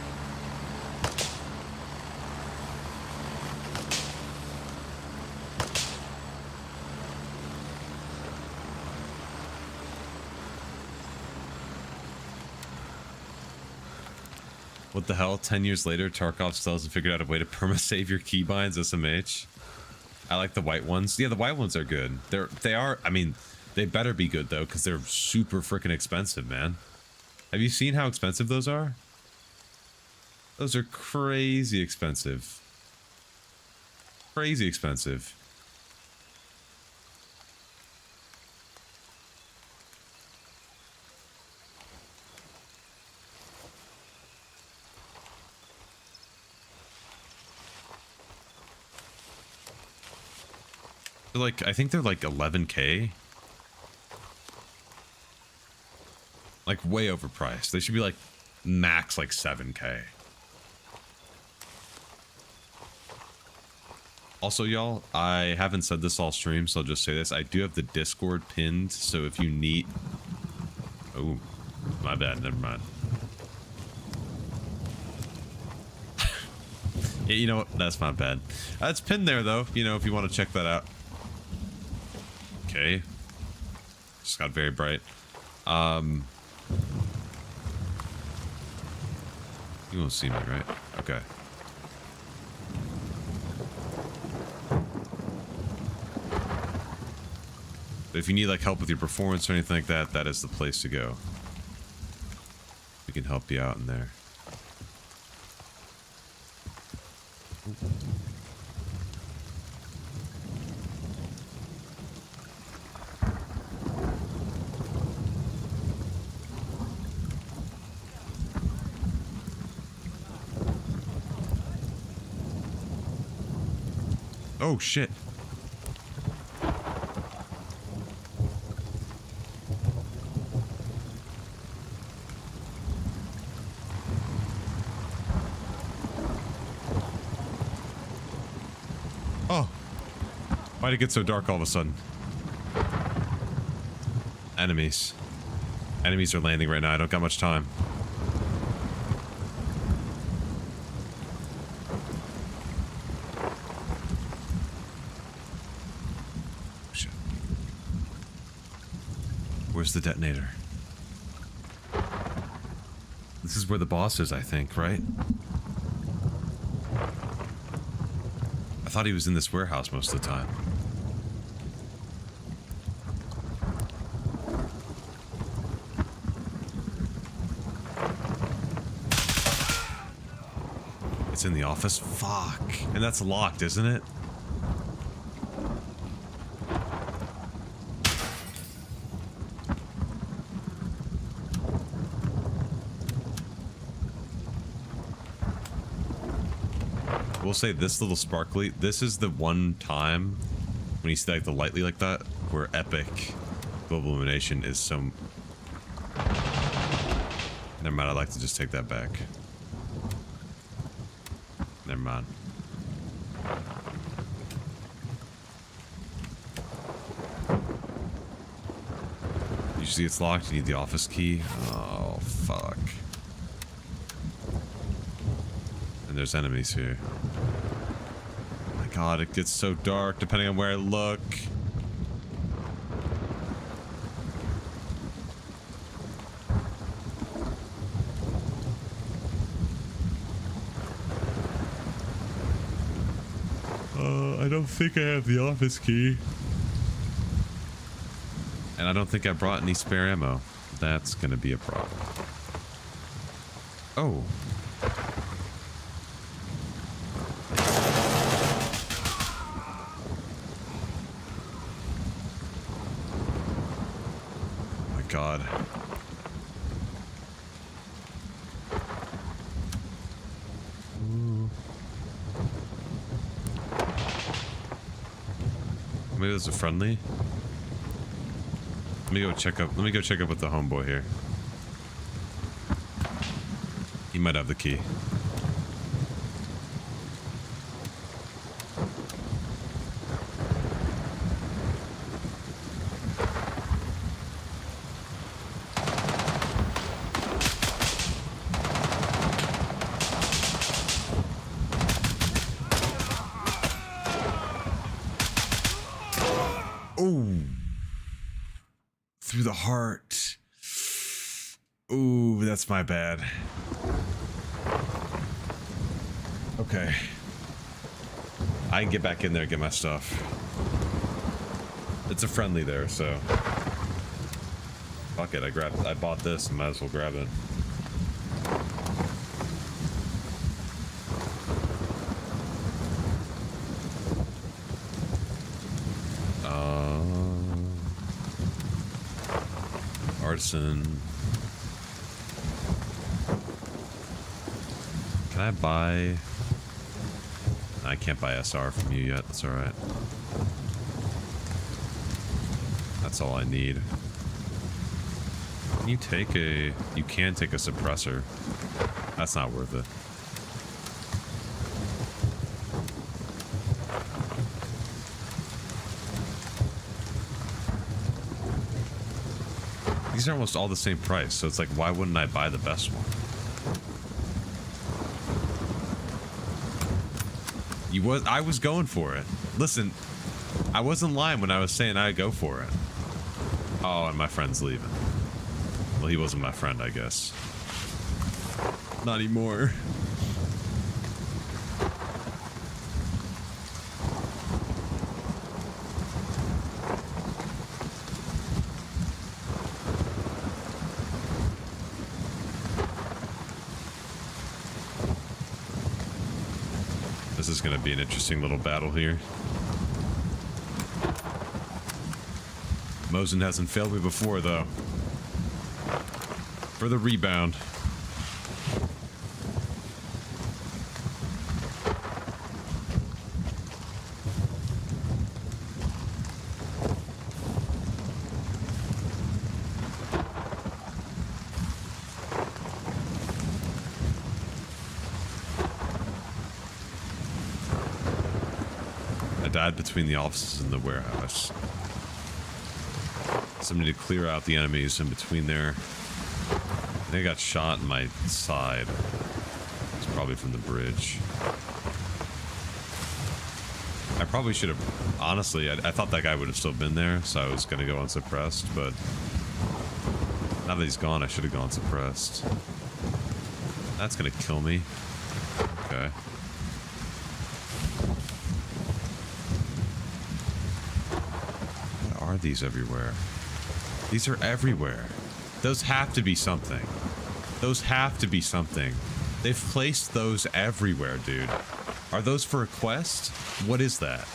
What the hell? 10 years later, Tarkov still hasn't figured out a way to perma-save your keybinds SMH. I like the white ones. Yeah, the white ones are good. They are, I mean... They better be good, though, because they're super freaking expensive, man. Have you seen how expensive those are? Those are crazy expensive. Crazy expensive. They're like, I think they're like 11K. Like, way overpriced. They should be, like, max, like, 7K. Also, y'all, I haven't said this all stream, so I'll just say this. I do have the Discord pinned, so if you need... Oh, my bad. Never mind. Yeah, you know what? That's not bad. It's pinned there, though, you know, if you want to check that out. Okay. Just got very bright. You won't see me, right? Okay. But if you need like help with your performance or anything like that, that is the place to go. We can help you out in there. Oh shit. Oh. Why'd it get so dark all of a sudden? Enemies. Enemies are landing right now. I don't got much time. Where's the detonator? This is where the boss is, I think, right? I thought he was in this warehouse most of the time. It's in the office? Fuck. And that's locked, isn't it? We'll say this little sparkly, this is the one time when you see like the lightly like that where epic global illumination is so... Never mind, I'd like to just take that back. Never mind. see it's locked. You need the office key. Oh, fuck. And there's enemies here. Oh my god, it gets so dark depending on where I look. I don't think I have the office key. And I don't think I brought any spare ammo. That's gonna be a problem. Oh. Oh my god. Ooh. Maybe there's a friendly. Let me go check up with the homeboy here. He might have the key. Through the heart. Ooh, that's my bad. Okay. I can get back in there and get my stuff. It's a friendly there, so. Fuck it, I bought this and might as well grab it. Artisan. Can I buy? I can't buy SR from you yet. That's alright. That's all I need. Can you take a... You can take a suppressor. That's not worth it. These are almost all the same price, so it's like, why wouldn't I buy the best one? I was going for it. Listen, I wasn't lying when I was saying I'd go for it. Oh, and my friend's leaving. Well, he wasn't my friend, I guess. Not anymore. This is going to be an interesting little battle here. Mosin hasn't failed me before, though. For the rebound. Between the offices and the warehouse. Somebody to clear out the enemies in between there. I think I got shot in my side. It's probably from the bridge. I probably should have... Honestly, I thought that guy would have still been there, so I was going to go unsuppressed, but... Now that he's gone, I should have gone suppressed. That's going to kill me. Okay. Are these everywhere? These are everywhere. Those have to be something. Those have to be something. They've placed those everywhere, dude. Are those for a quest? What is that?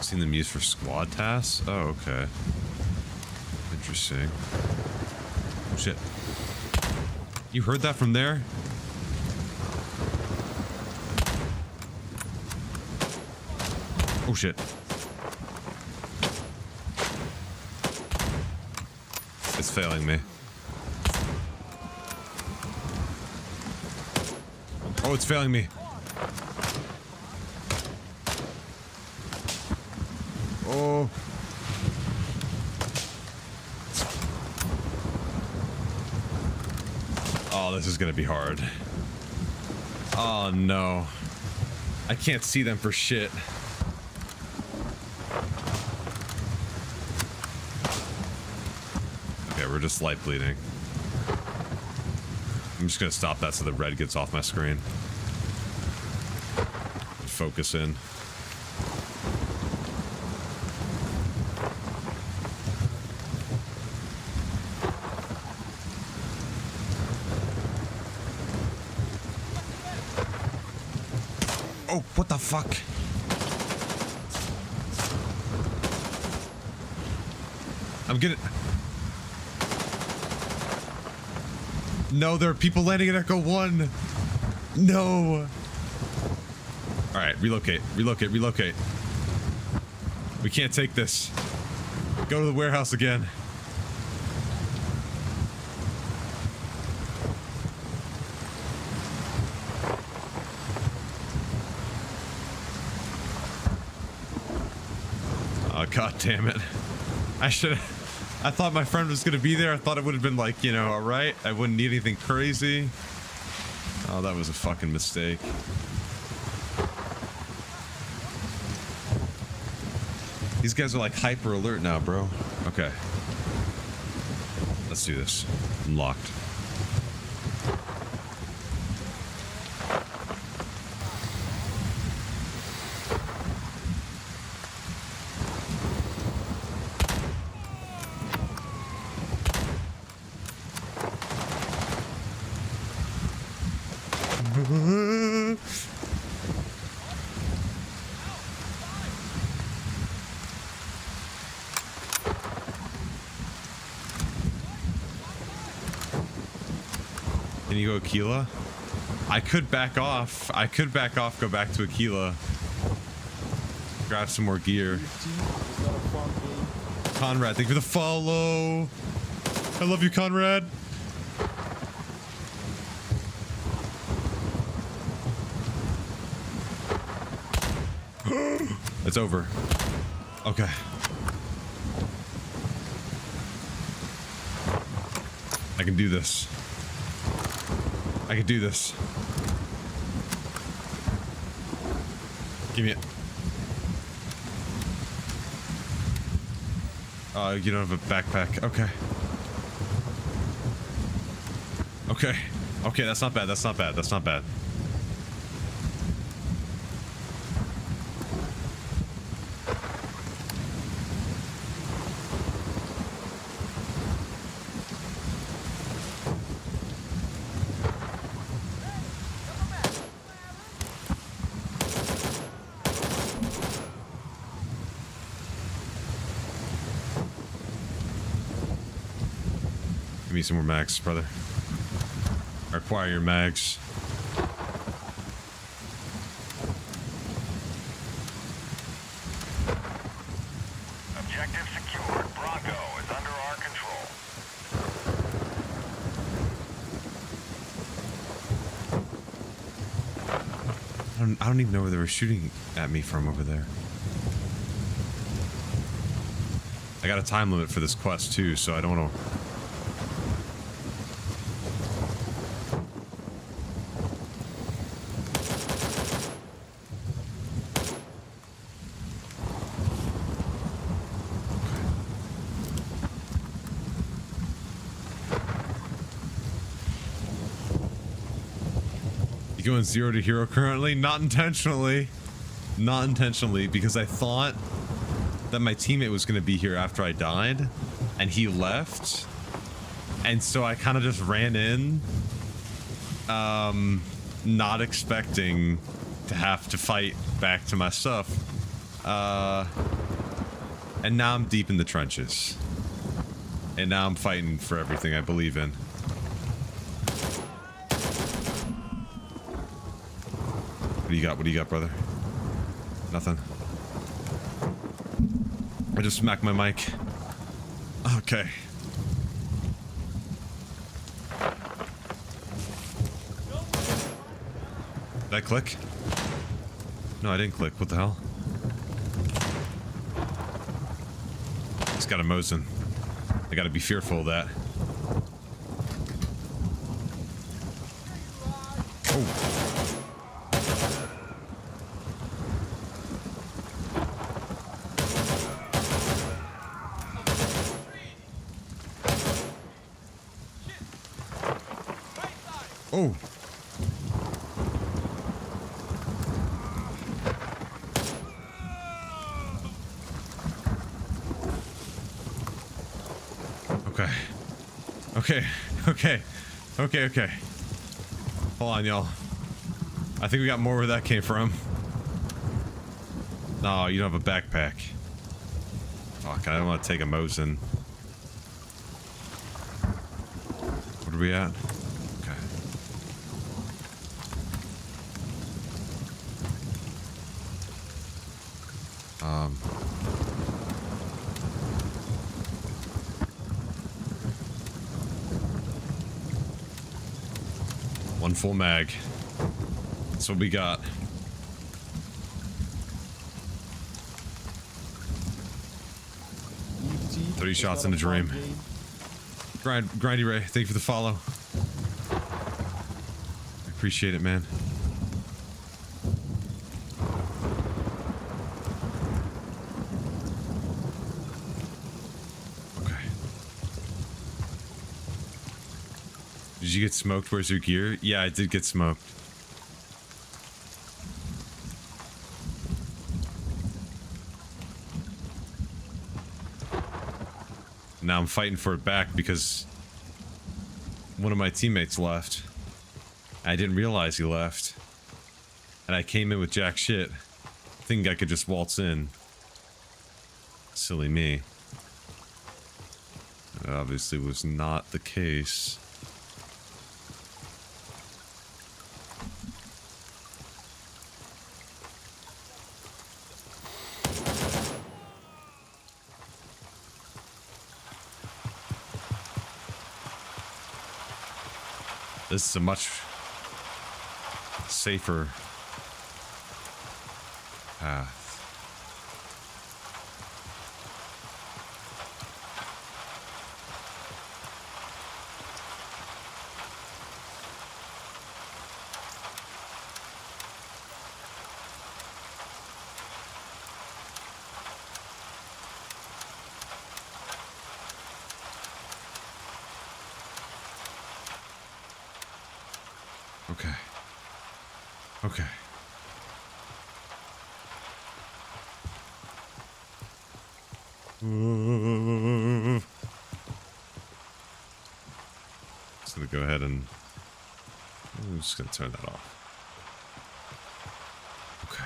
Seen them used for squad tasks? Oh, okay. Interesting. Oh, shit. You heard that from there? Oh shit. It's failing me. Oh, it's failing me. Oh. Oh, this is gonna be hard. Oh no. I can't see them for shit. Okay, we're just light bleeding. I'm just gonna stop that so the red gets off my screen. Focus in. Oh, what the fuck? I'm gonna... No, there are people landing at Echo 1. No. All right, relocate, relocate, relocate. We can't take this. Go to the warehouse again. Oh, god damn it. I thought my friend was gonna be there. I thought it would have been like, you know, all right. I wouldn't need anything crazy. Oh, that was a fucking mistake. These guys are like hyper alert now, bro. Okay. Let's do this. I'm locked. Can you go Aquila? I could back off. I could back off, go back to Aquila. Grab some more gear. Conrad, thank you for the follow. I love you, Conrad. It's over. Okay. I can do this. I can do this. Give me it. You don't have a backpack. Okay. Okay. Okay, that's not bad. That's not bad. That's not bad. Give me some more mags, brother. Acquire your mags. Objective secured. Bravo is under our control. I don't even know where they were shooting at me from over there. I got a time limit for this quest too, so I don't want to... Going 0 to hero currently, not intentionally, because I thought that my teammate was going to be here after I died and he left, and so I kind of just ran in, not expecting to have to fight back to my stuff, and now I'm deep in the trenches, and now I'm fighting for everything I believe in. What do you got? What do you got, brother? Nothing. I just smacked my mic. Okay. Did I click? No, I didn't click. What the hell? He's got a Mosin. I gotta be fearful of that. Oh. Oh. Okay. Hold on, y'all. I think we got more where that came from. No, you don't have a backpack. Fuck, I don't want to take a Mosin. What are we at? Okay. One full mag. That's what we got. EFT 30 is shots not in a a fun dream. game. Grindy Ray, thank you for the follow. I appreciate it, man. Okay. Did you get smoked? Where's your gear? Yeah, I did get smoked. Now I'm fighting for it back because one of my teammates left. I didn't realize he left. And I came in with jack shit, thinking I could just waltz in. Silly me. That obviously was not the case. This is a much safer path. Okay. Just gonna go ahead and I'm just gonna turn that off. Okay.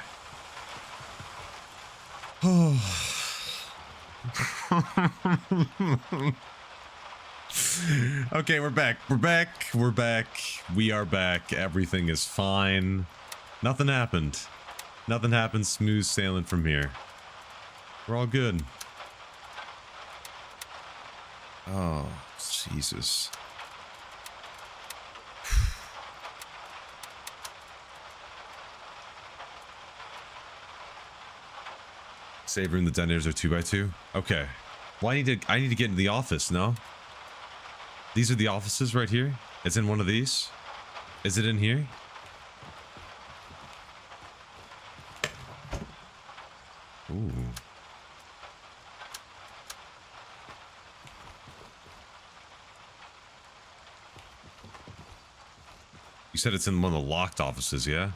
Okay, we're back. We are back. Everything is fine. Nothing happened. Nothing happened. Smooth sailing from here. We're all good. Oh, Jesus. Save room, the detonators are 2x2. Okay. Well, I need to get into the office, no? These are the offices right here? It's in one of these? Is it in here? Ooh. You said it's in one of the locked offices, yeah?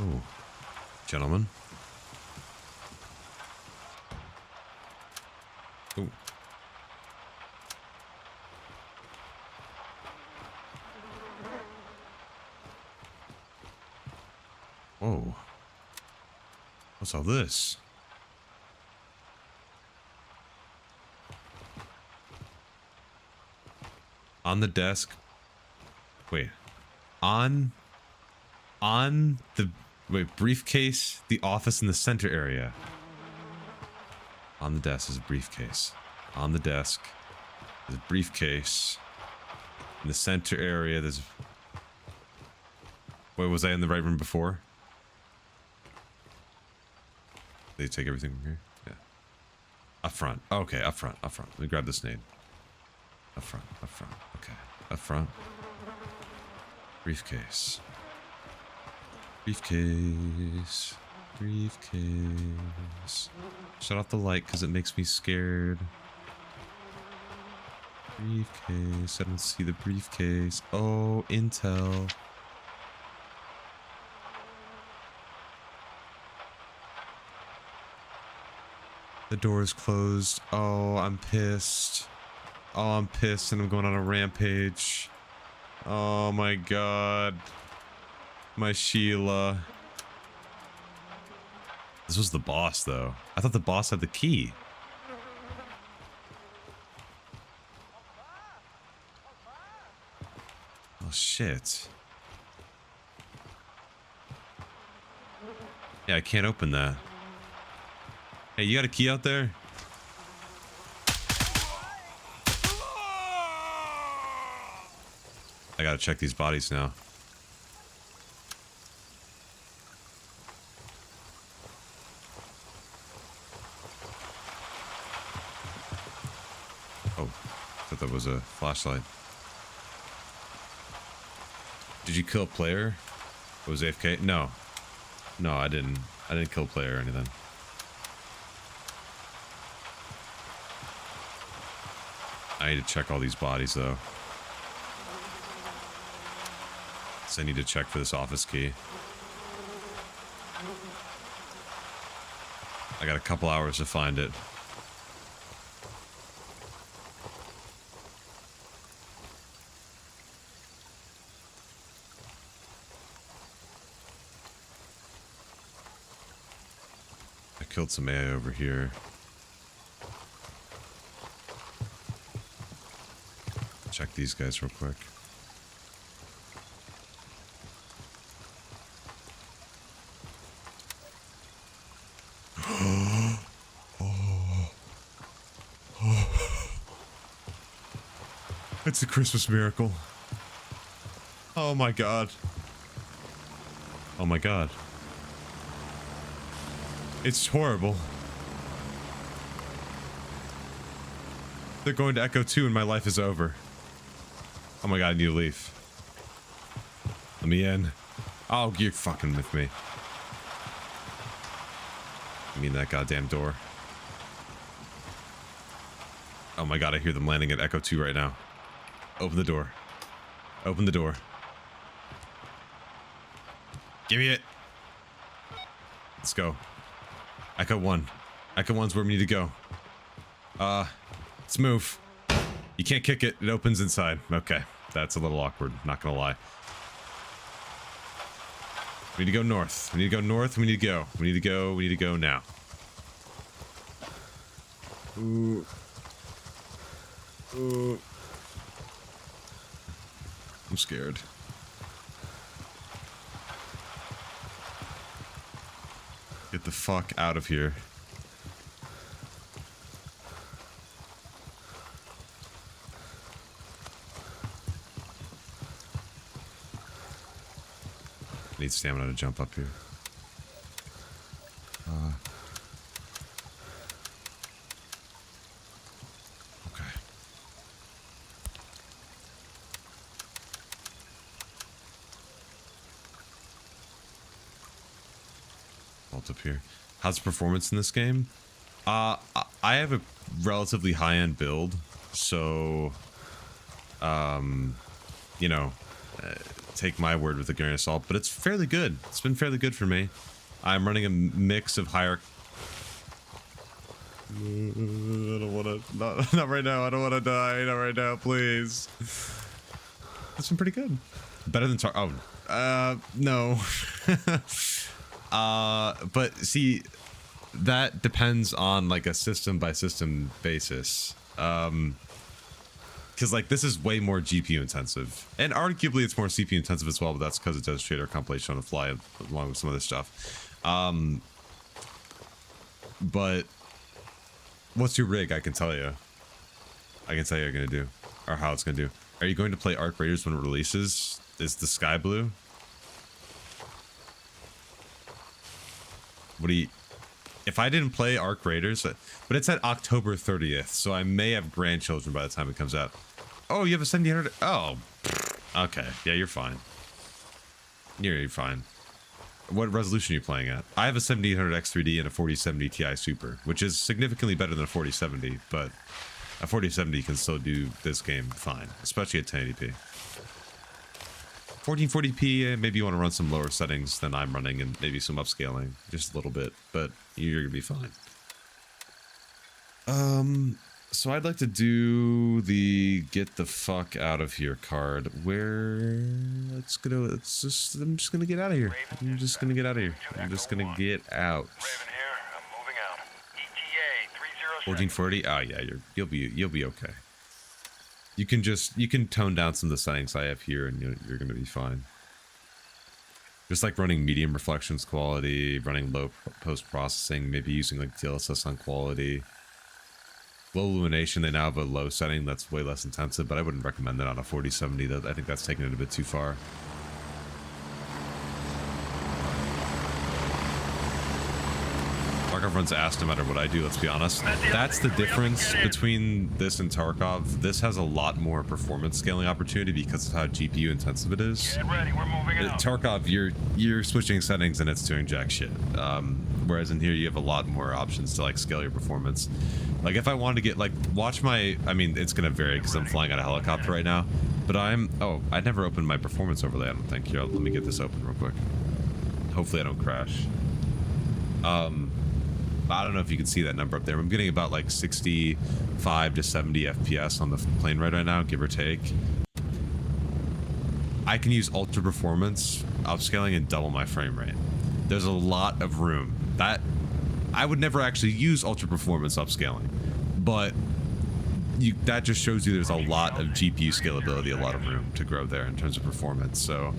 Oh, gentlemen. Ooh. Whoa. What's all this? On the desk. Wait. On the briefcase, the office in the center area. On the desk is a briefcase. On the desk is a briefcase. In the center area, there's... Wait, was I in the right room before? Did they take everything from here? Yeah. Up front. Okay, up front, up front. Let me grab this nade. Up front, up front. Okay, up front. Briefcase. Briefcase. Briefcase. Shut off the light because it makes me scared. Briefcase. I don't see the briefcase. Oh, intel. The door is closed. Oh, I'm pissed. Oh, I'm pissed and I'm going on a rampage. Oh my god. My Sheila. This was the boss, though. I thought the boss had the key. Oh, shit. Yeah, I can't open that. Hey, you got a key out there? I gotta check these bodies now. Oh, I thought that was a flashlight. Did you kill a player? It was AFK? No. No, I didn't. I didn't kill a player or anything. I need to check all these bodies, though. So I need to check for this office key. I got a couple hours to find it. I killed some AI over here. Check these guys real quick. It's a Christmas miracle. Oh my god. Oh my god. It's horrible. They're going to Echo 2 and my life is over. Oh my god, I need to leave. Let me in. Oh, you're fucking with me. I mean that goddamn door. Oh my god, I hear them landing at Echo 2 right now. Open the door. Open the door. Give me it. Let's go. Echo 1. Echo 1's where we need to go. Let's move. You can't kick it. It opens inside. Okay. That's a little awkward. Not gonna lie. We need to go north. We need to go north. We need to go. We need to go. We need to go now. Ooh. Ooh. I'm scared. Get the fuck out of here. I need stamina to jump up here. Okay. Up here. How's the performance in this game? I have a relatively high-end build, so you know, take my word with a grain of salt, but it's fairly good. It's been fairly good for me. I'm running a mix of higher... I don't want to. Not right now. I don't want to die. Not right now, please. That's been pretty good. Better than no. But see, that depends on like a system by system basis. Because like this is way more GPU intensive, and arguably it's more CPU intensive as well. But that's because it does shader compilation on the fly along with some other stuff. But what's your rig? I can tell you. I can tell you what you're gonna do, or how it's gonna do. Are you going to play Arc Raiders when it releases? Is the sky blue? What do you... If I didn't play Arc Raiders, but it's at October 30th, so I may have grandchildren by the time it comes out. Oh, you have a 7800? Oh, okay. Yeah, you're fine. You're fine. What resolution are you playing at? I have a 7800 X3D and a 4070 Ti Super, which is significantly better than a 4070, but a 4070 can still do this game fine, especially at 1080p. 1440p, maybe you want to run some lower settings than I'm running and maybe some upscaling, just a little bit, but you're gonna be fine. So I'd like to do the get the fuck out of here card. I'm just gonna get out of here. I'm just gonna get out of here. I'm just gonna get out. Raven here. I'm moving out. ETA 1440. Oh yeah, you'll be okay. You can tone down some of the settings I have here, and you're gonna be fine. Just like running medium reflections quality, running low post processing, maybe using like DLSS on quality. Low illumination, they now have a low setting that's way less intensive, but I wouldn't recommend that on a 4070. I think that's taking it a bit too far. Tarkov runs ass no matter what I do, let's be honest. That's the difference between this and Tarkov. This has a lot more performance scaling opportunity because of how GPU intensive it is. Get ready, we're moving out. Tarkov, you're switching settings and it's doing jack shit. Whereas in here you have a lot more options to like scale your performance. Like if I wanted to get like, watch my, I mean it's gonna vary because I'm flying out a helicopter right now, but I never opened my performance overlay, I don't think. Here, let me get this open real quick. Hopefully I don't crash. I don't know if you can see that number up there. I'm getting about like 65 to 70 FPS on the plane right now, give or take. I can use ultra performance upscaling and double my frame rate. There's a lot of room. That I would never actually use ultra performance upscaling, but that just shows you there's a lot of GPU scalability, a lot of room to grow there in terms of performance. So,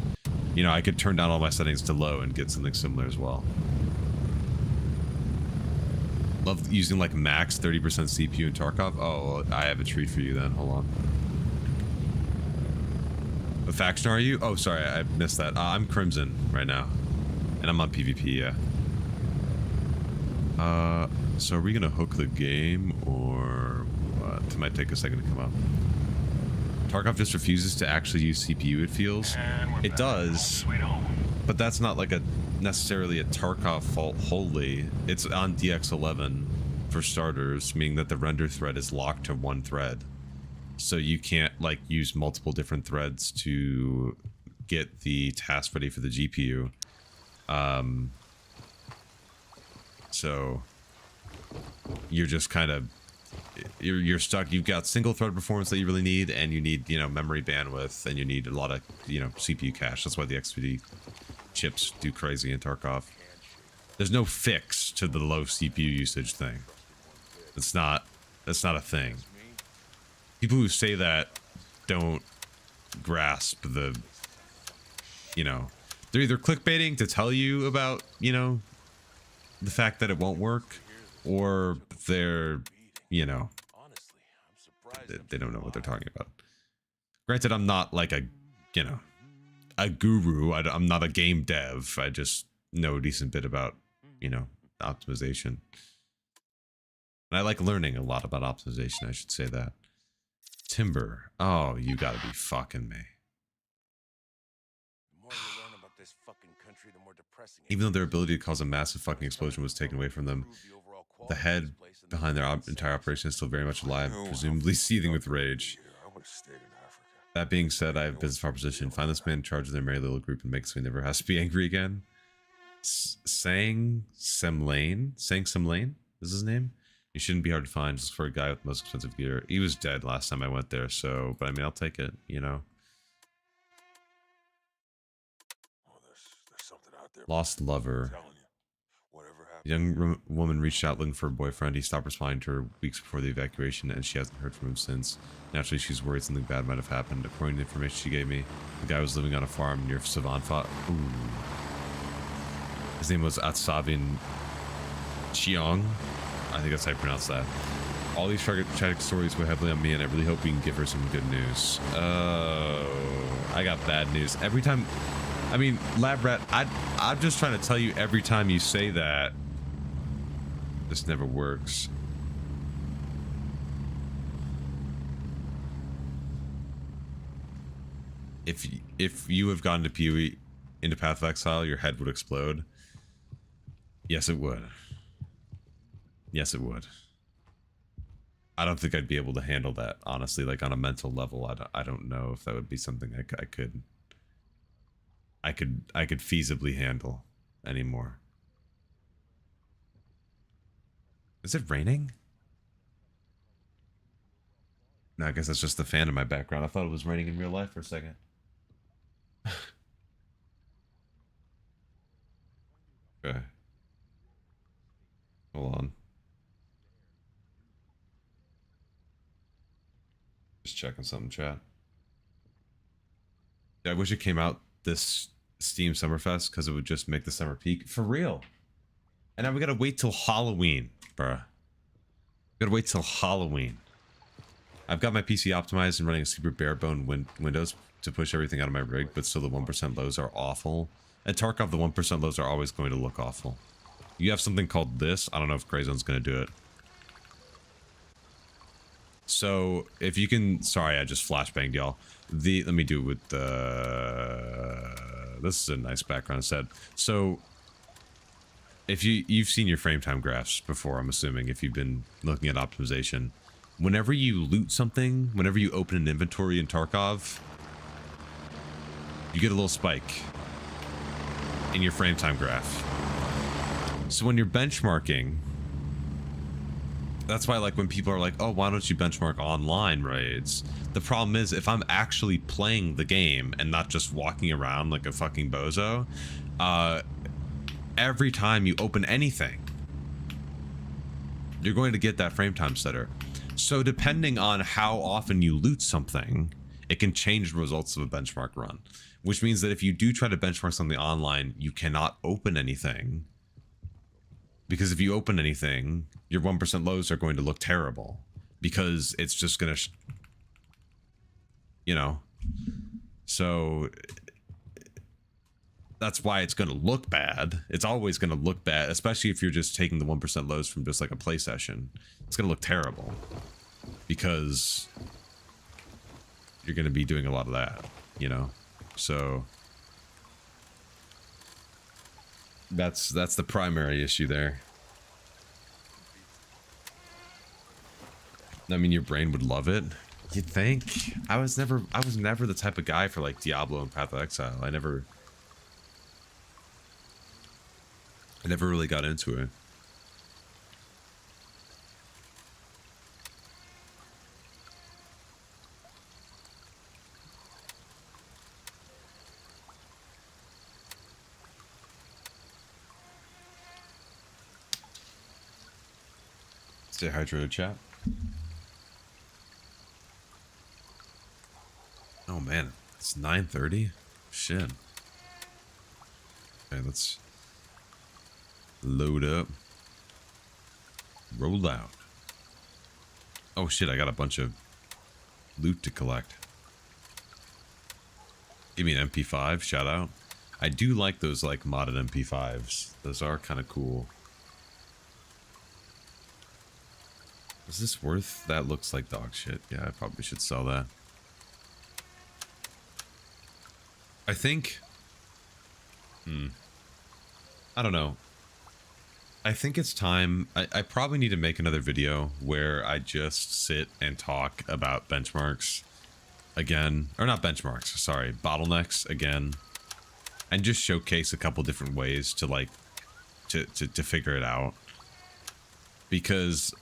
you know, I could turn down all my settings to low and get something similar as well. Love using like max 30% CPU in Tarkov. Oh, I have a treat for you then. Hold on. What faction are you? Oh, sorry, I missed that. I'm Crimson right now, and I'm on PvP. Yeah. So are we gonna hook the game or what? It might take a second to come up. Tarkov just refuses to actually use CPU. It feels. It does, but that's not like necessarily a Tarkov fault wholly. It's on DX11 for starters, meaning that the render thread is locked to one thread, so you can't like use multiple different threads to get the task ready for the GPU. So you're just kind of you're stuck. You've got single thread performance that you really need, and you need, you know, memory bandwidth, and you need a lot of, you know, CPU cache. That's why the XVD chips do crazy in Tarkov. There's no fix to the low CPU usage thing. That's not a thing. People who say that don't grasp the, you know, they're either clickbaiting to tell you about, you know, the fact that it won't work, or they're, you know, they don't know what they're talking about. Granted, I'm not like a, you know, a guru. I'm not a game dev. I just know a decent bit about, you know, optimization. And I like learning a lot about optimization, I should say that. Timber. Oh, you gotta be fucking me. Even though their ability to cause a massive fucking explosion was taken away from them, the head behind their entire operation is still very much alive, presumably seething with rage. That being said, I have a business proposition. Find this man in charge of their merry little group and make so he never has to be angry again. Sang Semlane? Sang Semlane is his name? You shouldn't be hard to find just for a guy with the most expensive gear. He was dead last time I went there, so, but I mean, I'll take it, you know. Oh, there's something out there. Lost lover. I'm telling you, whatever A young woman reached out looking for a boyfriend. He stopped responding to her weeks before the evacuation, and she hasn't heard from him since. Naturally, she's worried something bad might have happened. According to the information she gave me, the guy was living on a farm near Savanfat. Ooh. His name was Atsavin Chiong. I think that's how you pronounce that. All these tragic stories weigh heavily on me, and I really hope we can give her some good news. Oh, I got bad news. Every time, I mean, Lab Rat, I'm just trying to tell you, every time you say that, this never works. If you have gone to PoE into Path of Exile, your head would explode. Yes, it would. Yes, it would. I don't think I'd be able to handle that, honestly. Like on a mental level, I don't know if that would be something I could feasibly handle anymore. Is it raining? No, I guess that's just the fan in my background. I thought it was raining in real life for a second. Okay. Hold on. Just checking something, chat. Yeah, I wish it came out this Steam Summerfest because it would just make the summer peak. For real. And now we gotta wait till Halloween, bruh. We gotta wait till Halloween. I've got my PC optimized and running a super bare bone Windows to push everything out of my rig, but still the 1% lows are awful. At Tarkov, the 1% lows are always going to look awful. You have something called this. I don't know if Grayzone's going to do it. So, if you can... Sorry, I just flashbanged y'all. Let me do it with the... This is a nice background instead. So, if you've seen your frame time graphs before, I'm assuming, if you've been looking at optimization. Whenever you loot something, whenever you open an inventory in Tarkov, you get a little spike in your frame time graph. So when you're benchmarking, that's why, like, when people are like, oh, why don't you benchmark online raids? The problem is, if I'm actually playing the game and not just walking around like a fucking bozo, every time you open anything, you're going to get that frame time stutter. So depending on how often you loot something, it can change the results of a benchmark run. Which means that if you do try to benchmark something online, you cannot open anything. Because if you open anything, your 1% lows are going to look terrible. Because it's just going to... You know? So... That's why it's going to look bad. It's always going to look bad, especially if you're just taking the 1% lows from just like a play session. It's going to look terrible. Because... you're going to be doing a lot of that, you know? So that's the primary issue there. I mean, your brain would love it. You'd think. I was never the type of guy for like Diablo and Path of Exile. I never really got into it. Stay hydrated, chat. Oh man, it's 9:30. Shit. Okay, let's load up. Roll out. Oh shit, I got a bunch of loot to collect. Give me an MP5, shout out. I do like those like modded MP5s. Those are kind of cool. Is this worth? That looks like dog shit. Yeah, I probably should sell that. I think... I don't know. I think it's time... I probably need to make another video where I just sit and talk about benchmarks again. Or not benchmarks, sorry. Bottlenecks again. And just showcase a couple different ways to like... to figure it out. Because...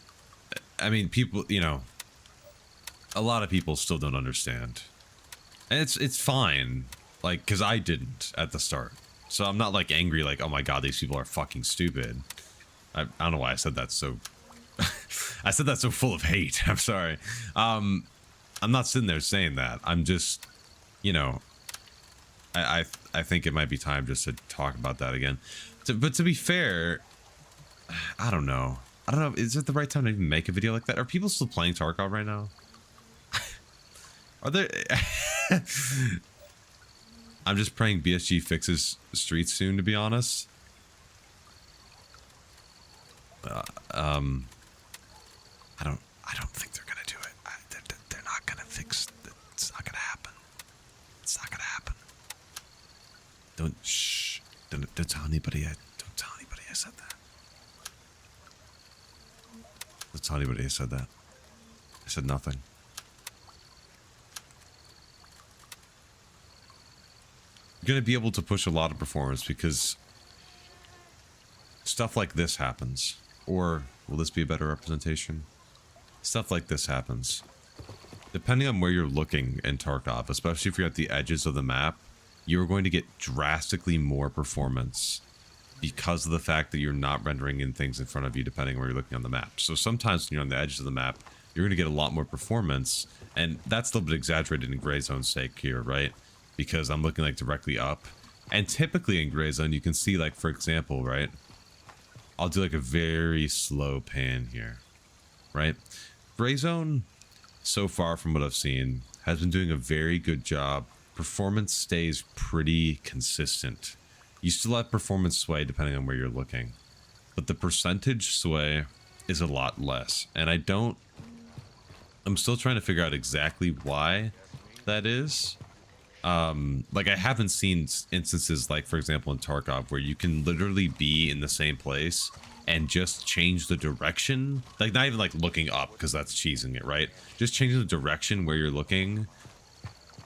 I mean, people, you know, a lot of people still don't understand. And it's fine, like, because I didn't at the start. So I'm not, like, angry, like, oh my god, these people are fucking stupid. I don't know why I said that so... I said that so full of hate. I'm sorry. I'm not sitting there saying that. I'm just, you know... I think it might be time just to talk about that again. But to be fair, I don't know. Is it the right time to even make a video like that? Are people still playing Tarkov right now? Are there... I'm just praying BSG fixes streets soon, to be honest. I don't think they're gonna do it. They're not gonna fix it. It's not gonna happen. It's not gonna happen. Don't tell anybody. Don't tell anybody I said that. Don't tell anybody I said that. I said nothing. You're going to be able to push a lot of performance because stuff like this happens. Or will this be a better representation? Stuff like this happens. Depending on where you're looking in Tarkov, especially if you're at the edges of the map, you're going to get drastically more performance because of the fact that you're not rendering in things in front of you depending on where you're looking on the map. So sometimes when you're on the edges of the map, you're going to get a lot more performance, and that's a little bit exaggerated in gray zone's sake here, right? Because I'm looking like directly up, and typically in gray zone you can see, like, for example, right, I'll do like a very slow pan here, right? Gray zone, so far from what I've seen, has been doing a very good job. Performance stays pretty consistent. You still have performance sway depending on where you're looking, but the percentage sway is a lot less, and I'm still trying to figure out exactly why that is. Like, I haven't seen instances like, for example, in Tarkov where you can literally be in the same place and just change the direction, like not even like looking up because that's cheesing it, right? Just changing the direction where you're looking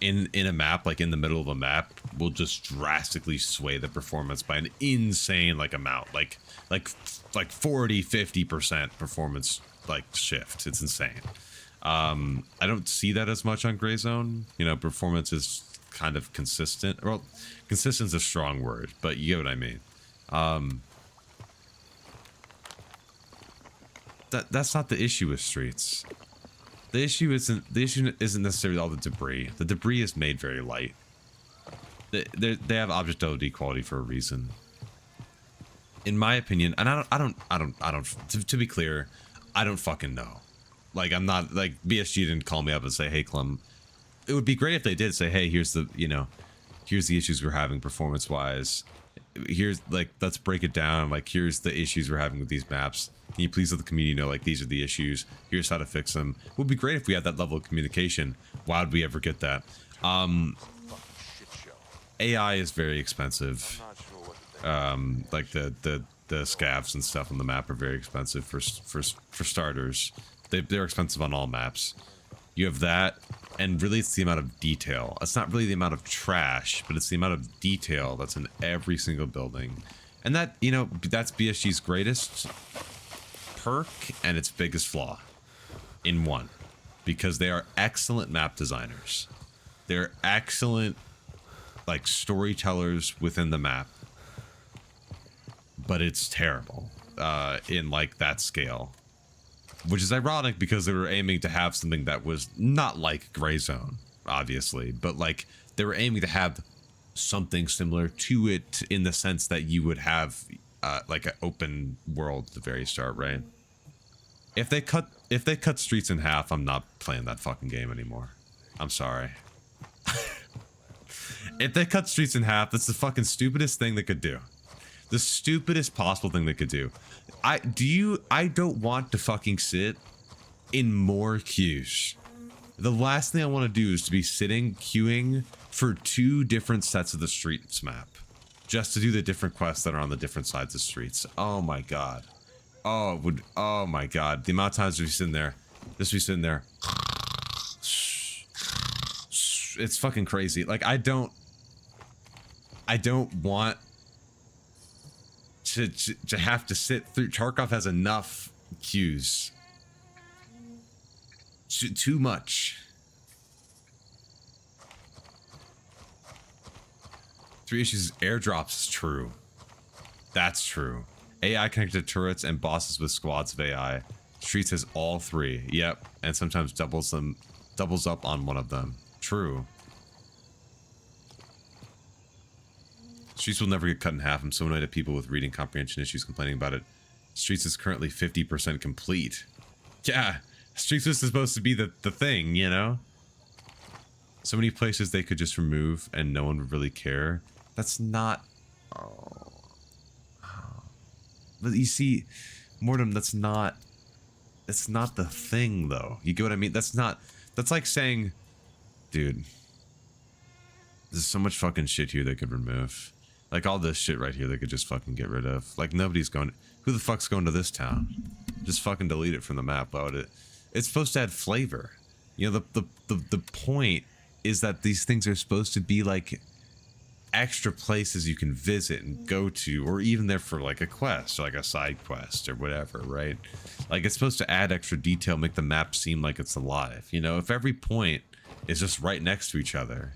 in a map, like in the middle of a map, will just drastically sway the performance by an insane like amount, like 40-50% performance like shift. It's insane. I don't see that as much on gray zone. You know, performance is kind of consistent. Well, consistent is a strong word, but you get what I mean. That's not the issue with streets. The issue isn't necessarily all the debris. The debris is made very light. They have object LOD quality for a reason. In my opinion, and I don't. To be clear, I don't fucking know. Like, I'm not, like, BSG didn't call me up and say, hey, Clem. It would be great if they did say, hey, here's the, you know, here's the issues we're having performance-wise. Here's, like, let's break it down. Like, here's the issues we're having with these maps. Can you please let the community know, like, these are the issues. Here's how to fix them. It would be great if we had that level of communication. Why would we ever get that? AI is very expensive. Like, the scavs and stuff on the map are very expensive for starters. They're expensive on all maps. You have that, and really it's the amount of detail. It's not really the amount of trash, but it's the amount of detail that's in every single building. And that, you know, that's BSG's greatest perk and its biggest flaw in one. Because they are excellent map designers. They're excellent, like, storytellers within the map. But it's terrible in, like, that scale. Which is ironic because they were aiming to have something that was not like Gray Zone, obviously, but like they were aiming to have something similar to it in the sense that you would have like an open world at the very start, right? If they cut streets in half, I'm not playing that fucking game anymore. I'm sorry. If they cut streets in half, that's the fucking stupidest thing they could do. The stupidest possible thing they could do. I don't want to fucking sit in more queues. The last thing I want to do is to be sitting queuing for 2 different sets of the streets map. Just to do the different quests that are on the different sides of streets. Oh my god. Oh my god. The amount of times we sit in there. Just be sitting there. It's fucking crazy. Like, I don't want to have to sit through. Tarkov has enough queues too much. 3 issues, airdrops is true. That's true. AI connected turrets and bosses with squads of AI. Streets has all 3. Yep, and sometimes doubles up on one of them. True. Streets will never get cut in half. I'm so annoyed at people with reading comprehension issues complaining about it. Streets is currently 50% complete. Yeah, Streets was supposed to be the thing, you know? So many places they could just remove and no one would really care. That's not... Oh. But you see, Mortem, that's not the thing, though. You get what I mean? That's like saying, dude, there's so much fucking shit here they could remove. Like, all this shit right here they could just fucking get rid of. Like, nobody's going... Who the fuck's going to this town? Just fucking delete it from the map. Why would it? It's supposed to add flavor. You know, the point is that these things are supposed to be, like, extra places you can visit and go to, or even there for, like, a quest, or, like, a side quest, or whatever, right? Like, it's supposed to add extra detail, make the map seem like it's alive. You know, if every point is just right next to each other...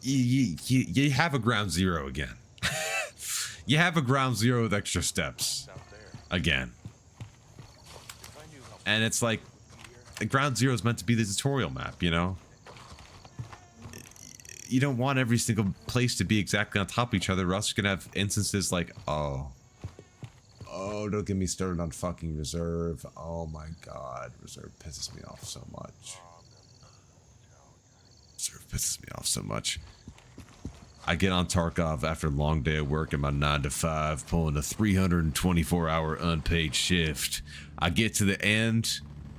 You have a ground zero again. You have a ground zero with extra steps again. And it's like, ground zero is meant to be the tutorial map, you know? You don't want every single place to be exactly on top of each other, or else you're gonna have instances like, oh, don't get me started on fucking reserve. Oh my god, reserve pisses me off so much. Reserve pisses me off so much. I get on Tarkov after a long day of work in my 9 to 5, pulling a 324-hour unpaid shift. I get to the end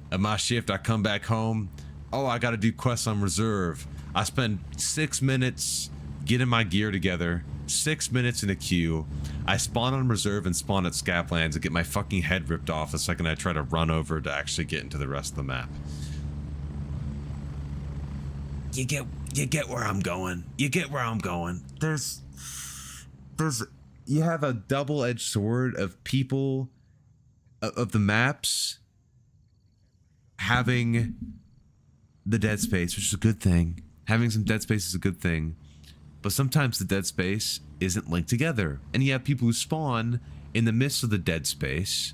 of my shift, I come back home. Oh, I gotta do quests on reserve. I spend 6 minutes getting my gear together, 6 minutes in a queue. I spawn on reserve and spawn at Scaplands and get my fucking head ripped off the second I try to run over to actually get into the rest of the map. You get where I'm going. You get where I'm going. You have a double-edged sword of people, of the maps having the dead space, which is a good thing. Having some dead space is a good thing. But sometimes the dead space isn't linked together. And you have people who spawn in the midst of the dead space,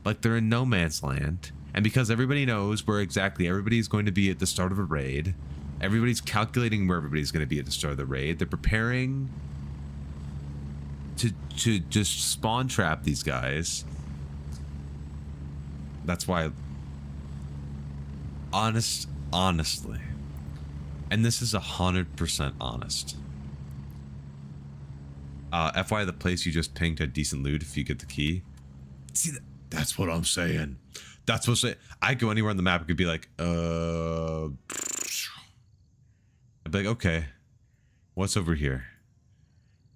like they're in no man's land. And because everybody knows where exactly everybody's going to be at the start of a raid, everybody's calculating where everybody's going to be at the start of the raid. They're preparing to just spawn trap these guys. That's why, honestly, and this is 100% honest. FYI, the place you just pinged had decent loot if you get the key. See, that's what I'm saying. That's what I'm saying. I go anywhere on the map, it could be like, I'd be like, okay, what's over here?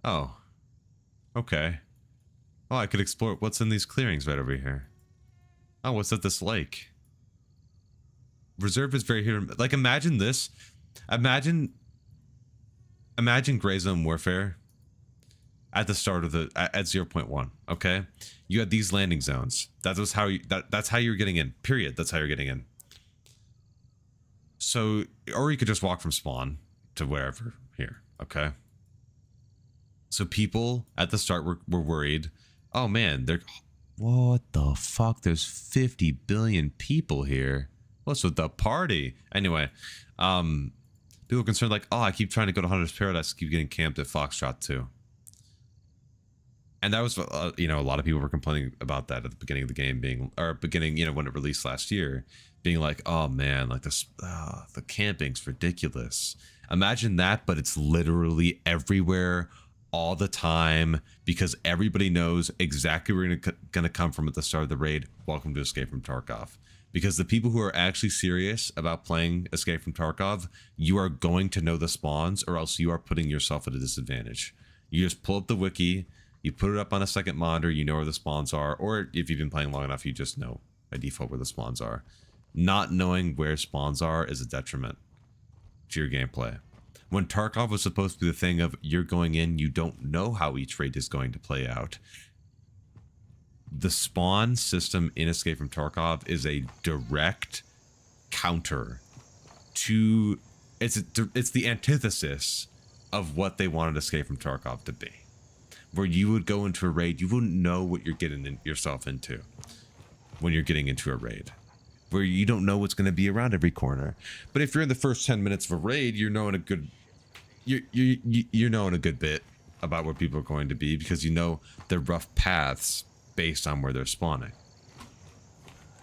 Oh, okay. Oh, I could explore what's in these clearings right over here. Oh, what's at this lake? Reserve is very here. Like, imagine this. Imagine Gray Zone Warfare at the start of the at 0.1. Okay, you had these landing zones. That's how you're getting in. Period. That's how you're getting in. So, or you could just walk from spawn to wherever here, okay? So people at the start were worried, oh man, what the fuck? There's 50 billion people here. What's with the party? Anyway, people are concerned like, oh, I keep trying to go to Hunter's Paradise, keep getting camped at Foxtrot too. And that was, you know, a lot of people were complaining about that at the beginning of the game being, or beginning, you know, when it released last year, being like, oh man, like this, the camping's ridiculous. Imagine that, but it's literally everywhere all the time because everybody knows exactly where you're gonna come from at the start of the raid. Welcome to Escape from Tarkov. Because the people who are actually serious about playing Escape from Tarkov, you are going to know the spawns or else you are putting yourself at a disadvantage. You just pull up the wiki, you put it up on a second monitor, you know where the spawns are, or if you've been playing long enough, you just know by default where the spawns are. Not knowing where spawns are is a detriment to your gameplay. When Tarkov was supposed to be the thing of you're going in, you don't know how each raid is going to play out. the spawn system in Escape from Tarkov is a direct counter to it's the antithesis of what they wanted Escape from Tarkov to be, where you would go into a raid, you wouldn't know what you're getting yourself into when you're getting into a raid, where you don't know what's going to be around every corner. But if you're in the first 10 minutes of a raid, you're knowing a good you're knowing a good bit about where people are going to be, because you know their rough paths based on where they're spawning.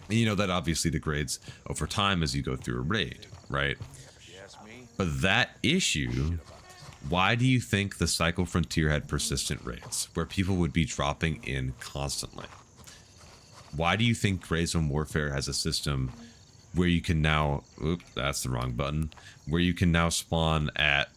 And you know that obviously degrades over time as you go through a raid, right? But that issue, why do you think the Cycle Frontier had persistent raids where people would be dropping in constantly? Why do you think Resampling Warfare has a system where you can now, oops, that's the wrong button, where you can now spawn at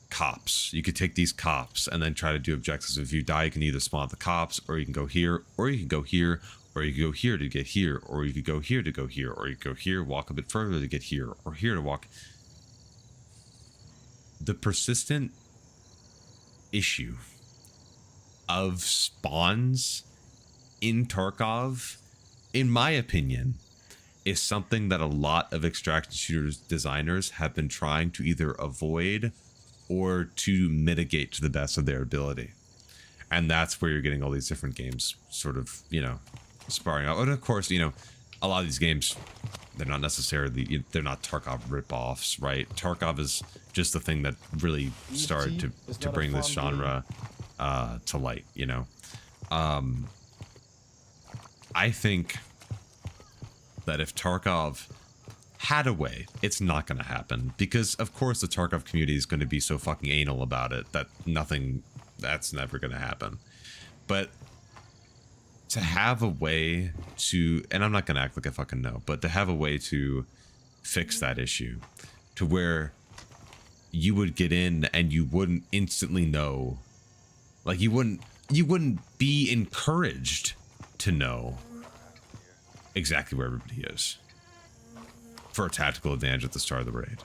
cops? You could take these cops and then try to do objectives. If you die, you can either spawn at the cops, or you can go here, or you can go here, or you can go here to get here, or you could go here to go here, or you go here, walk a bit further to get here, or here to walk. The persistent issue of spawns in Tarkov, in my opinion, is something that a lot of extraction shooters designers have been trying to either avoid or to mitigate to the best of their ability. And that's where you're getting all these different games sort of, you know, sparring out. And of course, you know, a lot of these games, they're not necessarily, they're not Tarkov ripoffs, right? Tarkov is just the thing that really started to bring this genre to light, you know. I think that if Tarkov had a way, it's not going to happen, because of course the Tarkov community is going to be so fucking anal about it that that's never going to happen. But to have a way to, and I'm not going to act like I fucking know, but to have a way to fix that issue to where you would get in and you wouldn't instantly know, like you wouldn't be encouraged to know exactly where everybody is for a tactical advantage at the start of the raid,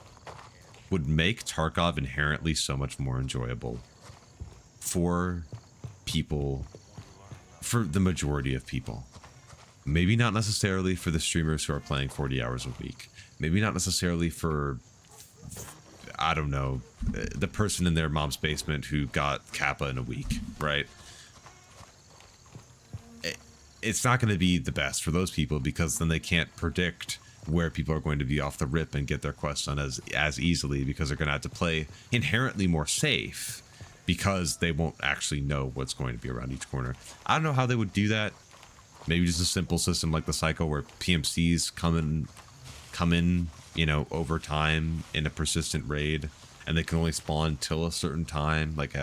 would make Tarkov inherently so much more enjoyable for people, for the majority of people. Maybe not necessarily for the streamers who are playing 40 hours a week. Maybe not necessarily for, I don't know, the person in their mom's basement who got Kappa in a week, right? It's not going to be the best for those people, because then they can't predict where people are going to be off the rip and get their quests done as easily, because they're going to have to play inherently more safe, because they won't actually know what's going to be around each corner. I don't know how they would do that. Maybe just a simple system like the Cycle, where PMCs come in, you know, over time in a persistent raid, and they can only spawn till a certain time. Like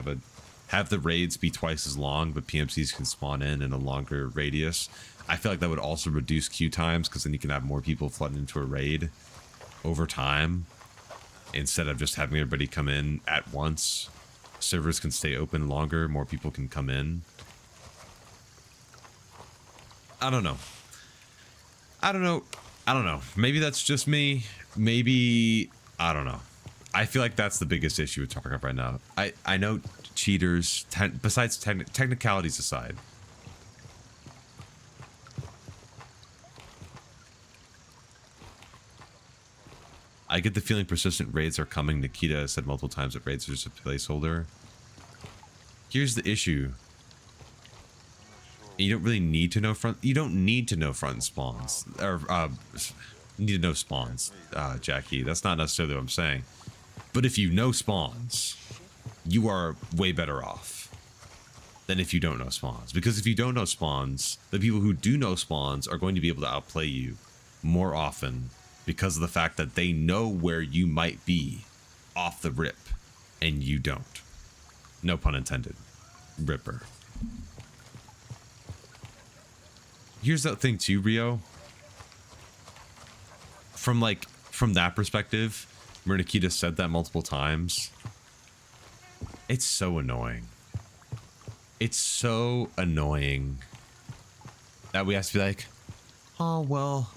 have the raids be twice as long, but PMCs can spawn in a longer radius. I feel like that would also reduce queue times, because then you can have more people flooding into a raid over time instead of just having everybody come in at once. Servers can stay open longer, more people can come in. I don't know. Maybe that's just me. Maybe, I don't know. I feel like that's the biggest issue with Tarkov right now. I know cheaters, besides technicalities aside, I get the feeling persistent raids are coming. Nikita has said multiple times that raids are just a placeholder. Here's the issue. You don't really need to know front. You don't need to know front spawns, or need to know spawns, Jackie. That's not necessarily what I'm saying. But if you know spawns, you are way better off than if you don't know spawns. Because if you don't know spawns, the people who do know spawns are going to be able to outplay you more often, because of the fact that they know where you might be off the rip and you don't. No pun intended. Ripper. Here's the thing too, Rio. From that perspective, where Nikita said that multiple times, it's so annoying. It's so annoying that we have to be like, oh, well,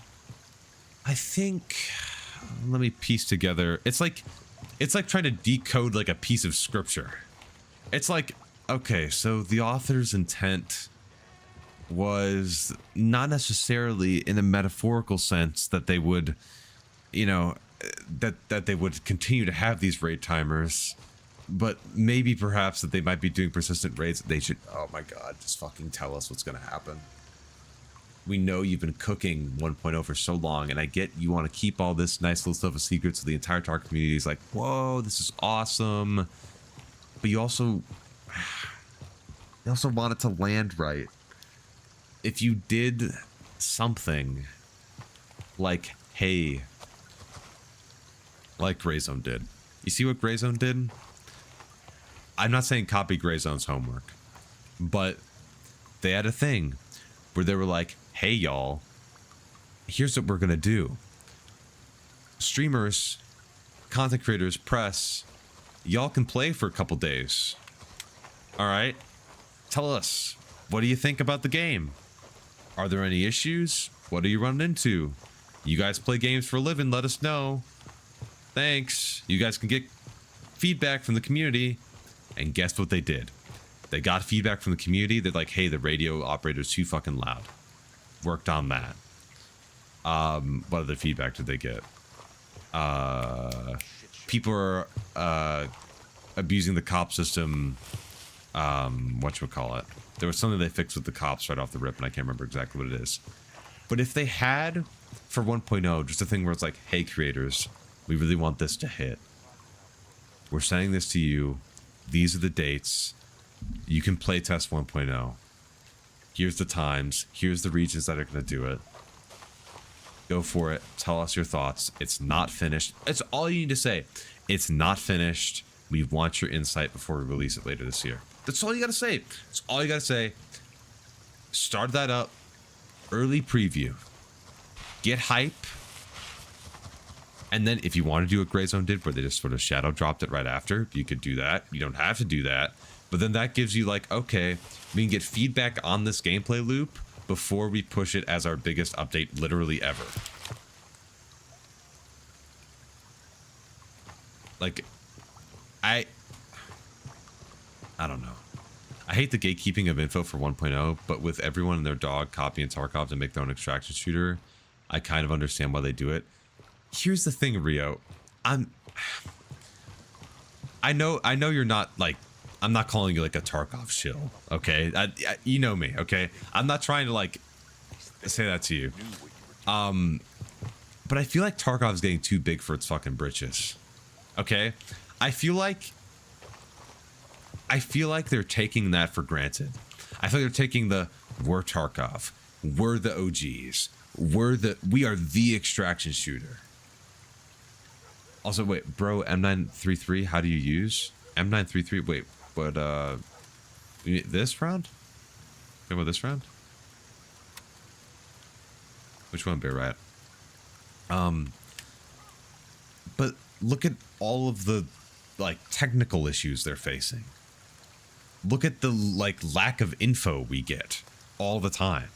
I think, let me piece together. It's like trying to decode like a piece of scripture. It's like, okay, so the author's intent was not necessarily in a metaphorical sense that they would, you know, that they would continue to have these raid timers, but maybe perhaps that they might be doing persistent raids. They should, oh my god, just fucking tell us what's going to happen. We know you've been cooking 1.0 for so long, and I get you want to keep all this nice little stuff a secret, so the entire Tarkov community is like, whoa, this is awesome. But you also want it to land right. If you did something like, hey, like Grayzone did. You see what Grayzone did? I'm not saying copy Grayzone's homework, but they had a thing where they were like, hey y'all, here's what we're gonna do. Streamers, content creators, press, y'all can play for a couple days. All right, tell us, what do you think about the game? Are there any issues? What are you running into? You guys play games for a living, let us know. Thanks. You guys can get feedback from the community. And guess what they did? They got feedback from the community. They're like, hey, the radio operator's too fucking loud. Worked on that. What other feedback did they get? People are abusing the cop system. Whatchamacallit? There was something they fixed with the cops right off the rip, and I can't remember exactly what it is. But if they had, for 1.0, just a thing where it's like, hey, creators, we really want this to hit. We're sending this to you. These are the dates. You can play test 1.0. Here's the times. Here's the regions that are going to do it. Go for it. Tell us your thoughts. It's not finished. It's all you need to say. It's not finished. We want your insight before we release it later this year. That's all you got to say. That's all you got to say. Start that up. Early preview. Get hype. And then if you want to do what Grayzone did, where they just sort of shadow dropped it right after, you could do that. You don't have to do that. But then that gives you like, okay, we can get feedback on this gameplay loop before we push it as our biggest update literally ever. Like, I don't know. I hate the gatekeeping of info for 1.0, but with everyone and their dog copying Tarkov to make their own extraction shooter, I kind of understand why they do it. Here's the thing, Rio. I know you're not like, I'm not calling you like a Tarkov shill, okay? You know me, okay? I'm not trying to like say that to you. But I feel like Tarkov's getting too big for its fucking britches. Okay? I feel like they're taking that for granted. I feel like they're taking we're Tarkov. We're the OGs. We are the extraction shooter. Also, wait, bro, M933, how do you use? M933, wait, what, this round? Talking about this round? Which one, Bear Rat? But look at all of the, like, technical issues they're facing. Look at the, like, lack of info we get all the time.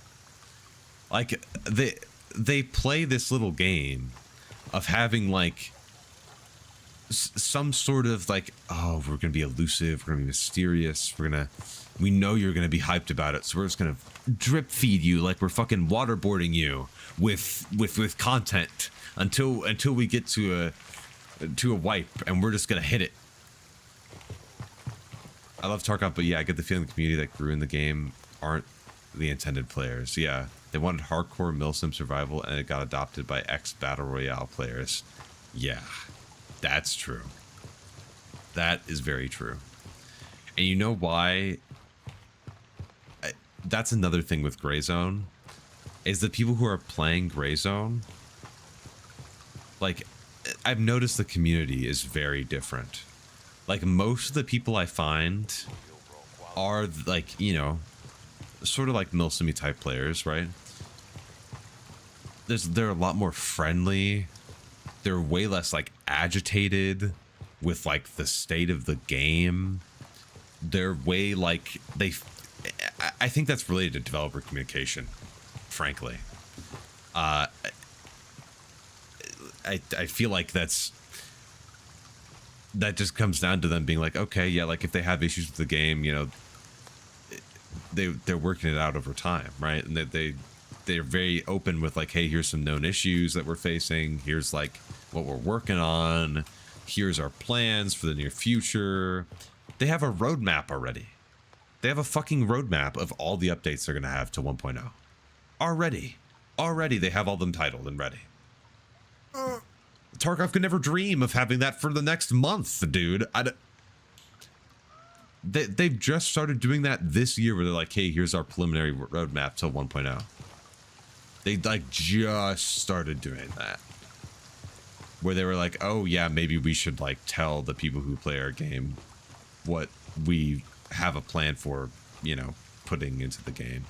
Like, they play this little game of having, like, some sort of like, oh, we're gonna be elusive, we're gonna be mysterious, we know you're gonna be hyped about it, so we're just gonna drip feed you like we're fucking waterboarding you with content until we get to a wipe, and we're just gonna hit it. I love Tarkov, but yeah, I get the feeling the community that grew in the game aren't the intended players. Yeah, they wanted hardcore milsim survival, and it got adopted by ex-battle royale players. Yeah. That's true. That is very true. And you know why? That's another thing with Grayzone, is the people who are playing Grayzone, like, I've noticed the community is very different. Like, most of the people I find are, like, you know, sort of like Milsimi type players, right? They're a lot more friendly. They're way less like agitated with like the state of the game. They're way like I think that's related to developer communication, frankly. I feel like that just comes down to them being like, okay, yeah, like if they have issues with the game, you know, they're working it out over time, right? And they're very open with like, hey, here's some known issues that we're facing. Here's like what we're working on. Here's our plans for the near future. They have a roadmap already. They have a fucking roadmap of all the updates they're gonna have to 1.0 already. They have all them titled and ready. Tarkov could never dream of having that for the next month, dude. They've just started doing that this year where they're like, hey, here's our preliminary roadmap to 1.0. They like just started doing that. Where they were like, oh yeah, maybe we should like tell the people who play our game what we have a plan for, you know, putting into the game.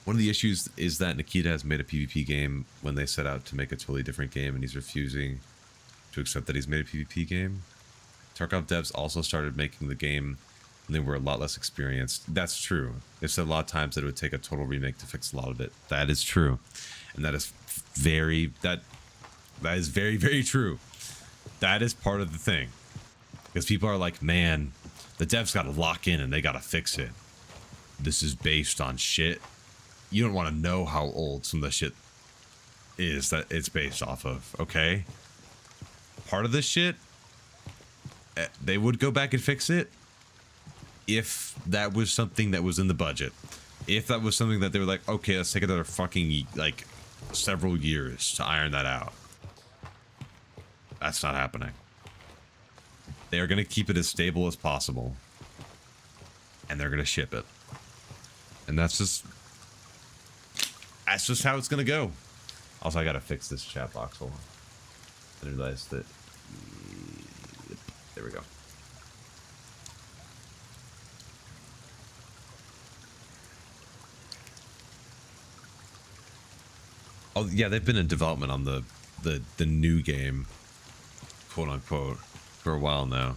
One of the issues is that Nikita has made a PvP game when they set out to make a totally different game, and he's refusing to accept that he's made a PvP game. Tarkov devs also started making the game when they were a lot less experienced. That's true. They've said a lot of times that it would take a total remake to fix a lot of it. That is true. And that is very, very true. That is part of the thing. Because people are like, man, the devs got to lock in and they got to fix it. This is based on shit. You don't want to know how old some of the shit is that it's based off of, okay? Part of this shit, they would go back and fix it if that was something that was in the budget. If that was something that they were like, okay, let's take another fucking, like, several years to iron that out. That's not happening. They are going to keep it as stable as possible. And they're going to ship it. And that's just how it's going to go. Also, I got to fix this chat box. Hold on. I realized that. There we go. Oh yeah, they've been in development on the new game, quote unquote, for a while now.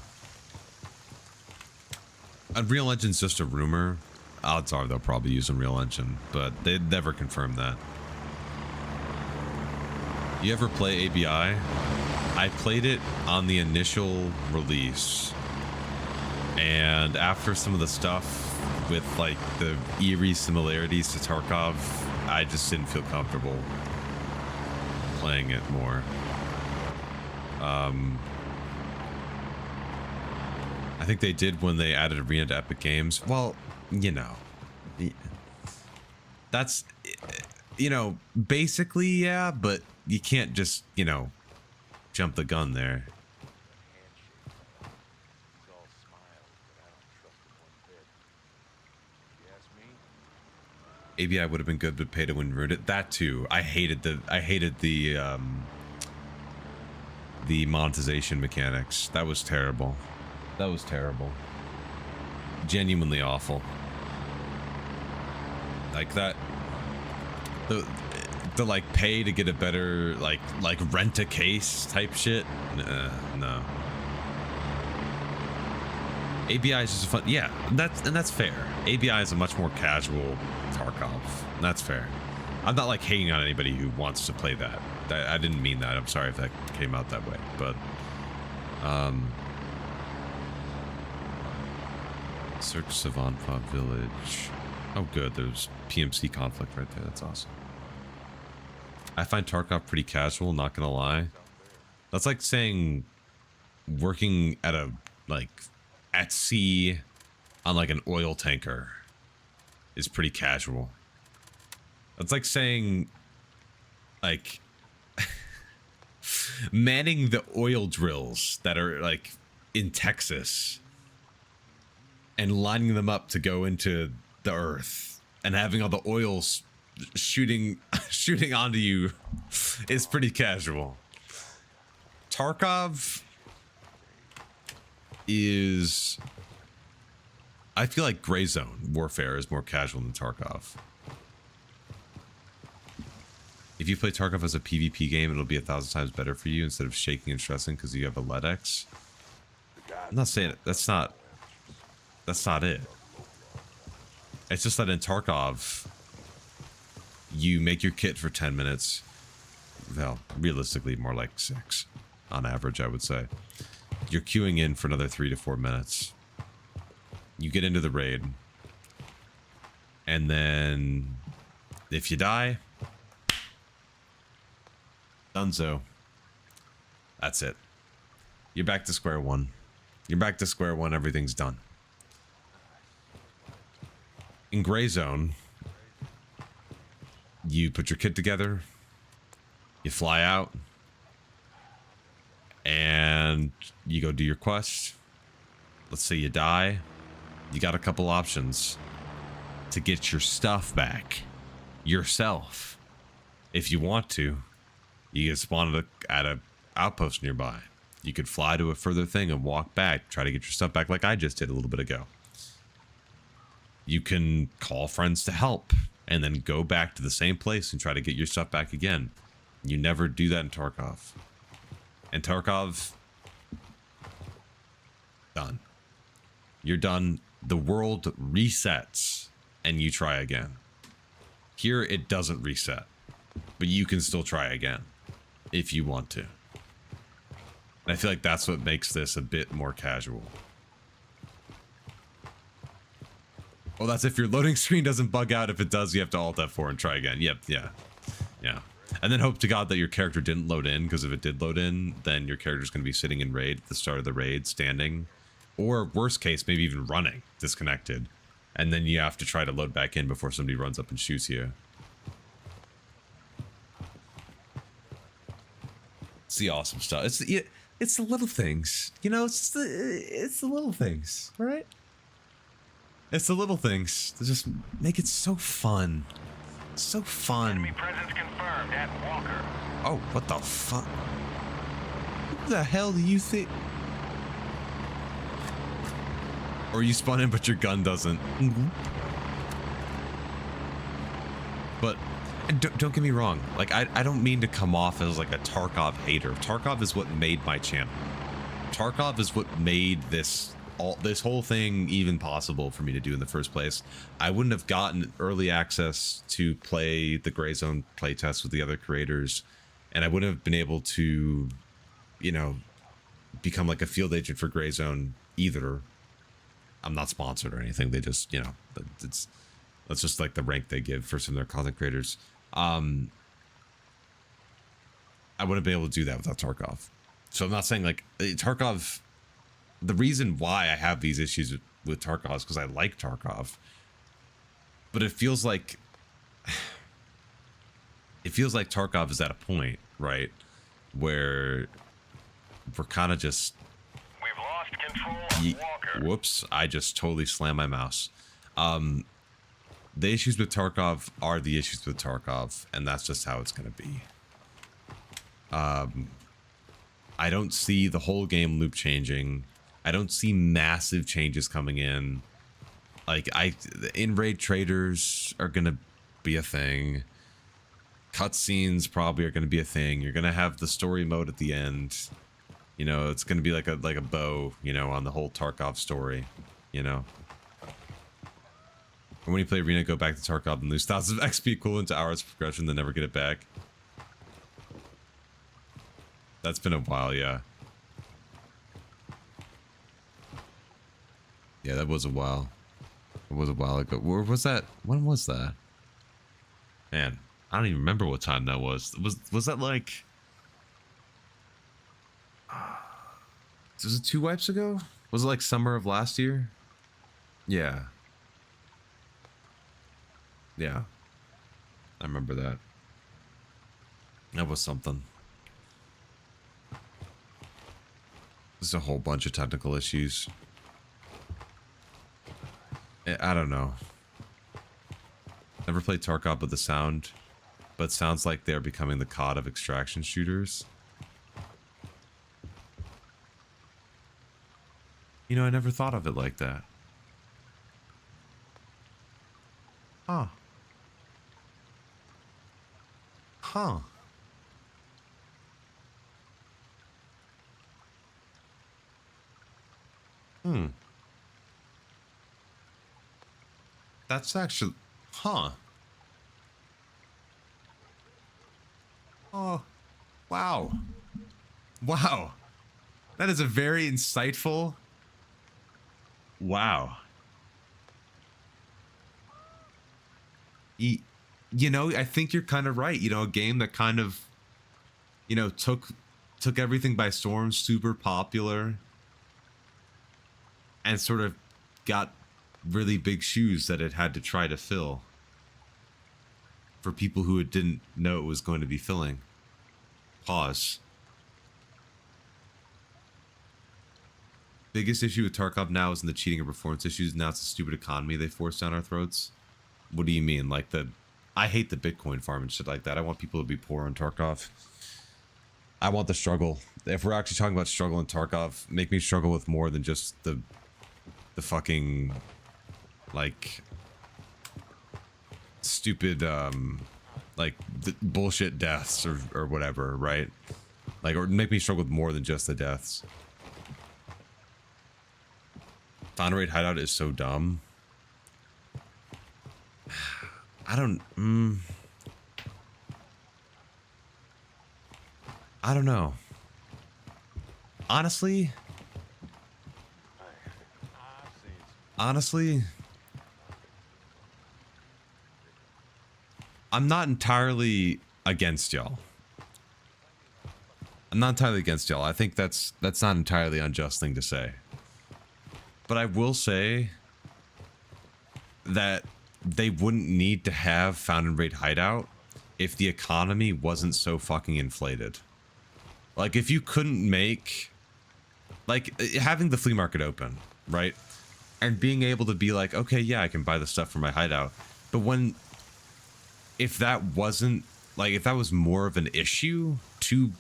Unreal Engine's just a rumor. Odds are they'll probably use Unreal Engine, but they'd never confirm that. You ever play ABI? I played it on the initial release, and after some of the stuff with like the eerie similarities to Tarkov, I just didn't feel comfortable playing it more. I think they did when they added Arena to Epic Games. Well, you know, that's, you know, basically, yeah, but you can't just, you know, jump the gun there. ABI would have been good, but pay to win ruined it. That too. I hated the monetization mechanics. That was terrible. That was terrible. Genuinely awful. Like that. The like pay to get a better like rent a case type shit. No. ABI is just a fun. Yeah, that's fair. ABI is a much more casual Tarkov. That's fair. I'm not like hating on anybody who wants to play that. I didn't mean that. I'm sorry if that came out that way. But search Savantpa Village. Oh, good. There's PMC conflict right there. That's awesome. I find Tarkov pretty casual. Not gonna lie. That's like saying working at a at sea on like an oil tanker is pretty casual. That's like saying like manning the oil drills that are like in Texas and lining them up to go into the earth and having all the oils shooting onto you is pretty casual. Tarkov is, I feel like Gray Zone warfare is more casual than Tarkov. If you play Tarkov as a PvP game, it'll be 1,000 times better for you instead of shaking and stressing because you have a LEDX. I'm not saying it. That's not it. It's just that in Tarkov, you make your kit for 10 minutes. Well, realistically, more like 6 on average, I would say. You're queuing in for another 3 to 4 minutes. You get into the raid. And then if you die, donezo. That's it. You're back to square one. You're back to square one. Everything's done. In Gray Zone, you put your kit together, you fly out, and you go do your quest. Let's say you die. You got a couple options to get your stuff back yourself. If you want to, you can spawn at a outpost nearby. You could fly to a further thing and walk back, try to get your stuff back like I just did a little bit ago. You can call friends to help and then go back to the same place and try to get your stuff back again. You never do that in Tarkov. And Tarkov, done. You're done. The world resets and you try again. Here it doesn't reset, but you can still try again if you want to. And I feel like that's what makes this a bit more casual. Well, that's if your loading screen doesn't bug out. If it does, you have to Alt F4 and try again. Yep, yeah. Yeah. And then hope to God that your character didn't load in, because if it did load in, then your character's going to be sitting in raid at the start of the raid, standing. Or worst case, maybe even running, disconnected. And then you have to try to load back in before somebody runs up and shoots you. It's the awesome stuff. It's the little things. You know, it's the little things, all right? It's the little things that just make it so fun. So fun. Enemy presence confirmed at Walker. Oh, what the fuck? Who the hell do you think? Or you spawn in, but your gun doesn't. But don't get me wrong. Like, I don't mean to come off as like a Tarkov hater. Tarkov is what made my channel. Tarkov is what made this whole thing even possible for me to do in the first place. I wouldn't have gotten early access to play the Gray Zone playtest with the other creators, and I wouldn't have been able to, you know, become like a field agent for Gray Zone either. I'm not sponsored or anything. They just, you know, that's just like the rank they give for some of their content creators. I wouldn't be able to do that without Tarkov. So I'm not saying like Tarkov. The reason why I have these issues with Tarkov is because I like Tarkov, but it feels like Tarkov is at a point, right, where we're kind of just. We've lost control of Walker. Whoops! I just totally slammed my mouse. The issues with Tarkov are the issues with Tarkov, and that's just how it's gonna be. I don't see the whole game loop changing. I don't see massive changes coming in. Like, the in-raid traders are gonna be a thing. Cutscenes probably are gonna be a thing. You're gonna have the story mode at the end. You know, it's gonna be like a bow, you know, on the whole Tarkov story, you know. And when you play Arena, go back to Tarkov and lose thousands of XP equivalent to hours of progression, then never get it back. That's been a while, yeah. Yeah, that was a while. It was a while ago. Where was that? When was that? Man, I don't even remember what time that was. Was that like... Was it 2 wipes ago? Was it like summer of last year? Yeah. Yeah. I remember that. That was something. There's a whole bunch of technical issues. I don't know. Never played Tarkov with the sound, but it sounds like they're becoming the COD of extraction shooters. You know, I never thought of it like that. Huh. Huh. That's actually... Huh. Oh. Wow. Wow. That is a very insightful... Wow. you know, I think you're kind of right. You know, a game that kind of, you know, took everything by storm, super popular, and sort of got really big shoes that it had to try to fill for people who didn't know it was going to be filling. Pause. Biggest issue with Tarkov now isn't the cheating or performance issues. Now it's the stupid economy they force down our throats. What do you mean? Like I hate the Bitcoin farm and shit like that. I want people to be poor on Tarkov. I want the struggle. If we're actually talking about struggle in Tarkov, make me struggle with more than just the fucking, like, stupid, like, bullshit deaths or whatever, right? Like, or make me struggle with more than just the deaths. Found rate hideout is so dumb. I don't know. Honestly, I'm not entirely against y'all. I think that's not entirely unjust thing to say. But I will say that they wouldn't need to have found rate hideout if the economy wasn't so fucking inflated. Like, if you couldn't make, like, having the flea market open, right? And being able to be like, okay, yeah, I can buy the stuff for my hideout. But if that wasn't, like, if that was more of an issue to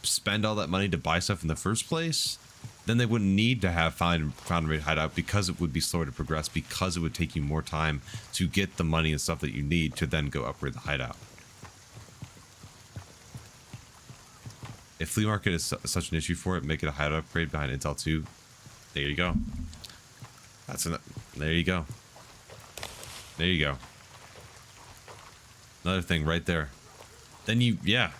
spend all that money to buy stuff in the first place, then they wouldn't need to have found rate hideout, because it would be slower to progress, because it would take you more time to get the money and stuff that you need to then go upgrade the hideout. If flea market is such an issue for it, make it a hideout upgrade behind Intel 2. There you go. There you go. There you go. Another thing right there. Then yeah.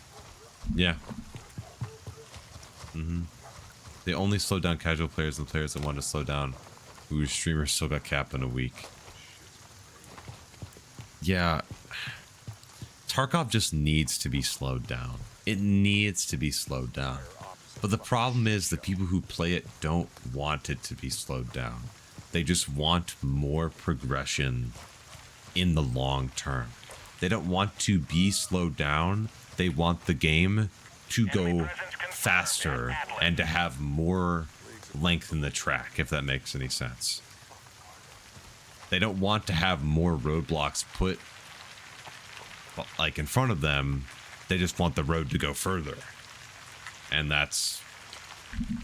They only slow down casual players and players that want to slow down, whose streamers still got capped in a week. Yeah. Tarkov just needs to be slowed down. It needs to be slowed down. But the problem is the people who play it don't want it to be slowed down. They just want more progression in the long term. They don't want to be slowed down. They want the game to go faster and to have more length in the track, if that makes any sense. They don't want to have more roadblocks put, like, in front of them. They just want the road to go further. And that's,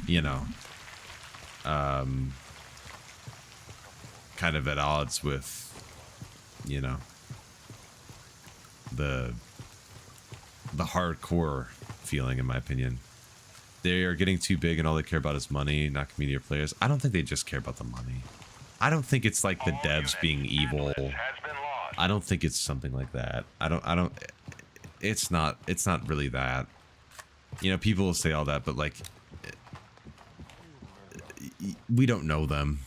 you know, kind of at odds with, you know, the hardcore feeling, in my opinion. They are getting too big and all they care about is money, not community or players. I don't think they just care about the money. I don't think it's like the devs being evil. I don't think it's something like that. I don't it's not really that. You know, people will say all that, but like, we don't know them.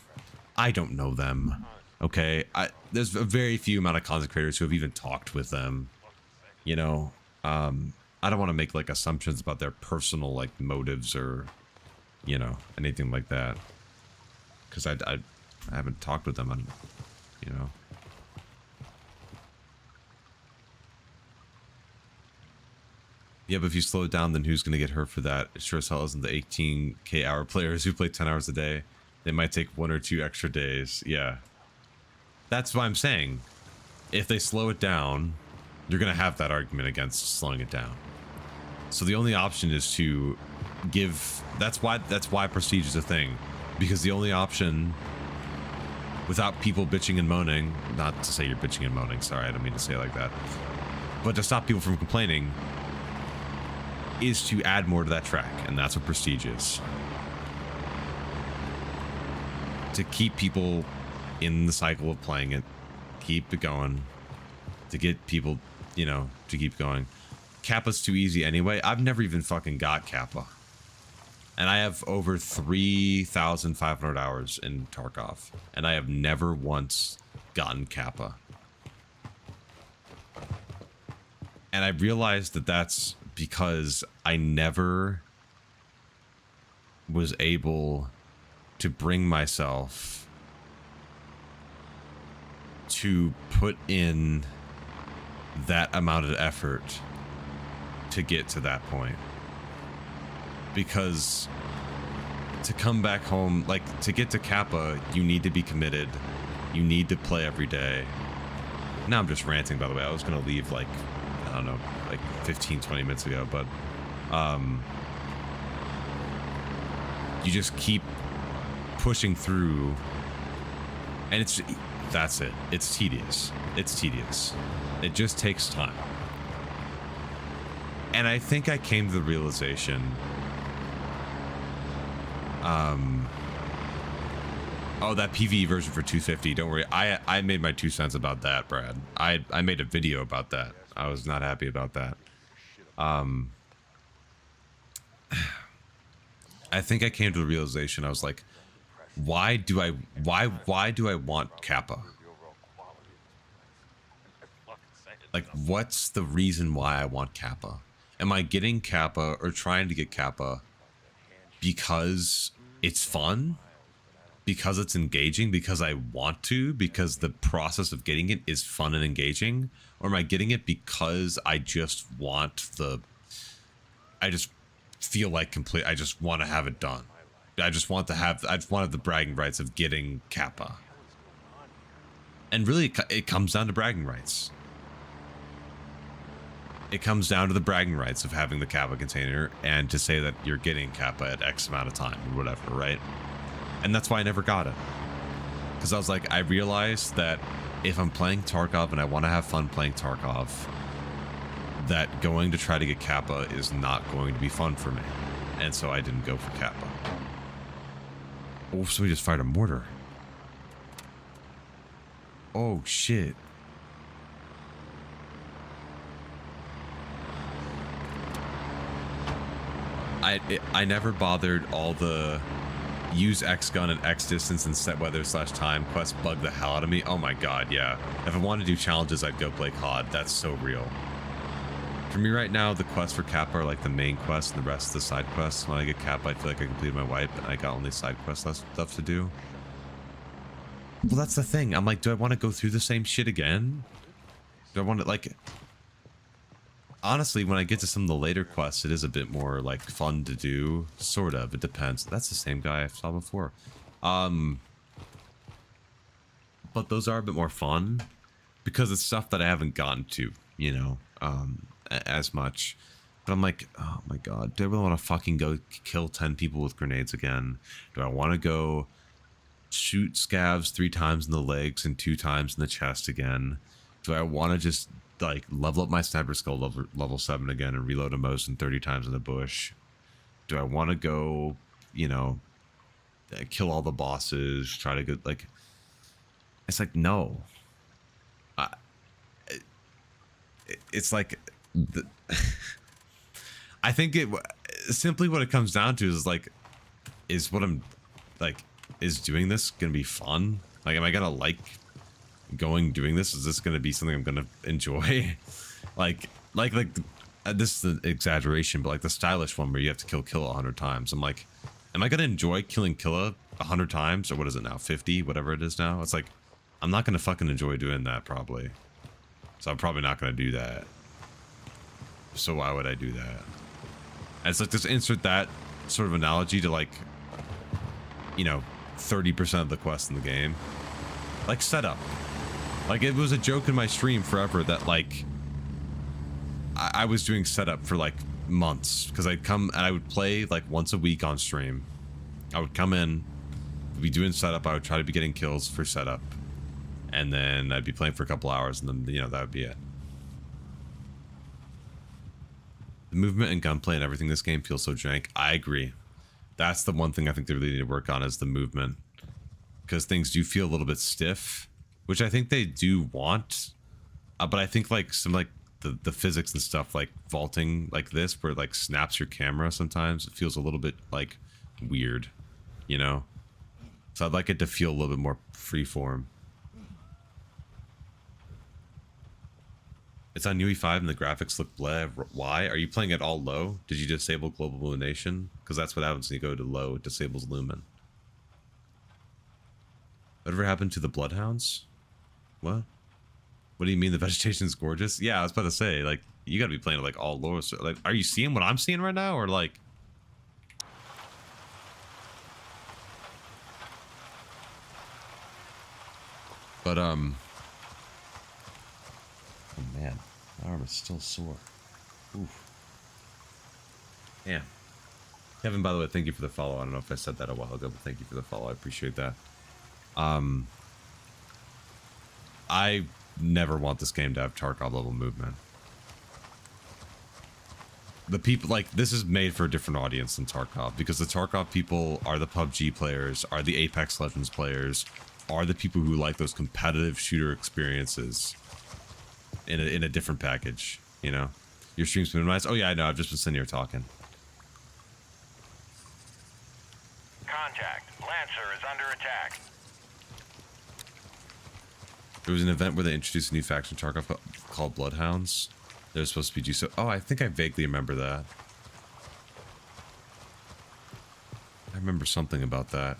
I don't know them. Okay, there's a very few amount of content creators who have even talked with them. You know, I don't want to make like assumptions about their personal like motives or, you know, anything like that, because I haven't talked with them on, you know. Yeah, but if you slow it down, then who's going to get hurt for that? It sure as hell isn't the 18k hour players who play 10 hours a day. They might take 1 or 2 extra days. Yeah. That's what I'm saying. If they slow it down, you're going to have that argument against slowing it down. So the only option is to give... That's why prestige is a thing. Because the only option, without people bitching and moaning... Not to say you're bitching and moaning, sorry, I don't mean to say it like that. But to stop people from complaining... is to add more to that track, and that's what prestige is. To keep people in the cycle of playing it, keep it going, to get people, you know, to keep going. Kappa's too easy anyway. I've never even fucking got Kappa. And I have over 3,500 hours in Tarkov, and I have never once gotten Kappa. And I realized that that's because I never was able to bring myself to put in that amount of effort to get to that point. Because to come back home, like to get to Kappa, you need to be committed. You need to play every day. Now I'm just ranting, by the way. I was going to leave like, I don't know, like 15, 20 minutes ago, but you just keep pushing through, and that's it. It's tedious. It's tedious. It just takes time. And I think I came to the realization, oh, that PvE version for 250, don't worry. I made my 2 cents about that, Brad. I made a video about that. I was not happy about that. I think I came to the realization, I was like, why do I want Kappa? Like, what's the reason why I want Kappa? Am I getting Kappa or trying to get Kappa because it's fun? Because it's engaging? Because I want to? Because the process of getting it is fun and engaging? Or am I getting it because I just want I just feel like I just want to have it done. I just wanted the bragging rights of getting Kappa. And really, it comes down to bragging rights. It comes down to the bragging rights of having the Kappa container and to say that you're getting Kappa at X amount of time or whatever, right? And that's why I never got it. Because I was like, I realized that if I'm playing Tarkov and I want to have fun playing Tarkov, that going to try to get Kappa is not going to be fun for me. And so I didn't go for Kappa. Oh, so we just fired a mortar. Oh, shit. I never bothered all the use X gun and X distance and set weather / time quest bug the hell out of me. Oh my god, yeah. If I wanted to do challenges, I'd go play COD. That's so real. For me right now, the quests for Kappa are like the main quest and the rest of the side quests. When I get Kappa, I feel like I completed my wipe and I got only side quest stuff to do. Well, that's the thing. I'm like, do I want to go through the same shit again? Do I want to, like... Honestly, when I get to some of the later quests, it is a bit more, like, fun to do. Sort of. It depends. That's the same guy I saw before. But those are a bit more fun. Because it's stuff that I haven't gotten to, you know, as much. But I'm like, oh my god. Do I really want to fucking go kill 10 people with grenades again? Do I want to go shoot scavs 3 times in the legs and 2 times in the chest again? Do I want to just... like level up my sniper skill level 7 again and reload a Mosin 30 times in the bush? Do I want to go, you know, kill all the bosses, try to go, like, it's like, no. It's like I think it simply what it comes down to is like, is what I'm like, is doing this gonna be fun? Like, am I gonna like doing this? Is this going to be something I'm going to enjoy? like this is an exaggeration, but like the stylish one where you have to kill Killa 100 times. I'm like, am I going to enjoy killing Killa 100 times? Or what is it now, 50, whatever it is now? It's like, I'm not going to fucking enjoy doing that probably. So I'm probably not going to do that. So why would I do that? And it's like, just insert that sort of analogy to, like, you know, 30% of the quests in the game. Like setup. Like, it was a joke in my stream forever that, like, I was doing setup for, like, months. Because I'd come and I would play, like, once a week on stream. I would come in, be doing setup. I would try to be getting kills for setup. And then I'd be playing for a couple hours, and then, you know, that would be it. The movement and gunplay and everything in this game feels so jank. I agree. That's the one thing I think they really need to work on, is the movement. Because things do feel a little bit stiff, which I think they do want, but I think like some like the physics and stuff, like vaulting like this, where it like snaps your camera sometimes, it feels a little bit like weird, you know? So I'd like it to feel a little bit more freeform. It's on UE5 and the graphics look bleh. Why? Are you playing it all low? Did you disable global illumination? Because that's what happens when you go to low. It disables lumen. Whatever happened to the bloodhounds? What? What do you mean the vegetation's gorgeous? Yeah, I was about to say, like, you gotta be playing it like all low. So, like, are you seeing what I'm seeing right now, or like? But oh man, my arm is still sore. Oof. Yeah. Kevin, by the way, thank you for the follow. I don't know if I said that a while ago, but thank you for the follow. I appreciate that. I never want this game to have Tarkov level movement. The people, like, this is made for a different audience than Tarkov, because the Tarkov people are the PUBG players, are the Apex Legends players, are the people who like those competitive shooter experiences in a different package, you know? Your stream's minimized? Oh yeah, I know, I've just been sitting here talking. Contact. Lancer is under attack. There was an event where they introduced a new faction Tarkov called Bloodhounds. They're supposed to be juiced. Oh, I think I vaguely remember that. I remember something about that.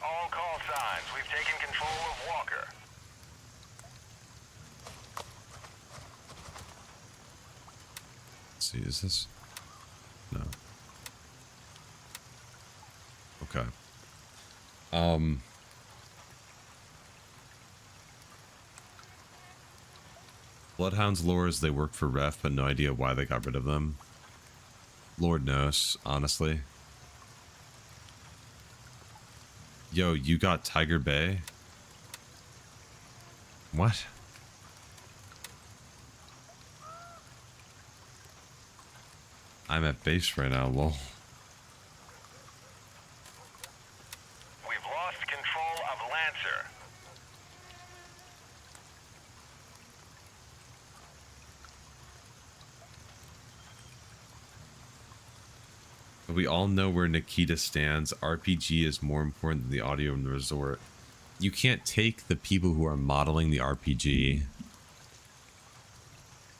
All call signs. We've taken control of Walker. Let's see, is this? No. Okay. Bloodhounds lores, they work for Ref, but no idea why they got rid of them. Lord knows, honestly. Yo, you got Tiger Bay? What? I'm at base right now, lol. We've lost control of Lancer. But we all know where Nikita stands. RPG is more important than the audio in the resort. You can't take the people who are modeling the RPG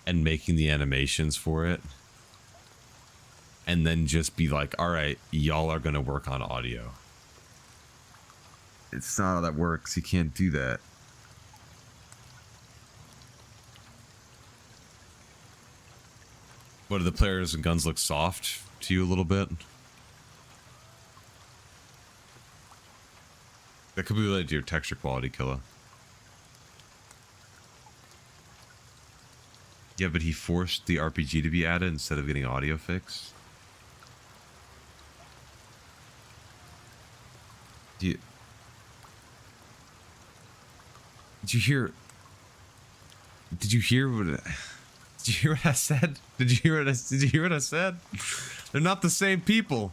and making the animations for it and then just be like, all right, y'all are going to work on audio. It's not how that works. You can't do that. What, do the players and guns look soft to you a little bit? That could be related to your texture quality, Killa. Yeah, but he forced the RPG to be added instead of getting audio fixed. Did you hear? Did you hear what? Did you hear what I said? Did you hear what I said? They're not the same people.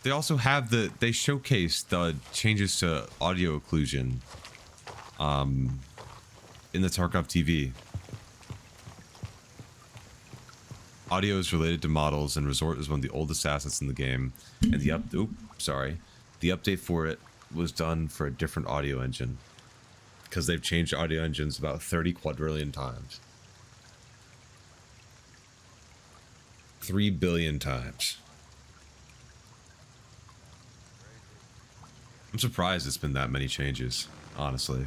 They also have they showcase the changes to audio occlusion in the Tarkov TV. Audio is related to models, and Resort is one of the oldest assets in the game. And the update for it was done for a different audio engine, because they've changed audio engines about 30 quadrillion times. 3 billion times. I'm surprised it's been that many changes, honestly.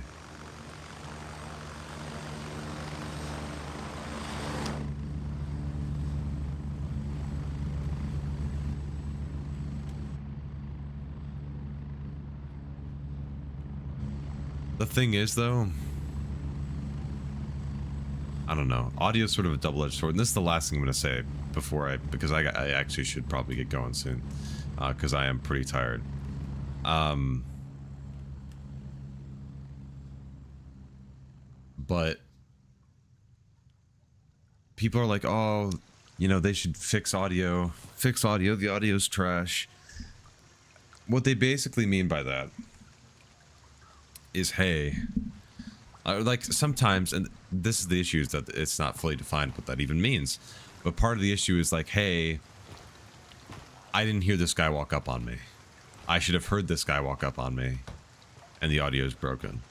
The thing is, though, I don't know. Audio is sort of a double-edged sword, and this is the last thing I'm going to say because I actually should probably get going soon, because I am pretty tired. But people are like, oh, you know, they should fix audio. The audio's trash. What they basically mean by that is, hey, like sometimes, and this is the issue, is that it's not fully defined what that even means. But part of the issue is like, hey, I didn't hear this guy walk up on me. I should have heard this guy walk up on me, and the audio is broken.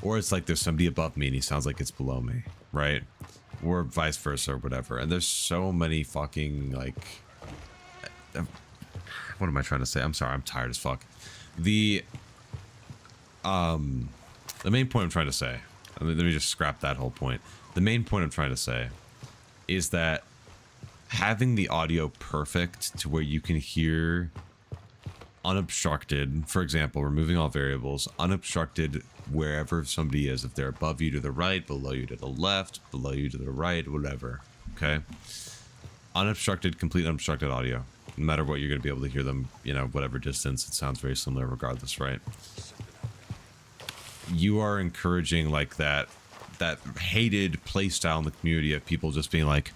Or it's like there's somebody above me and he sounds like it's below me, right? Or vice versa or whatever. And there's so many fucking, like... What am I trying to say? I'm sorry, I'm tired as fuck. The main point I'm trying to say... Let me just scrap that whole point. The main point I'm trying to say is that having the audio perfect to where you can hear unobstructed, for example, removing all variables, unobstructed wherever somebody is, if they're above you to the right, below you to the left, below you to the right, whatever, okay? Unobstructed, complete unobstructed audio. No matter what, you're going to be able to hear them, you know, whatever distance. It sounds very similar regardless, right? You are encouraging, like, that hated playstyle in the community of people just being like,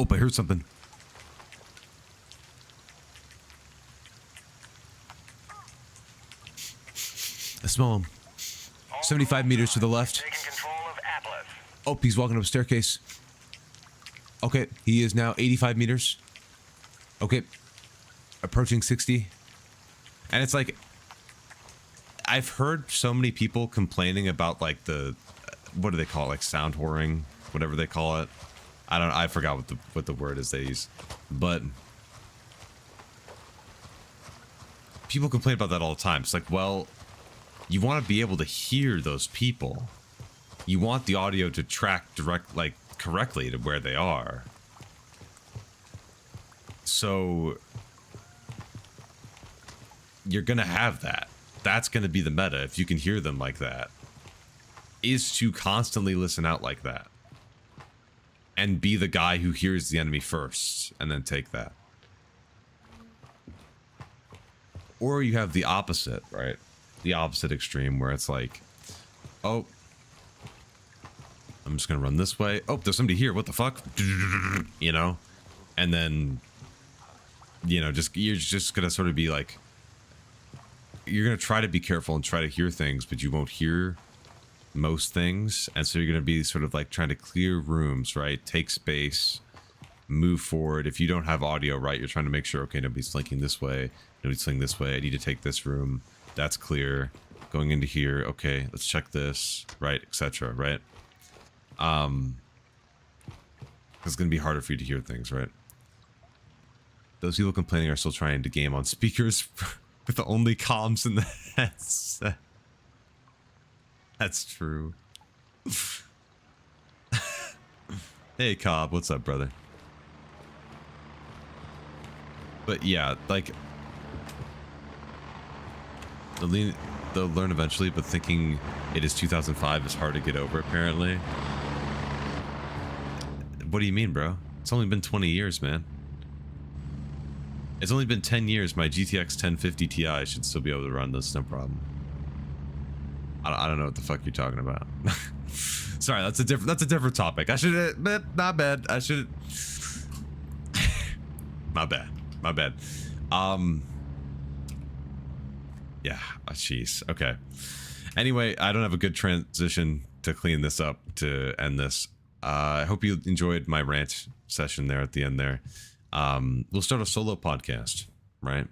Oh, I heard something. I smell him. 75 meters to the left. Taking control of Atlas. Oh, he's walking up a staircase. Okay, he is now 85 meters. Okay. Approaching 60. And it's like, I've heard so many people complaining about, like, the, what do they call it? Like sound whoring, whatever they call it. I forgot what the word is they use. But people complain about that all the time. It's like, well, you want to be able to hear those people. You want the audio to track correctly to where they are. So you're going to have that. That's going to be the meta if you can hear them like that. Is to constantly listen out like that. And be the guy who hears the enemy first and then take that. Or you have the opposite, right? The opposite extreme where it's like, oh, I'm just going to run this way. Oh, there's somebody here. What the fuck? You know? And then, you know, you're just going to sort of be like, you're going to try to be careful and try to hear things, but you won't hear most things. And so you're going to be sort of like trying to clear rooms, right? Take space, move forward. If you don't have audio, right, you're trying to make sure, okay, nobody's linking this way. Nobody's linking this way. I need to take this room. That's clear. Going into here. Okay, let's check this, right, etc., right? It's going to be harder for you to hear things, right? Those people complaining are still trying to game on speakers with the only comms in the headset. That's true. Hey, Cobb, what's up, brother? But yeah, like, they'll learn eventually, but thinking it is 2005 is hard to get over, apparently. What do you mean, bro? It's only been 20 years, man. It's only been 10 years. My GTX 1050 Ti should still be able to run this, no problem. I don't know what the fuck you're talking about. Sorry, that's a different topic. I should, not bad. I should. My bad. Yeah. Jeez. Okay. Anyway, I don't have a good transition to clean this up to end this. I hope you enjoyed my rant session there at the end there. We'll start a solo podcast, right?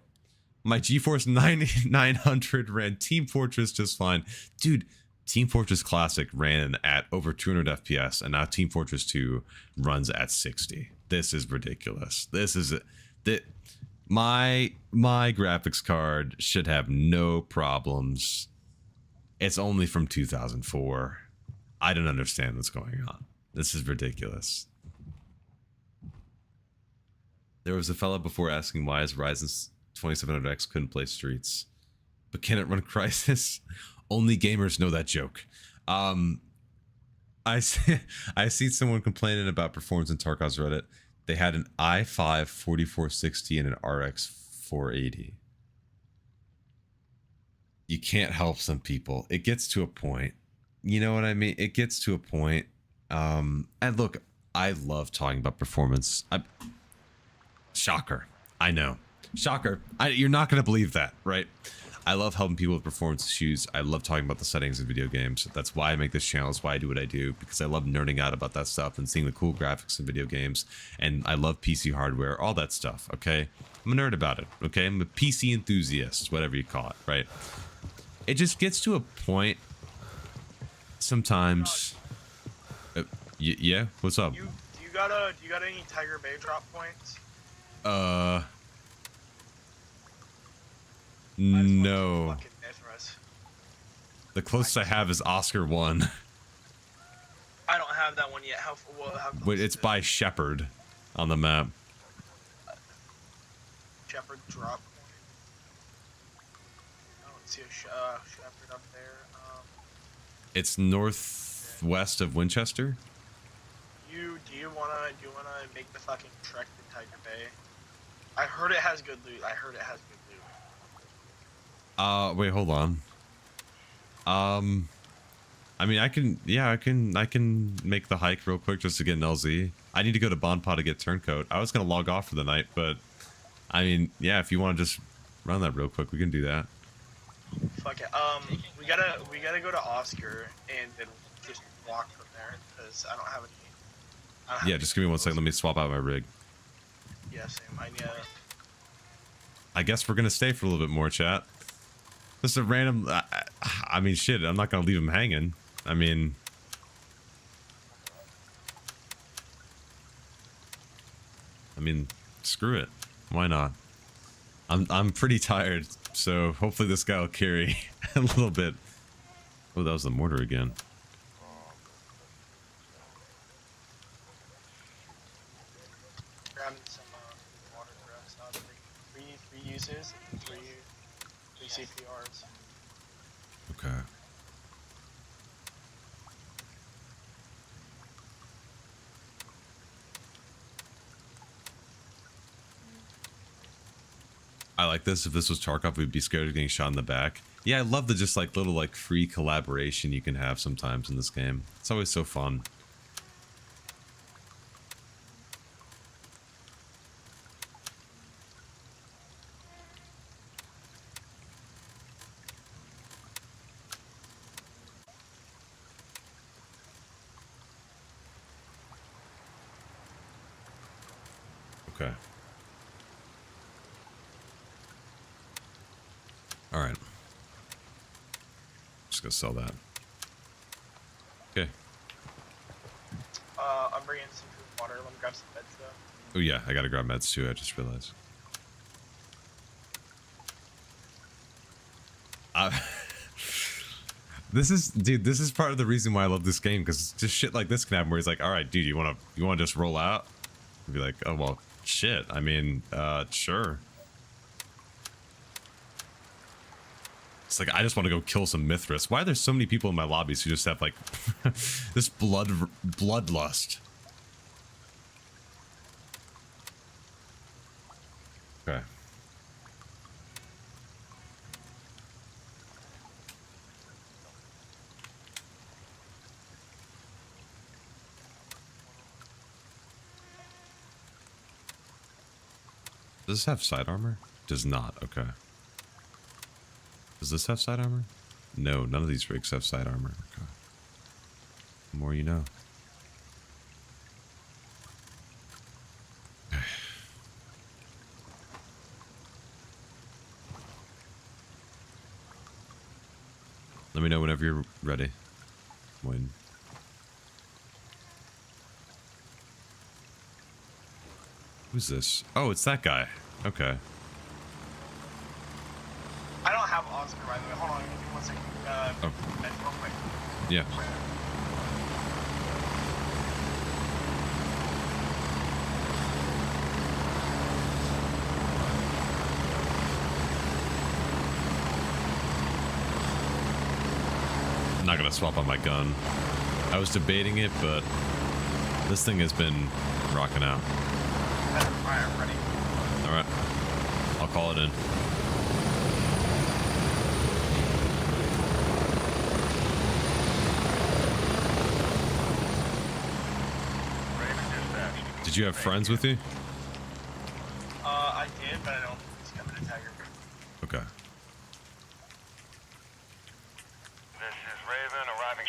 My GeForce 9900 ran Team Fortress just fine. Dude, Team Fortress Classic ran at over 200 FPS, and now Team Fortress 2 runs at 60. This is ridiculous. This is... My graphics card should have no problems. It's only from 2004. I don't understand what's going on. This is ridiculous. There was a fella before asking why his Ryzen 2700X couldn't play Streets. But can it run Crysis? Only gamers know that joke. I see someone complaining about performance in Tarkov's Reddit. They had an i5 4460 and an RX 480. You can't help some people. It gets to a point. You know what I mean? It gets to a point. And look, I love talking about performance. Shocker. I know. Shocker. You're not going to believe that, right? I love helping people with performance issues. I love talking about the settings in video games. That's why I make this channel. That's why I do what I do, because I love nerding out about that stuff and seeing the cool graphics in video games. And I love PC hardware, all that stuff, okay? I'm a nerd about it, okay? I'm a PC enthusiast, whatever you call it, right? It just gets to a point sometimes. Yeah, what's up? Do you got any Tiger Bay drop points? No. Fucking Mithras. The closest I have is Oscar 1. I don't have that one yet. How close Wait, it's is it? by Shepherd on the map. Shepherd drop point. I don't see a Shepherd up there. It's northwest of Winchester. Do you wanna make the fucking trek to Tiger Bay? I heard it has good loot. Wait, hold on. I mean, I can make the hike real quick just to get an LZ. I need to go to Bonpa to get turncoat. I was gonna log off for the night, but I mean, yeah, if you want to just run that real quick, we can do that. Fuck it. We gotta go to Oscar and then just walk from there because I don't have any. Yeah, just give me 1 second. Let me swap out my rig. Yeah, same. I guess we're gonna stay for a little bit more, chat. This is a random. I mean, shit. I'm not gonna leave him hanging. I mean, screw it. Why not? I'm pretty tired, so hopefully this guy will carry a little bit. Oh, that was the mortar again. Grabbing some water for us. Three uses and three CPRs. Okay. I like this. If this was Tarkov, we'd be scared of getting shot in the back. Yeah, I love the just like little like free collaboration you can have sometimes in this game. It's always so fun. Okay. All right. Just gonna sell that. Okay. I'm bringing some food and water. Let me grab some meds though. Oh yeah, I gotta grab meds too. I just realized. This is part of the reason why I love this game, because just shit like this can happen where he's like, all right, dude, you wanna just roll out? I'd be like, oh well, shit. I mean, sure. It's like, I just want to go kill some Mithras. Why are there so many people in my lobbies who just have like this bloodlust? Okay. Does this have side armor? Does not. Okay. Does this have side armor? No, none of these rigs have side armor. Okay. The more you know. Let me know whenever you're ready. When. Who's this? Oh, it's that guy. Okay. I don't have Oscar, by the way. Hold on, give me 1 second. Med real quick. Yeah. I'm not gonna swap out my gun. I was debating it, but this thing has been rocking out. Alright, I'm ready. Alright. I'll call it in. Did you have friends with you? I did, but I don't think he's coming to Tiger. Okay.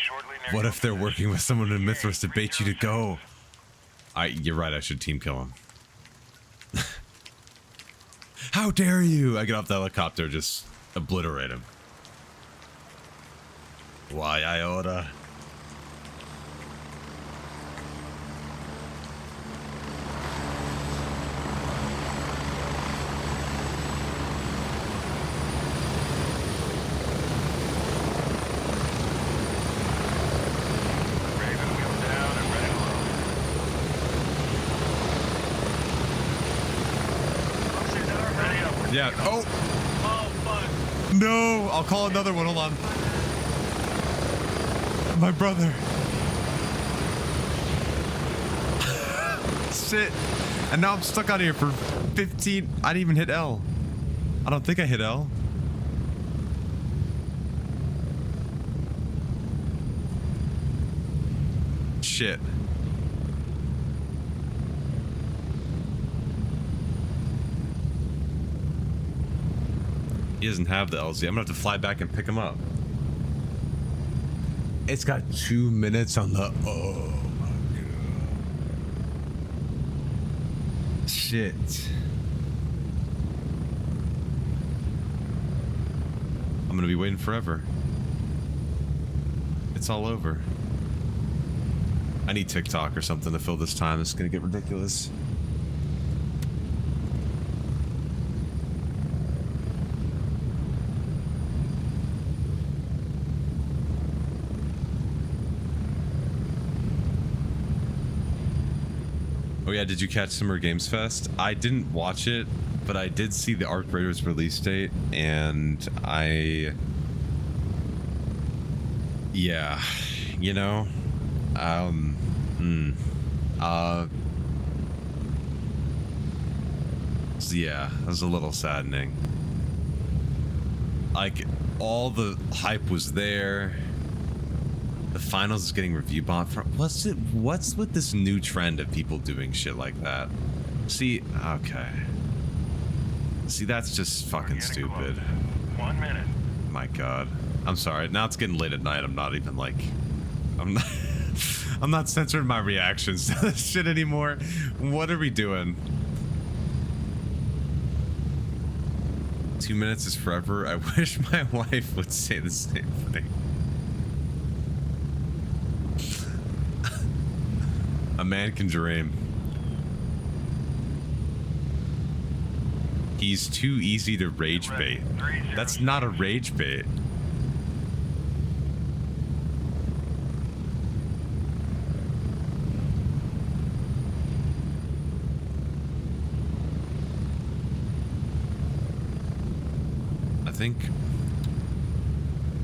shortly near What your if they're position. working with someone in Mithras to bait you to go? You're right, I should team kill him. How dare you! I get off the helicopter, just obliterate him. Why iota? Raven wheels down and ready to load. Ready up. Yeah. Oh! Oh, fuck. No! I'll call another one, hold on. My brother. Shit. And now I'm stuck out here for 15. I didn't even hit L. I don't think I hit L. Shit. He doesn't have the LZ. I'm gonna have to fly back and pick him up. It's got 2 minutes on the. Oh my god. Shit. I'm gonna be waiting forever. It's all over. I need TikTok or something to fill this time. It's gonna get ridiculous. Oh yeah, did you catch Summer Games Fest? I didn't watch it, but I did see the Arc Raiders release date, and yeah, you know, so yeah, it was a little saddening. Like, all the hype was there. The finals is getting review bot from. What's with this new trend of people doing shit like that? See, okay. See, that's just fucking stupid. 1 minute. My god. I'm sorry. Now it's getting late at night. I'm not even like. I'm not. I'm not censoring my reactions to this shit anymore. What are we doing? 2 minutes is forever. I wish my wife would say the same thing. A man can dream. He's too easy to rage bait. That's not a rage bait. I think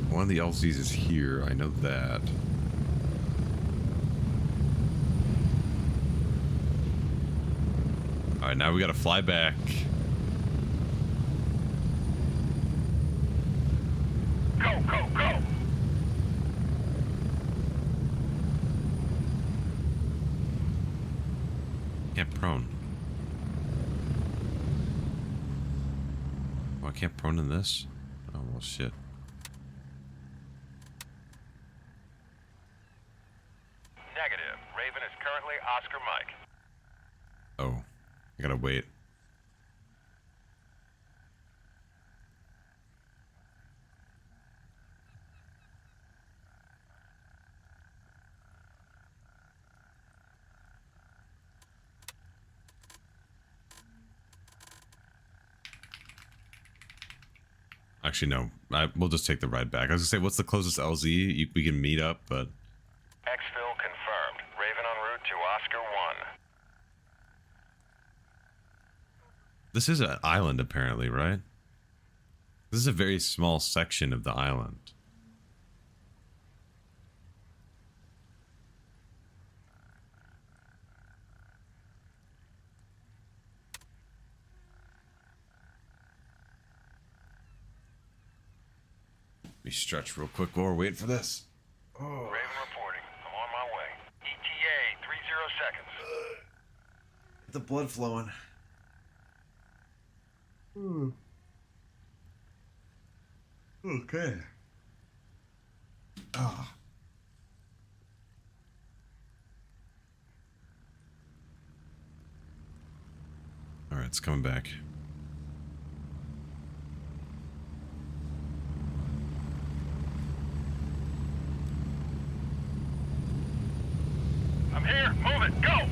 one of the LZs is here. I know that. All right, now we gotta fly back. Go, go, go! Can't prone. Oh, I can't prone in this? Oh, well, shit. Negative. Raven is currently Oscar Mike. Oh, I gotta wait. Actually, no. We'll just take the ride back. I was gonna say, what's the closest LZ? We can meet up, but... Exfil confirmed. Raven en route to Oscar 1. This is an island, apparently, right? This is a very small section of the island. Let me stretch real quick while we're waiting for this. Raven reporting. I'm on my way. ETA 30 seconds. The blood flowing. Okay. Ah. All right, it's coming back. I'm here. Move it. Go.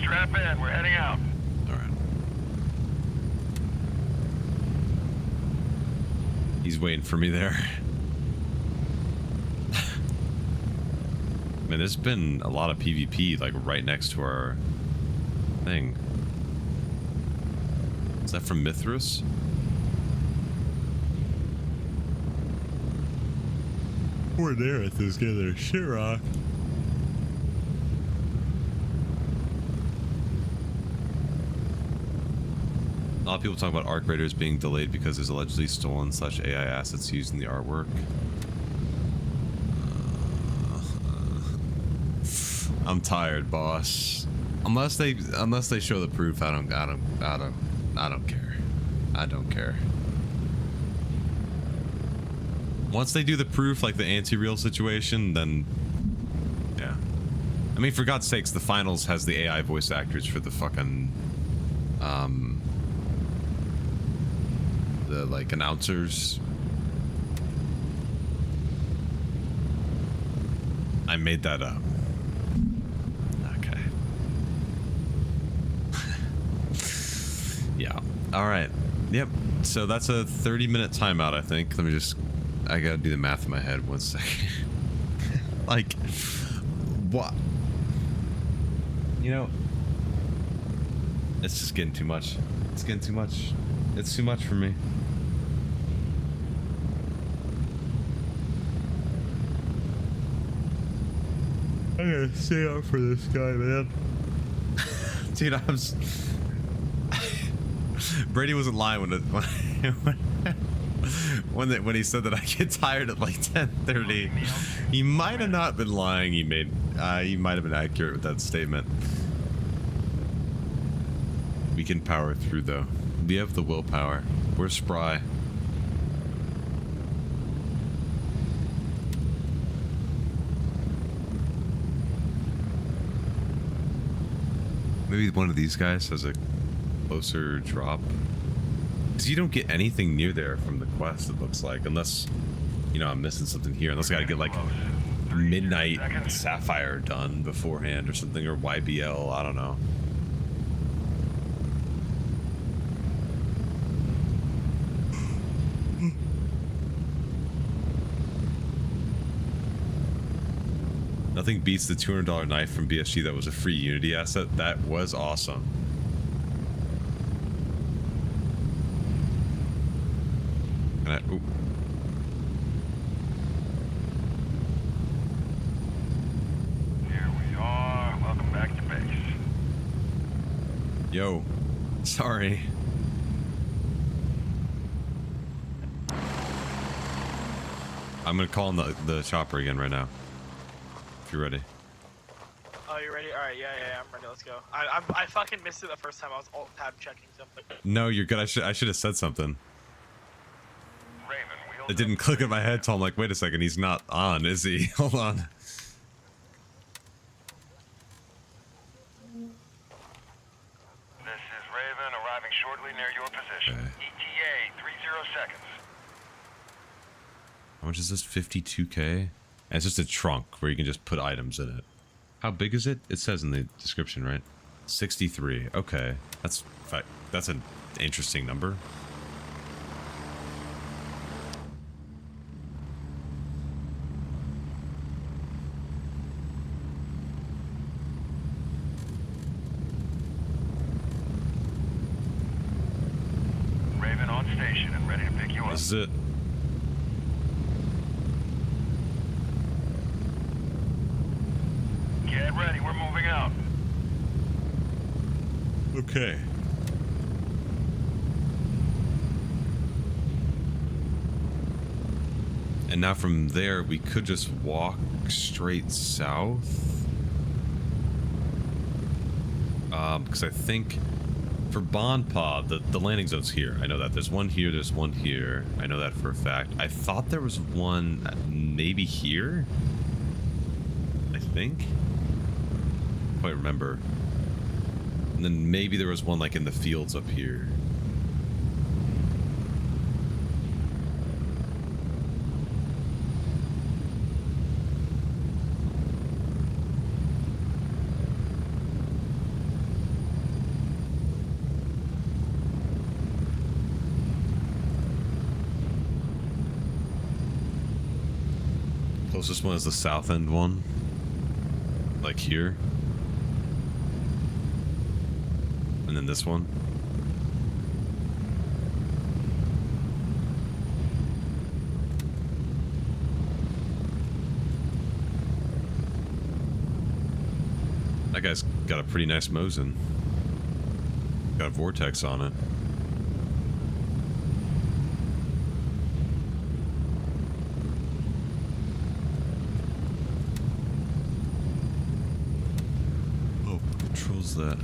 Strap in. We're heading out. All right. He's waiting for me there. Man, there's been a lot of PvP like right next to our thing. Is that from Mithras? We're there at this together. Shit rock. A lot of people talk about Arc Raiders being delayed because there's allegedly stolen / AI assets used in the artwork. I'm tired, boss. Unless they show the proof, I don't care. I don't care. Once they do the proof, like the anti-real situation, then yeah. I mean, for God's sakes, the finals has the AI voice actors for the fucking the like announcers. I made that up. Okay. Yeah. All right. Yep. So that's a 30-minute timeout, I think. Let me just... I gotta do the math in my head 1 second. Like... What? You know... It's just getting too much. It's getting too much. It's too much for me. I gotta stay up for this guy, man. Dude, I was... Brady wasn't lying when he said that I get tired at like 10:30. He might have not been lying. He might have been accurate with that statement. We can power through though. We have the willpower. We're spry. Maybe one of these guys has a closer drop. Because you don't get anything near there from the quest, it looks like. Unless, you know, I'm missing something here. Unless I gotta get like Midnight Sapphire done beforehand or something. Or YBL, I don't know. Nothing beats the $200 knife from BSG that was a free Unity asset. That was awesome. Ooh. Here we are. Welcome back to base. Yo. Sorry. I'm gonna call on the chopper again right now. If you're ready. Oh, you ready? All right, yeah, I'm ready. Let's go. I fucking missed it the first time. I was alt tab checking something. No, you're good. I should have said something. Raven, wheels It didn't click in my head till I'm like, wait a second, he's not on, is he? Hold on. This is Raven arriving shortly near your position. Okay. ETA 30 seconds. How much is this? 52K? And it's just a trunk where you can just put items in it. How big is it? It says in the description, right? 63. Okay. That's an interesting number. Raven on station and ready to pick you up. This is it. Get ready, we're moving out. Okay. And now from there, we could just walk straight south. Because I think for Bond Pod, the landing zone's here. I know that. There's one here, there's one here. I know that for a fact. I thought there was one maybe here. I think. can't quite remember. And then maybe there was one like in the fields up here. Closest one is the south end one. Like here. And then this one. That guy's got a pretty nice Mosin. Got a vortex on it. That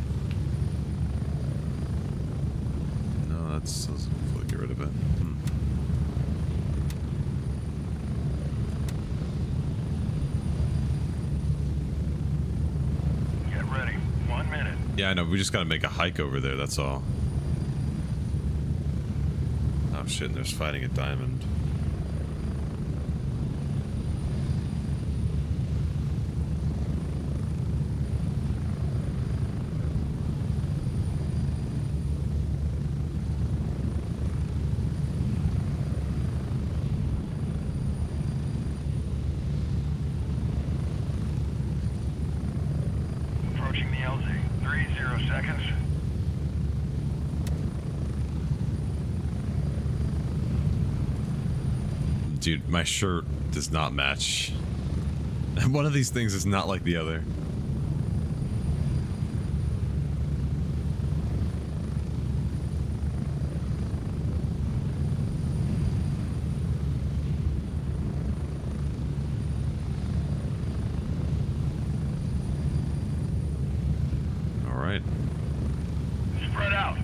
no, that's doesn't fully get rid of it. Get ready. 1 minute. Yeah, I know. We just gotta make a hike over there. That's all. Oh shit! And there's fighting at Diamond. Dude, my shirt does not match. One of these things is not like the other. All right. Spread out.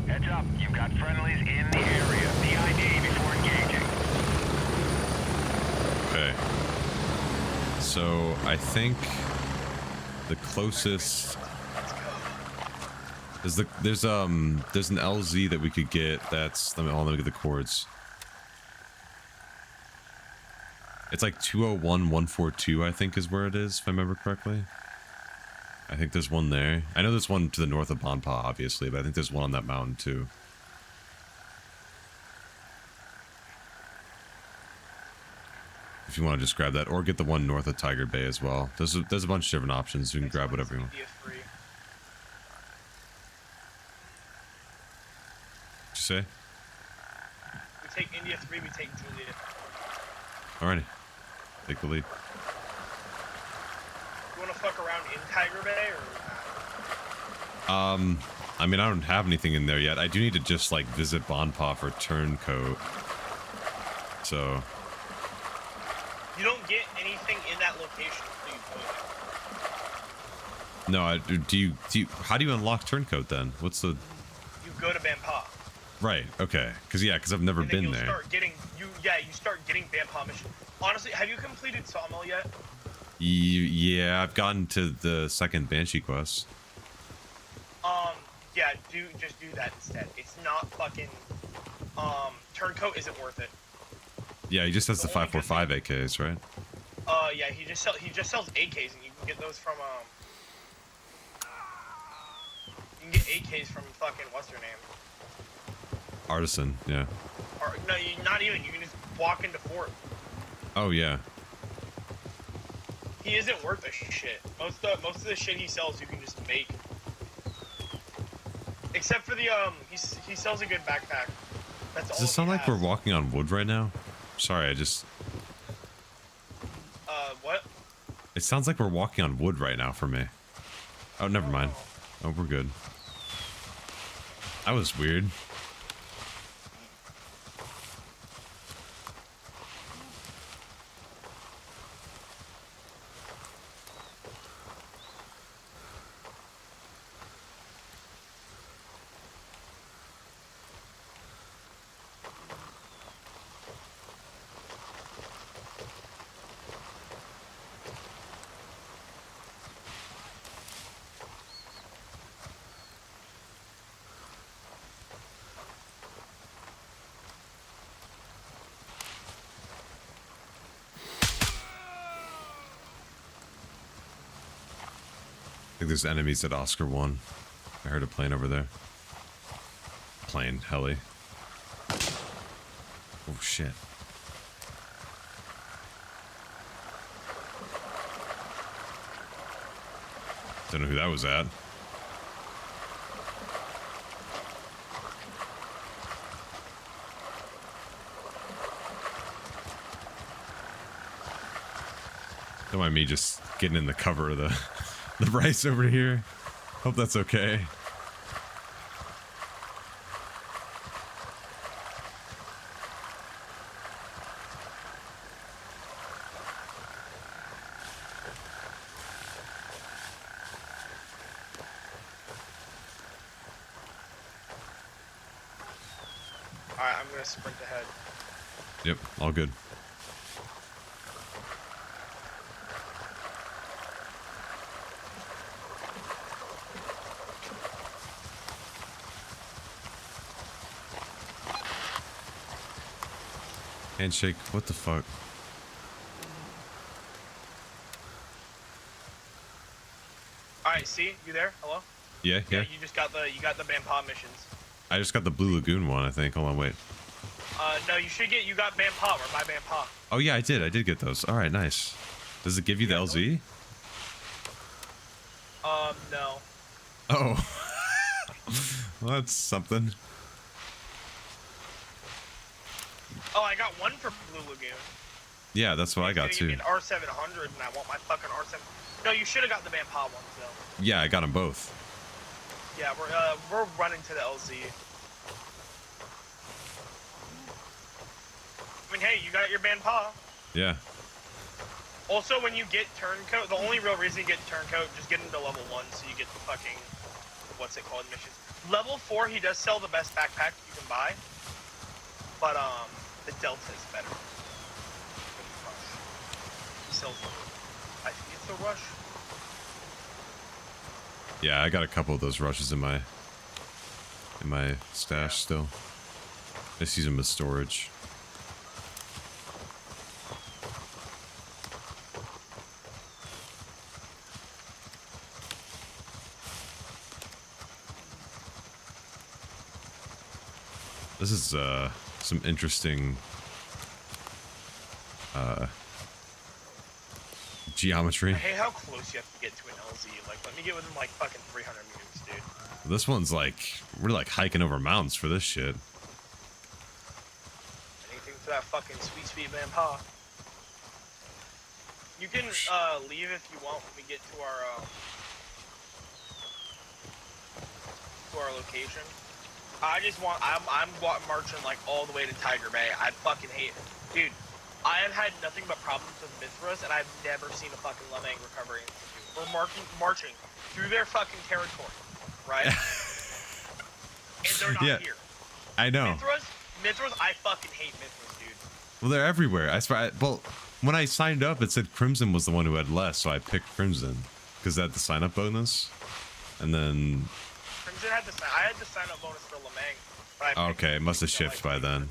Heads up, you've got friendlies in the area. PID before engaging. Okay. So I think the closest is there's an LZ that we could get. That's let me get the chords. It's like 201-142, I think is where it is, if I remember correctly. I think there's one there. I know there's one to the north of Bonpa, obviously, but I think there's one on that mountain too. If you want to just grab that, or get the one north of Tiger Bay as well. There's a bunch of different options. You can grab whatever you want. What'd you say? We take India 3, we take Juliet. Alrighty. Take the lead. You want to fuck around in Tiger Bay, or? I mean, I don't have anything in there yet. I do need to just, like, visit Bonpa for Turncoat. So... You don't get anything in that location until you go there. No, do you how do you unlock Turncoat then? What's the... You go to Bonpa. Right, okay. Because I've never been there. You start getting Bonpa missions. Honestly, have you completed Sawmill yet? Yeah, I've gotten to the second Banshee quest. Yeah, just do that instead. It's not fucking, Turncoat isn't worth it. Yeah, he just has the 545 AKs, right? Yeah, he just sells AKs, and you can get those from, you can get AKs from fucking, what's her name? Artisan, yeah. Or, no, not even, you can just walk into Fort. Oh, yeah. He isn't worth a shit. Most of the shit he sells, you can just make. Except for the, he sells a good backpack. That's all. Does it sound like we're walking on wood right now? Sorry, I just... What? It sounds like we're walking on wood right now for me. Oh, never mind. Oh, we're good. That was weird. think there's enemies at Oscar 1. I heard a plane over there. Plane, heli. Oh shit. Don't know who that was at. Don't mind me just getting in the cover of the rice over here. Hope that's okay. Alright, I'm gonna sprint ahead. Yep, all good. Handshake, what the fuck? Alright, see? You there? Hello? Yeah. You just got the Bampa missions. I just got the Blue Lagoon one, I think. Hold on, wait. No, you got Bampa, or my Bampa. Oh yeah, I did get those. All right, nice. Does it give you the LZ? No. Oh. Well, that's something. Oh, I got one for Blue Lagoon. Yeah, that's what I got too. Give me an R700, and I want my fucking R7. No, you should have got the Bampa ones though. Yeah, I got them both. Yeah, we're running to the LZ. I mean, hey, you got your Bampa. Yeah. Also, when you get turncoat, the only real reason you get turncoat, just get into level 1 so you get the fucking, what's it called, missions. Level 4, he does sell the best backpack you can buy, but the Delta is better. He sells them. I think it's the Rush. Yeah, I got a couple of those rushes in my stash still. I just use them as storage. This is some interesting geometry. I hate how close you have to get to an LZ. Like, let me get within like fucking 300 meters, dude. This one's like, we're like hiking over mountains for this shit. Anything for that fucking sweet Bampa. You can leave if you want when we get to our location. I just want, I'm marching like all the way to Tiger Bay. I fucking hate it. Dude, I have had nothing but problems with Mithras, and I've never seen a fucking Lemang recovery institute. We're marching through their fucking territory, right? And they're not here. I know. Mithras, I fucking hate Mithras, dude. Well, they're everywhere. I swear. Well, when I signed up, it said Crimson was the one who had less, so I picked Crimson because that had the sign-up bonus, and then. I had the sign-up bonus for Lemang, but I okay, it must have shifted by then.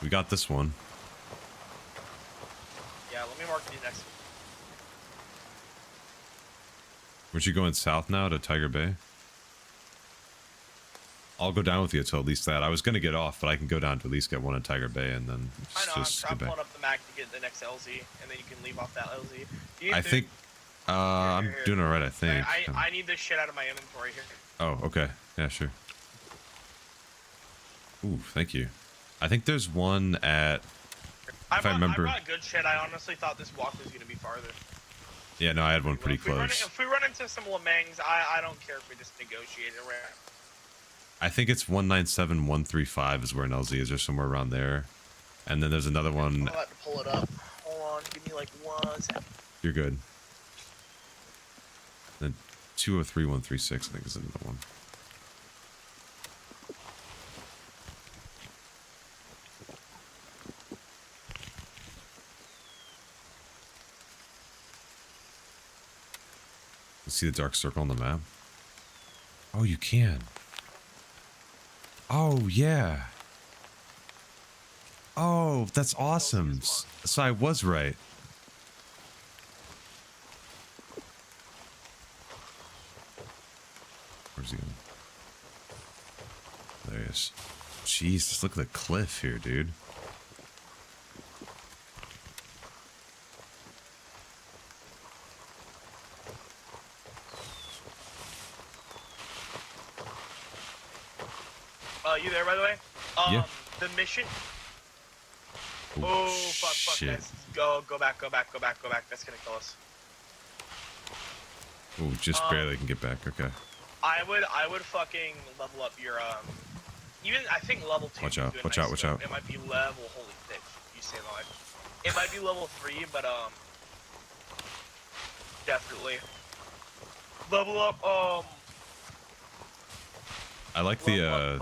We got this one. Yeah, let me mark the next one. Weren't you going south now to Tiger Bay? I'll go down with you to at least that. I was gonna get off, but I can go down to at least get one at Tiger Bay and then just I'm pulling up the Mac to get the next LZ, and then you can leave off that LZ. I think I'm doing alright, I think. I need this shit out of my inventory here. Oh, okay. Yeah, sure. Ooh, thank you. I think there's one at... If I remember... I brought good shit. I honestly thought this walk was going to be farther. Yeah, no, I had one pretty close. If we run into some Lemangs, I don't care if we just negotiate it around. I think it's 197135 is where an LZ is, or somewhere around there. And then there's another one... I'll have to pull it up. Hold on, give me like 1 second. You're good. Then 203136, I think, is another one. See the dark circle on the map? Oh, you can. Oh, yeah. Oh, that's awesome. So I was right. Where's he going? There he is. Jeez, just look at the cliff here, dude. You there, by the way? Yeah. The mission. Oh, Oh, fuck, shit. that's, go back. That's gonna kill us. Oh, just barely can get back. Okay. I would fucking level up your, even, I think level 2. Watch out, doing watch nice out, watch stuff. out. It might be level, holy bitch, you say live. It might be level 3, but, definitely. Level up, I like the,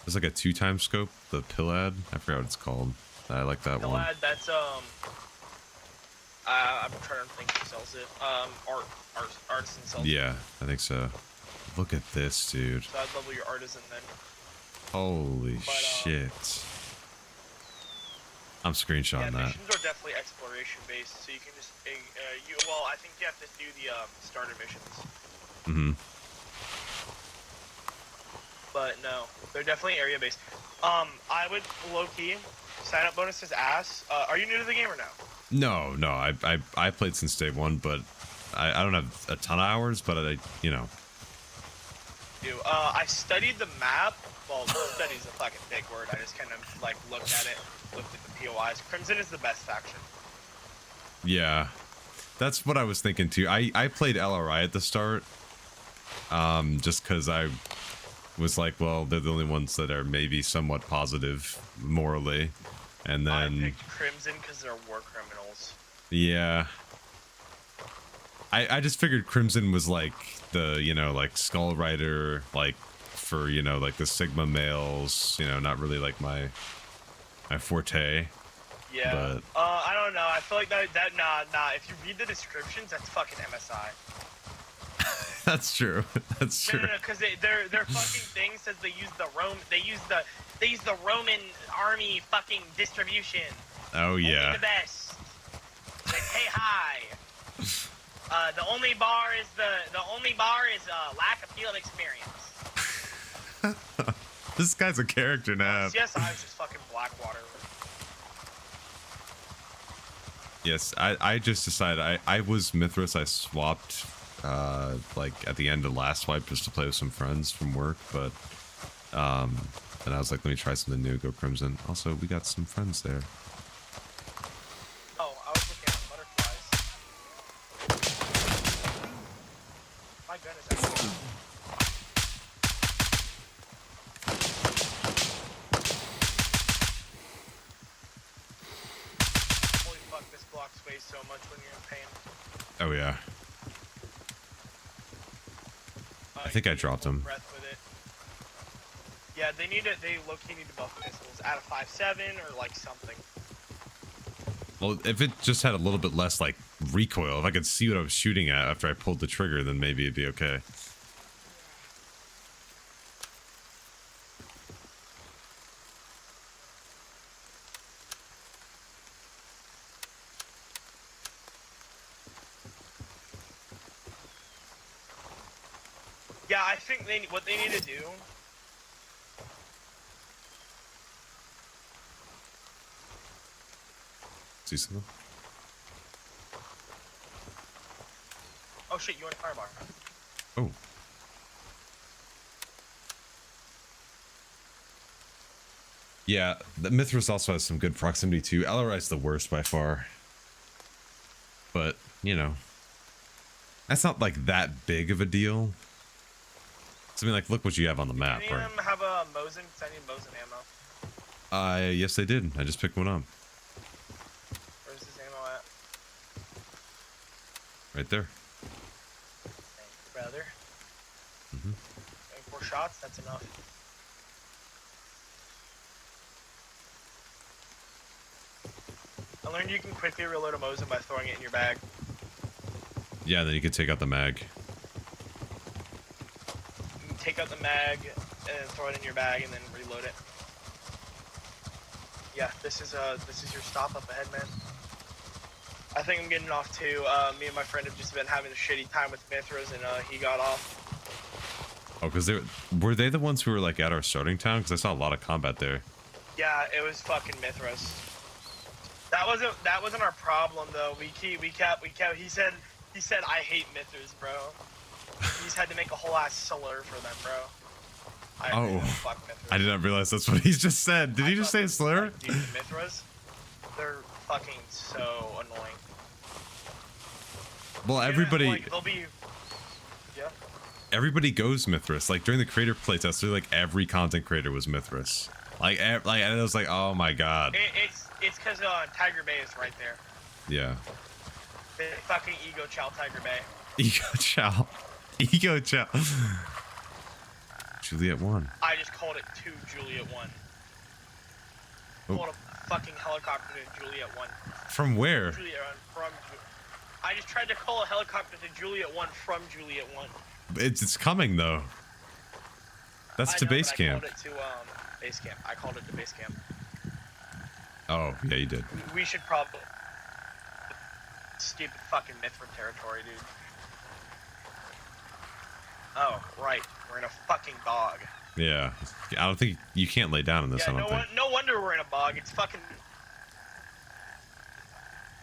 there's like a 2-time scope, the Pillad. I forgot what it's called. I like that one. Pillad, that's, I'm trying to think who sells it. Artisan sells it. Yeah, I think so. Look at this, dude. So I'd level your artisan then. Holy shit. I'm screenshotting Yeah, that. missions are definitely exploration based, so you can just, well, I think you have to do the, starter missions. Mm-hmm. But no, they're definitely area based. I would low-key, sign up bonus is ass. Are you new to the game or no? No, I played since day one, but I don't have a ton of hours, but I, you know. I studied the map. Well, study's a fucking big word. I just kind of like looked at it, looked at the POIs. Crimson is the best faction. Yeah, that's what I was thinking too. I played LRI at the start, just because I was like, well, they're the only ones that are maybe somewhat positive morally, and then I picked Crimson because they're war criminals. Yeah. I just figured Crimson was like the, you know, like Skull Rider, like for, you know, like the Sigma males, you know, not really like my forte. Yeah. But I don't know. I feel like nah. If you read the descriptions, that's fucking MSI. that's true. That's true. No, because their fucking thing says they use the Roman army fucking distribution. Oh yeah. Only the best. Like, hey, hi. The only bar is lack of field experience. This guy's a character now. Yes, I was just fucking Blackwater. Yes, I just decided I was Mithras. I swapped like at the end of last swipe just to play with some friends from work, but then I was like, let me try something new, go Crimson. Also, we got some friends there. Oh, I was looking at butterflies. My goodness. Holy fuck, this block sways so much when you're in pain. Oh yeah. I think I dropped him. Breath with it. Yeah, they low-key need to buff pistols. Add a 5.7 or like something. Well, if it just had a little bit less like recoil, if I could see what I was shooting at after I pulled the trigger, then maybe it'd be okay. Yeah, I think what they need to do. See something? Oh shit, you want a firebar? Oh. Yeah, the Mithras also has some good proximity too. LRI is the worst by far. But, you know, that's not like that big of a deal. So, I mean, like, look what you have on the map, Did any right? of them have a Mosin? Because I need Mosin ammo. Yes, they did. I just picked one up. Where's this ammo at? Right there. Thank you, brother. Mm-hmm. 4 shots, that's enough. I learned you can quickly reload a Mosin by throwing it in your bag. Yeah, then you can take out the mag. You can take out the mag and throw it in your bag and then reload it. Yeah, this is your stop up ahead, man. I think I'm getting off too. Me and my friend have just been having a shitty time with Mithras, and he got off. Oh, because were they the ones who were like at our starting town? Because I saw a lot of combat there. Yeah, it was fucking Mithras. That wasn't our problem though. We kept. He said I hate Mithras, bro. He's had to make a whole ass slur for them, bro. Fuck Mithras. I did not realize that's what he's just said. Did he just say a slur? Dude, Mithras, they're fucking so annoying. Well, everybody. Like, they'll be. Yeah. Everybody goes Mithras. Like during the creator playtest, like every content creator was Mithras. Like and it was like, oh my god. It's because Tiger Bay is right there. Yeah. The fucking Ego Chow Tiger Bay. Ego Chow. Ego Chow. Juliet 1. I just called it to Juliet 1. Oh. Called a fucking helicopter to Juliet 1. From where? Juliet 1 I just tried to call a helicopter to Juliet 1 from Juliet 1. It's coming though. That's to base camp. I called it to base camp. I called it to base camp. Oh, yeah, you did. We should probably stupid fucking Mithra territory, dude. Oh, right. We're in a fucking bog. Yeah. I don't think you can't lay down in this, Yeah, I don't think. no wonder we're in a bog. It's fucking...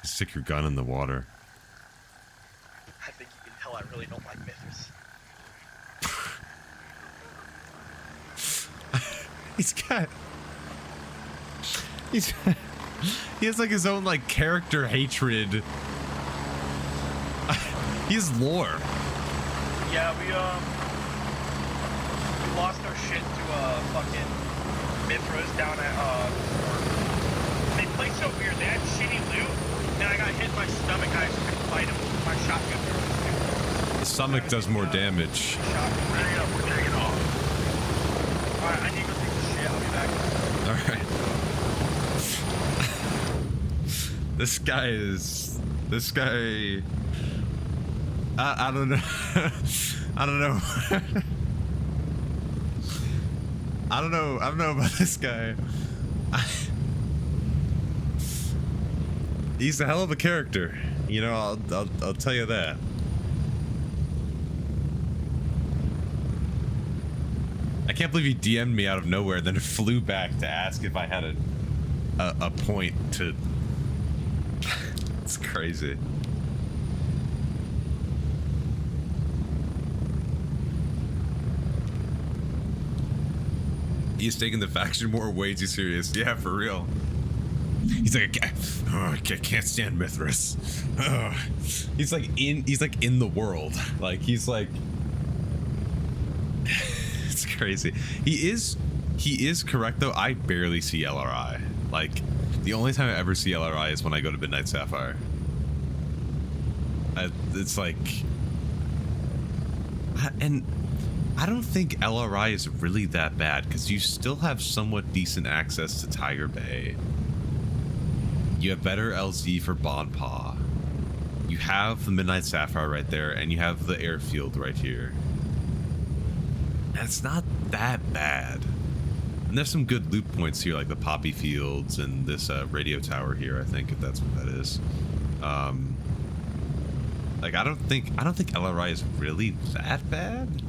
Stick your gun in the water. I think you can tell I really don't like Mithras. He has like his own like character hatred. He has lore. Yeah, we lost our shit to fucking Mithras down at they play so weird. They had shitty loot, and I got hit in my stomach. I just couldn't fight him with my shotgun. The stomach does more damage. Ready up, we're taking off. Alright, I need to take the shit. I'll be back. Alright. This guy I don't know. I don't know. I don't know about this guy. He's a hell of a character. You know, I'll tell you that. I can't believe he DM'd me out of nowhere, then flew back to ask if I had a point to. It's crazy. He's taking the faction war way too serious. Yeah, for real. He's like, I can't stand Mithras. Oh. He's like in the world. Like he's like. It's crazy. He is correct though. I barely see LRI. Like the only time I ever see LRI is when I go to Midnight Sapphire. It's like, and I don't think LRI is really that bad because you still have somewhat decent access to Tiger Bay. You have better LZ for Bonpaw. You have the Midnight Sapphire right there, and you have the airfield right here. It's not that bad. And there's some good loot points here, like the poppy fields and this radio tower here, I think, if that's what that is. Like I don't think LRI is really that bad.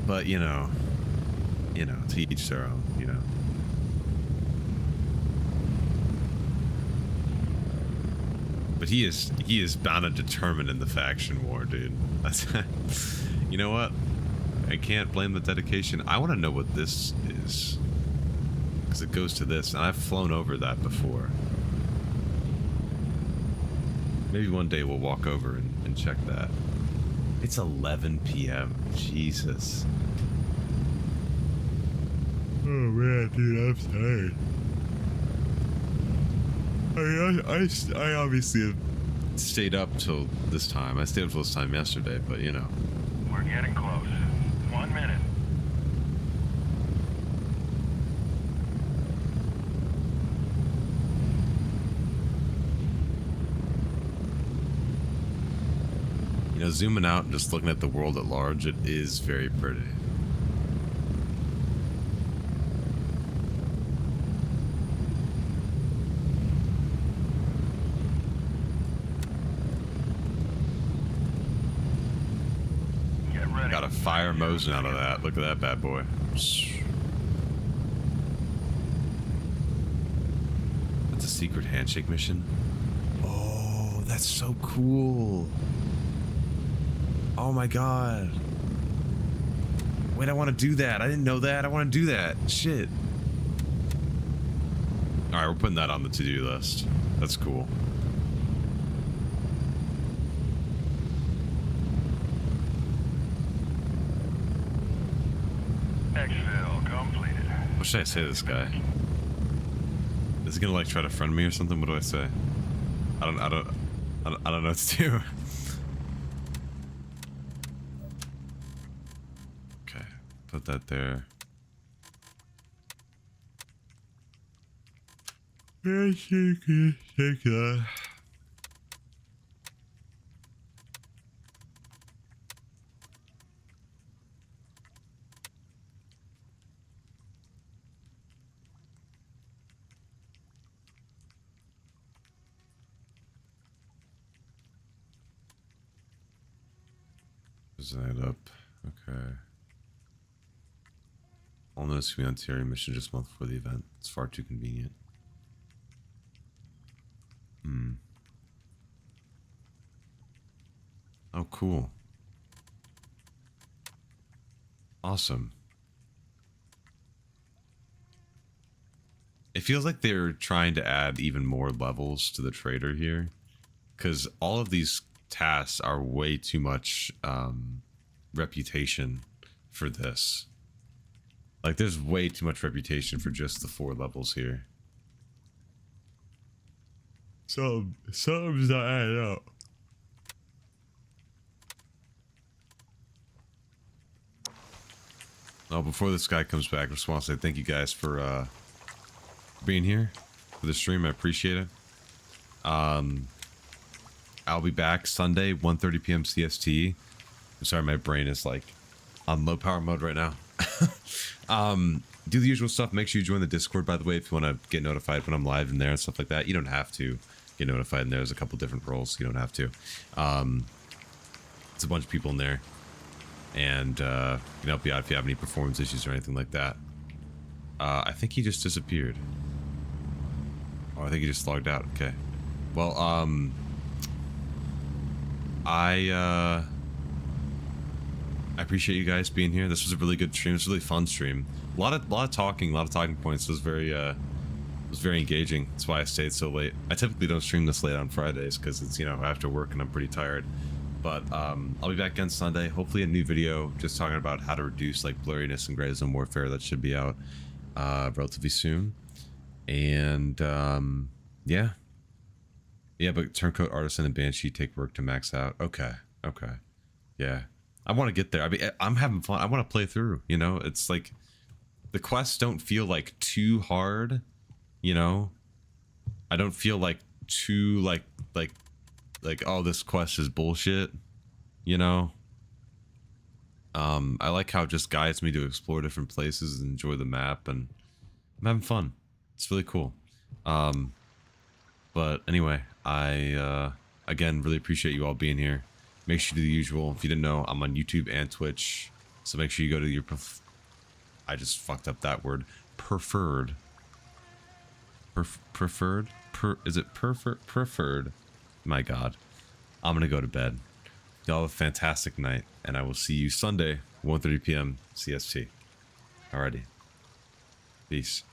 But you know, to each their own, you know. But he is bound and determined in the faction war, dude. That's you know what? I can't blame the dedication. I want to know what this is. Because it goes to this, and I've flown over that before. Maybe one day we'll walk over and check that. It's 11 p.m. Jesus. Oh man, dude, I'm tired. I obviously have stayed up till this time. I stayed up till this time yesterday, but you know. We're getting close. 1 minute. You know, zooming out and just looking at the world at large, it is very pretty. a fire Mosin out of that. Look at that bad boy. That's a secret handshake mission. Oh, that's so cool. Oh my god. Wait, I want to do that. I didn't know that. I want to do that. Shit. Alright, we're putting that on the to-do list. That's cool. Exfil completed. What should I say to this guy? Is he gonna like try to friend me or something? What do I say? I don't know what to do. Okay, put that there. Take that. Design it up. Okay. All notice we on TAA mission just a month before the event. It's far too convenient. Oh, cool. Awesome. It feels like they're trying to add even more levels to the trader here, because all of these tasks are way too much reputation for this. Like, there's way too much reputation for just the 4 levels here. Something's not adding up. Oh, before this guy comes back, I just want to say thank you guys for being here for the stream. I appreciate it. I'll be back Sunday, 1:30 p.m. CST. I'm sorry, my brain is like on low power mode right now. Do the usual stuff. Make sure you join the Discord, by the way, if you want to get notified when I'm live in there and stuff like that. You don't have to get notified in there. There's a couple different roles. You don't have to. It's a bunch of people in there. And you can help you out if you have any performance issues or anything like that. I think he just disappeared. Oh, I think he just logged out. Okay. Well, I appreciate you guys being here. This was a really good stream. It was a really fun stream. A lot of talking, a lot of talking points. It was very engaging. That's why I stayed so late. I typically don't stream this late on Fridays because it's, you know, after work and I'm pretty tired. But I'll be back on Sunday. Hopefully a new video just talking about how to reduce like blurriness in Gray Zone Warfare. That should be out relatively soon. And yeah, but Turncoat, Artisan, and Banshee take work to max out. Okay. Yeah, I want to get there. I mean, I'm having fun. I want to play through. You know, it's like the quests don't feel like too hard. You know, I don't feel like too like oh, this quest is bullshit, you know. I like how it just guides me to explore different places and enjoy the map, and I'm having fun. It's really cool. But anyway, I again really appreciate you all being here. Make sure to do the usual. If you didn't know, I'm on YouTube and Twitch, so make sure you go to your I just fucked up that word. Preferred. Is it preferred? My God. I'm gonna go to bed. Y'all have a fantastic night, and I will see you Sunday, 1:30 p.m. CST. Alrighty. Peace.